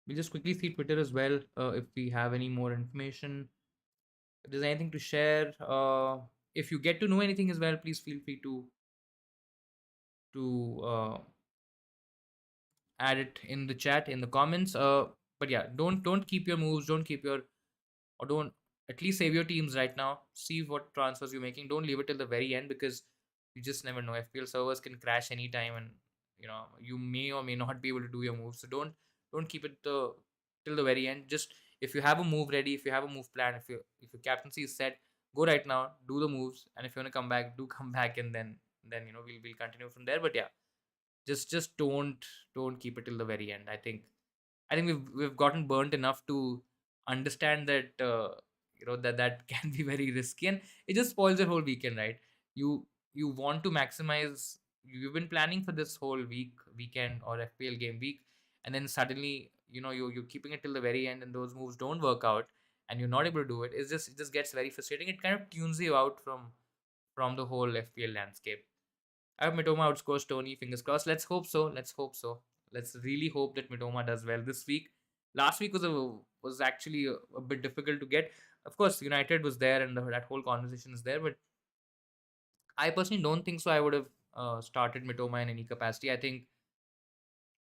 Speaker 1: We'll just quickly see Twitter as well, if we have any more information. If there's anything to share, if you get to know anything as well, please feel free to add it in the chat, in the comments. But yeah, don't keep your moves, don't keep your or don't at least save your teams right now. See what transfers you're making. Don't leave it till the very end, because you just never know. FPL servers can crash anytime, and you may or may not be able to do your moves. So don't keep it till the very end. Just if you have a move ready, if you have a move plan, if your captaincy is set, go right now, do the moves, and if you want to come back, do come back, and then we'll continue from there. But yeah, just don't keep it till the very end. I think we've gotten burnt enough to understand that that can be very risky, and it just spoils your whole weekend, right? You want to maximize. You've been planning for this whole weekend or FPL game week, and then suddenly you're keeping it till the very end, and those moves don't work out, and you're not able to do it. It just gets very frustrating. It kind of tunes you out from the whole FPL landscape. I hope Mitoma outscores Tony. Fingers crossed. Let's hope so. Let's hope so. Let's really hope that Mitoma does well this week. Last week was actually a bit difficult to get. Of course, United was there, and that whole conversation is there. But I personally don't think so. I would have started Mitoma in any capacity. I think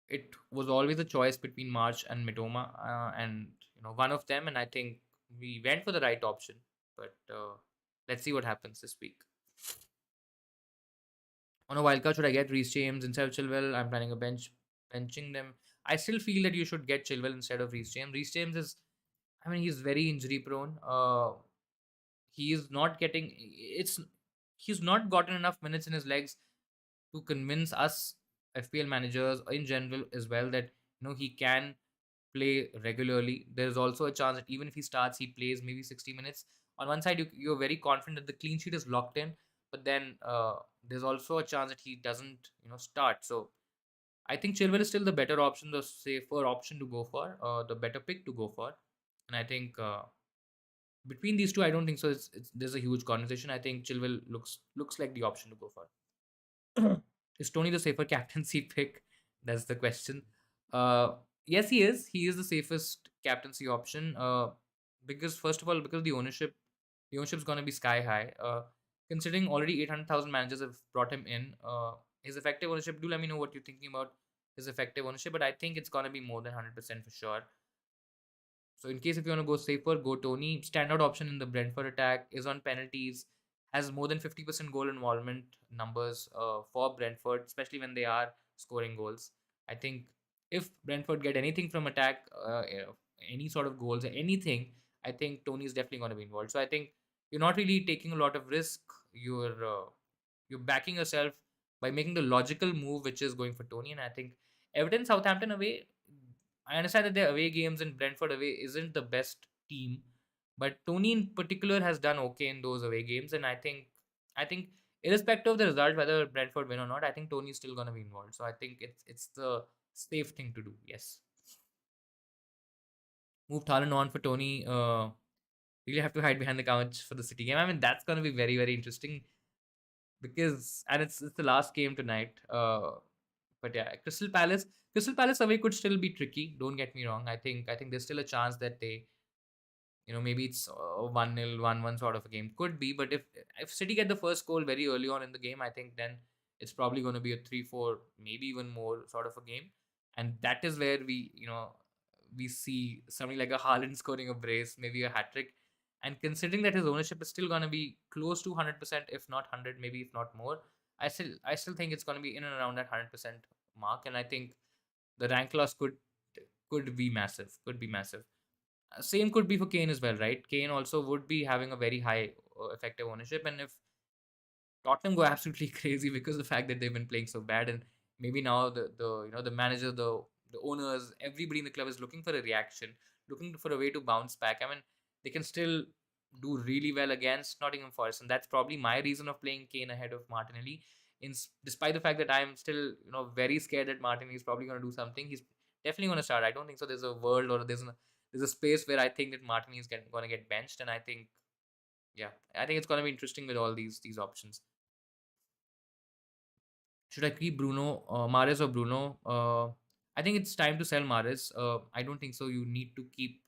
Speaker 1: it was always a choice between March and Mitoma, and one of them. And I think we went for the right option. But let's see what happens this week. On a wildcard, should I get Reece James instead of Chilwell? I'm planning a benching them. I still feel that you should get Chilwell instead of Reece James. Reece James is, I mean, he's very injury prone. He is not getting it's he's not gotten enough minutes in his legs to convince us FPL managers in general as well that he can play regularly. There's also a chance that even if he starts, he plays maybe 60 minutes. On one side, you're very confident that the clean sheet is locked in, but then there's also a chance that he doesn't, start. So I think Chilwell is still the better option, the safer option to go for, the better pick to go for. And I think between these two, I don't think so. There's a huge conversation. I think Chilwell looks like the option to go for. Is Tony the safer captaincy pick? That's the question. Uh, yes, he is. He is the safest captaincy option. Because first of all, because the ownership's gonna be sky high. Considering already 800,000 managers have brought him in. His effective ownership. Do let me know what you're thinking about his effective ownership, but I think it's gonna be more than 100% for sure. So in case if you want to go safer, go Tony. Standout option in the Brentford attack is on penalties, has more than 50% goal involvement numbers for Brentford, especially when they are scoring goals. I think if Brentford get anything from attack, any sort of goals, anything, I think Tony is definitely going to be involved. So I think you're not really taking a lot of risk. You're backing yourself by making the logical move, which is going for Tony. And I think Everton Southampton away, I understand that their away games in Brentford away isn't the best team, but Tony in particular has done okay in those away games, and I think irrespective of the result, whether Brentford win or not, I think Tony's still gonna be involved. So I think it's the safe thing to do. Yes, move Thalan on for Tony. Really have to hide behind the couch for the City game. I mean, that's gonna be very very interesting because and it's the last game tonight. But yeah, Crystal Palace away could still be tricky. Don't get me wrong. I think there's still a chance that they, maybe it's 1-0, 1-1 sort of a game. Could be, but if City get the first goal very early on in the game, I think then it's probably going to be a 3-4, maybe even more sort of a game, and that is where we see something like a Haaland scoring a brace, maybe a hat trick. And considering that his ownership is still going to be close to 100%, if not 100, maybe if not more, I still think it's going to be in and around that 100% mark, and I think the rank loss could be massive. Could be massive. Same could be for Kane as well, right? Kane also would be having a very high effective ownership, and if Tottenham go absolutely crazy because of the fact that they've been playing so bad, and maybe now the manager, the owners, everybody in the club is looking for a reaction, looking for a way to bounce back. I mean, they can still do really well against Nottingham Forest, and that's probably my reason of playing Kane ahead of Martinelli. Despite the fact that I'm still very scared that Martinelli is probably going to do something, he's definitely going to start. I don't think so. There's a world or there's a space where I think that Martinelli is going to get benched, and I think yeah, I think it's going to be interesting with all these options. Should I keep Bruno, Mares or Bruno? I think it's time to sell Mares. I don't think so. You need to keep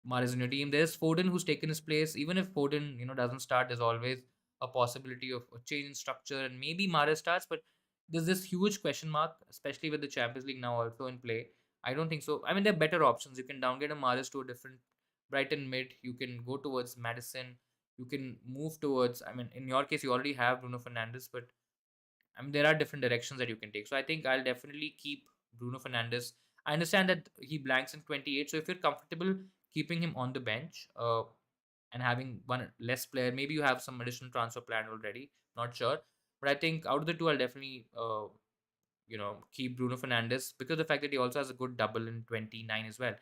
Speaker 1: Mares in your team. There's Foden who's taken his place. Even if Foden, doesn't start, there's always a possibility of a change in structure, and maybe Mares starts. But there's this huge question mark, especially with the Champions League now also in play. I don't think so. I mean, there are better options. You can downgrade a Mares to a different Brighton mid. You can go towards Madison. You can move towards. I mean, in your case, you already have Bruno Fernandes, but I mean, there are different directions that you can take. So I think I'll definitely keep Bruno Fernandes. I understand that he blanks in 28. So if you're comfortable keeping him on the bench and having one less player, maybe you have some additional transfer plan already. Not sure. But I think out of the two, I'll definitely, keep Bruno Fernandes because of the fact that he also has a good double in 29 as well.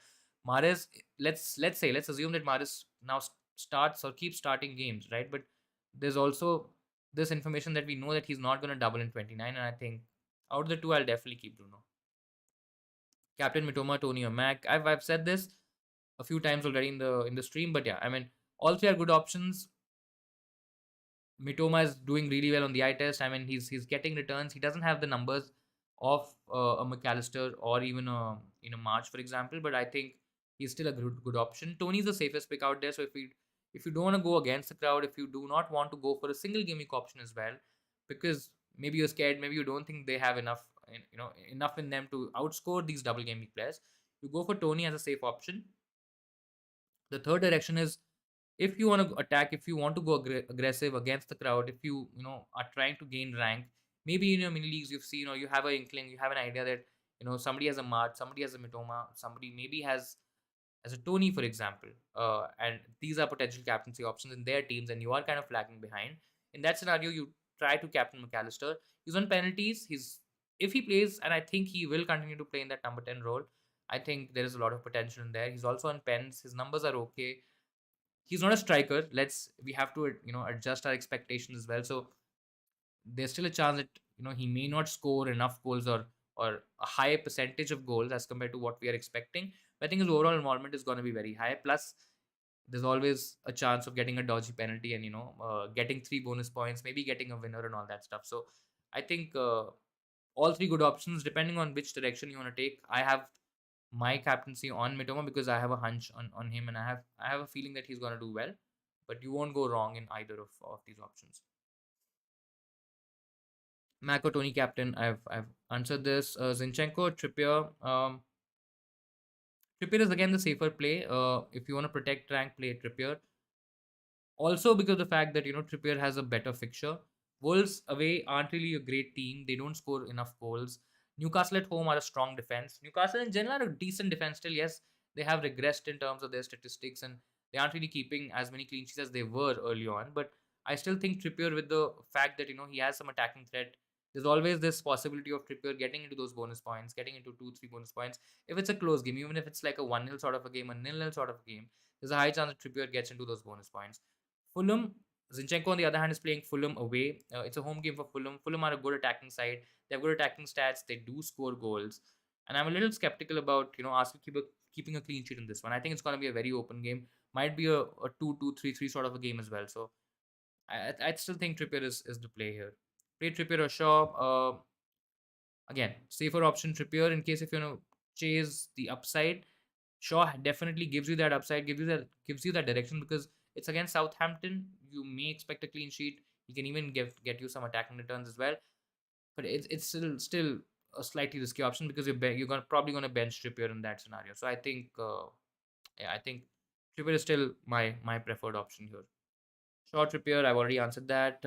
Speaker 1: Mares, let's assume that Mares now starts or keeps starting games, right? But there's also this information that we know that he's not going to double in 29, and I think out of the two, I'll definitely keep Bruno. Captain Mitoma, Tony, or Mac. I've said this a few times already in the stream, but yeah, I mean, all three are good options. Mitoma is doing really well on the eye test. I mean, he's getting returns. He doesn't have the numbers of a McAllister or even a March, for example, but I think he's still a good option. Tony's the safest pick out there. So if you don't want to go against the crowd, if you do not want to go for a single game week option as well, because maybe you're scared, maybe you don't think they have enough in them to outscore these double game week players, you go for Tony as a safe option. The third direction is if you want to attack, if you want to go aggressive against the crowd, if you are trying to gain rank, maybe in your mini leagues you've seen, you have an inkling, you have an idea that somebody has a March, somebody has a Mitoma, somebody maybe has as a Tony, for example, and these are potential captaincy options in their teams, and you are kind of lagging behind. In that scenario, you try to captain McAllister. He's on penalties. If he plays, and I think he will continue to play in that number 10 role. I think there is a lot of potential in there. He's also on pens. His numbers are okay. He's not a striker. We have to adjust our expectations as well. So there's still a chance that he may not score enough goals or a high percentage of goals as compared to what we are expecting. But I think his overall involvement is going to be very high. Plus, there's always a chance of getting a dodgy penalty and getting 3 bonus points, maybe getting a winner and all that stuff. So I think all three good options depending on which direction you want to take. I have my captaincy on Mitoma because I have a hunch on him, and I have a feeling that he's going to do well. But you won't go wrong in either of these options. Mac or Tony captain, I've answered this. Zinchenko, Trippier. Trippier is again the safer play. If you want to protect rank, play Trippier. Also because of the fact that Trippier has a better fixture. Wolves away aren't really a great team. They don't score enough goals. Newcastle at home are a strong defense. Newcastle in general are a decent defense still. Yes, they have regressed in terms of their statistics and they aren't really keeping as many clean sheets as they were early on. But I still think Trippier, with the fact that he has some attacking threat, there's always this possibility of Trippier getting into those bonus points, getting into 2-3 bonus points. If it's a close game, even if it's like a 1-0 sort of a game, a 0-0 sort of a game, there's a high chance that Trippier gets into those bonus points. Fulham, Zinchenko on the other hand is playing Fulham away. It's a home game for Fulham. Fulham are a good attacking side. They have good attacking stats. They do score goals, and I'm a little skeptical about Arsenal keeping a clean sheet in this one. I think it's going to be a very open game. Might be a 2-2, 3-3 sort of a game as well. So I still think Trippier is the play here. Play Trippier or Shaw. Again, safer option Trippier in case if chase the upside. Shaw definitely gives you that upside, gives you that direction because it's against Southampton. You may expect a clean sheet. He can even get you some attacking returns as well. But it's still a slightly risky option because you're probably gonna bench Trippier in that scenario. So I think I think Trippier is still my preferred option here. Shaw, Trippier, I've already answered that.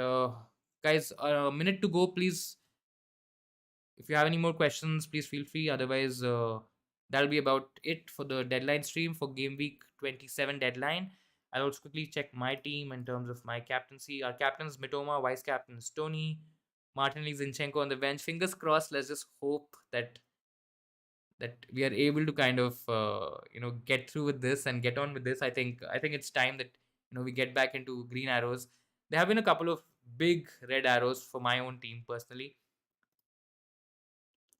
Speaker 1: Guys, a minute to go. Please, if you have any more questions, please feel free. Otherwise, that'll be about it for the deadline stream for game week 27 deadline. I'll also quickly check my team in terms of my captaincy. Our captains Mitoma, vice captains Tony, Martinelli, Zinchenko on the bench. Fingers crossed. Let's just hope that we are able to kind of get through with this and get on with this. I think it's time that we get back into green arrows. There have been a couple of big red arrows for my own team personally.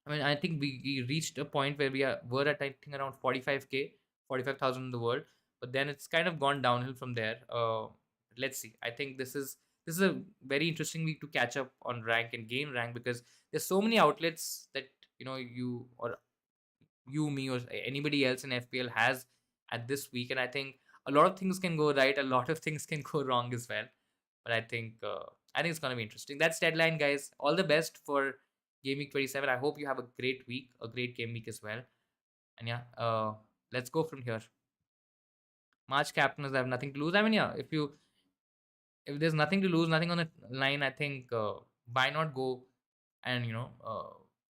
Speaker 1: I mean, I think we reached a point where were at I think around 45K, 45,000 in the world, but then it's kind of gone downhill from there. Let's see. I think this is a very interesting week to catch up on rank and gain rank because there's so many outlets that you or you, me, or anybody else in FPL has at this week, and I think a lot of things can go right, a lot of things can go wrong as well. But I think it's gonna be interesting. That's deadline, guys. All the best for Game Week 27. I hope you have a great week, a great game week as well. And yeah, let's go from here. March captains have nothing to lose. I mean, yeah, if there's nothing to lose, nothing on the line, I think why not go and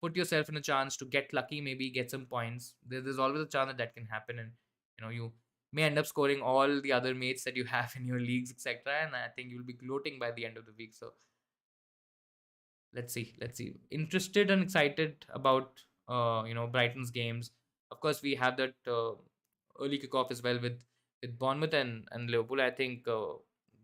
Speaker 1: put yourself in a chance to get lucky, maybe get some points. There's always a chance that can happen, and you may end up scoring all the other mates that you have in your leagues, etc. And I think you'll be gloating by the end of the week. So let's see. Interested and excited about Brighton's games. Of course, we have that early kickoff as well with Bournemouth and Liverpool. I think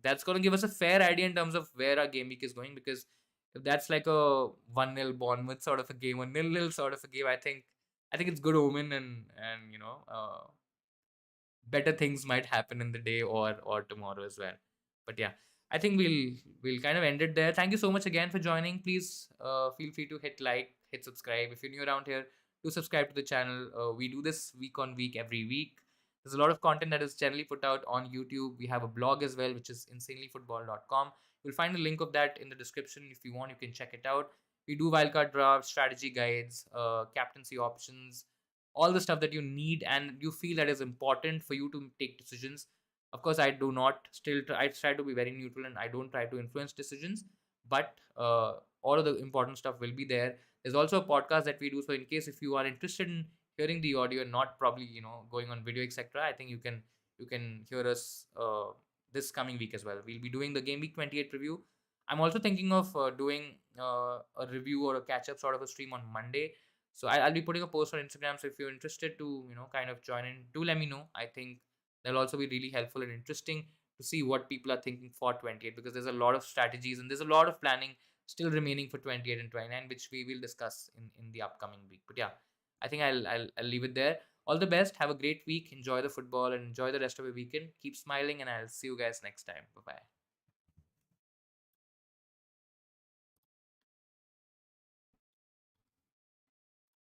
Speaker 1: that's going to give us a fair idea in terms of where our game week is going, because if that's like a 1-0 Bournemouth sort of a game, a 0-0 sort of a game, I think it's good omen, and better things might happen in the day or tomorrow as well. But yeah, I think we'll kind of end it there. Thank you so much again for joining. Please feel free to hit like, hit subscribe. If you're new around here, do subscribe to the channel. We do this week on week, every week. There's a lot of content that is generally put out on YouTube. We have a blog as well, which is insanelyfootball.com. You'll find a link of that in the description. If you want, you can check it out. We do wildcard drafts, strategy guides, captaincy options, all the stuff that you need and you feel that is important for you to take decisions. Of course, I do not still I try to be very neutral and I don't try to influence decisions, but all of the important stuff will be there. There's also a podcast that we do, so in case if you are interested in hearing the audio and not probably going on video, etc., I think you can hear us this coming week as well. We'll be doing the game week 28 review. I'm also thinking of doing a review or a catch up sort of a stream on Monday. So I'll be putting a post on Instagram. So if you're interested to, kind of join in, do let me know. I think that'll also be really helpful and interesting to see what people are thinking for 28, because there's a lot of strategies and there's a lot of planning still remaining for 28 and 29, which we will discuss in the upcoming week. But yeah, I think I'll leave it there. All the best. Have a great week. Enjoy the football and enjoy the rest of your weekend. Keep smiling, and I'll see you guys next time. Bye bye.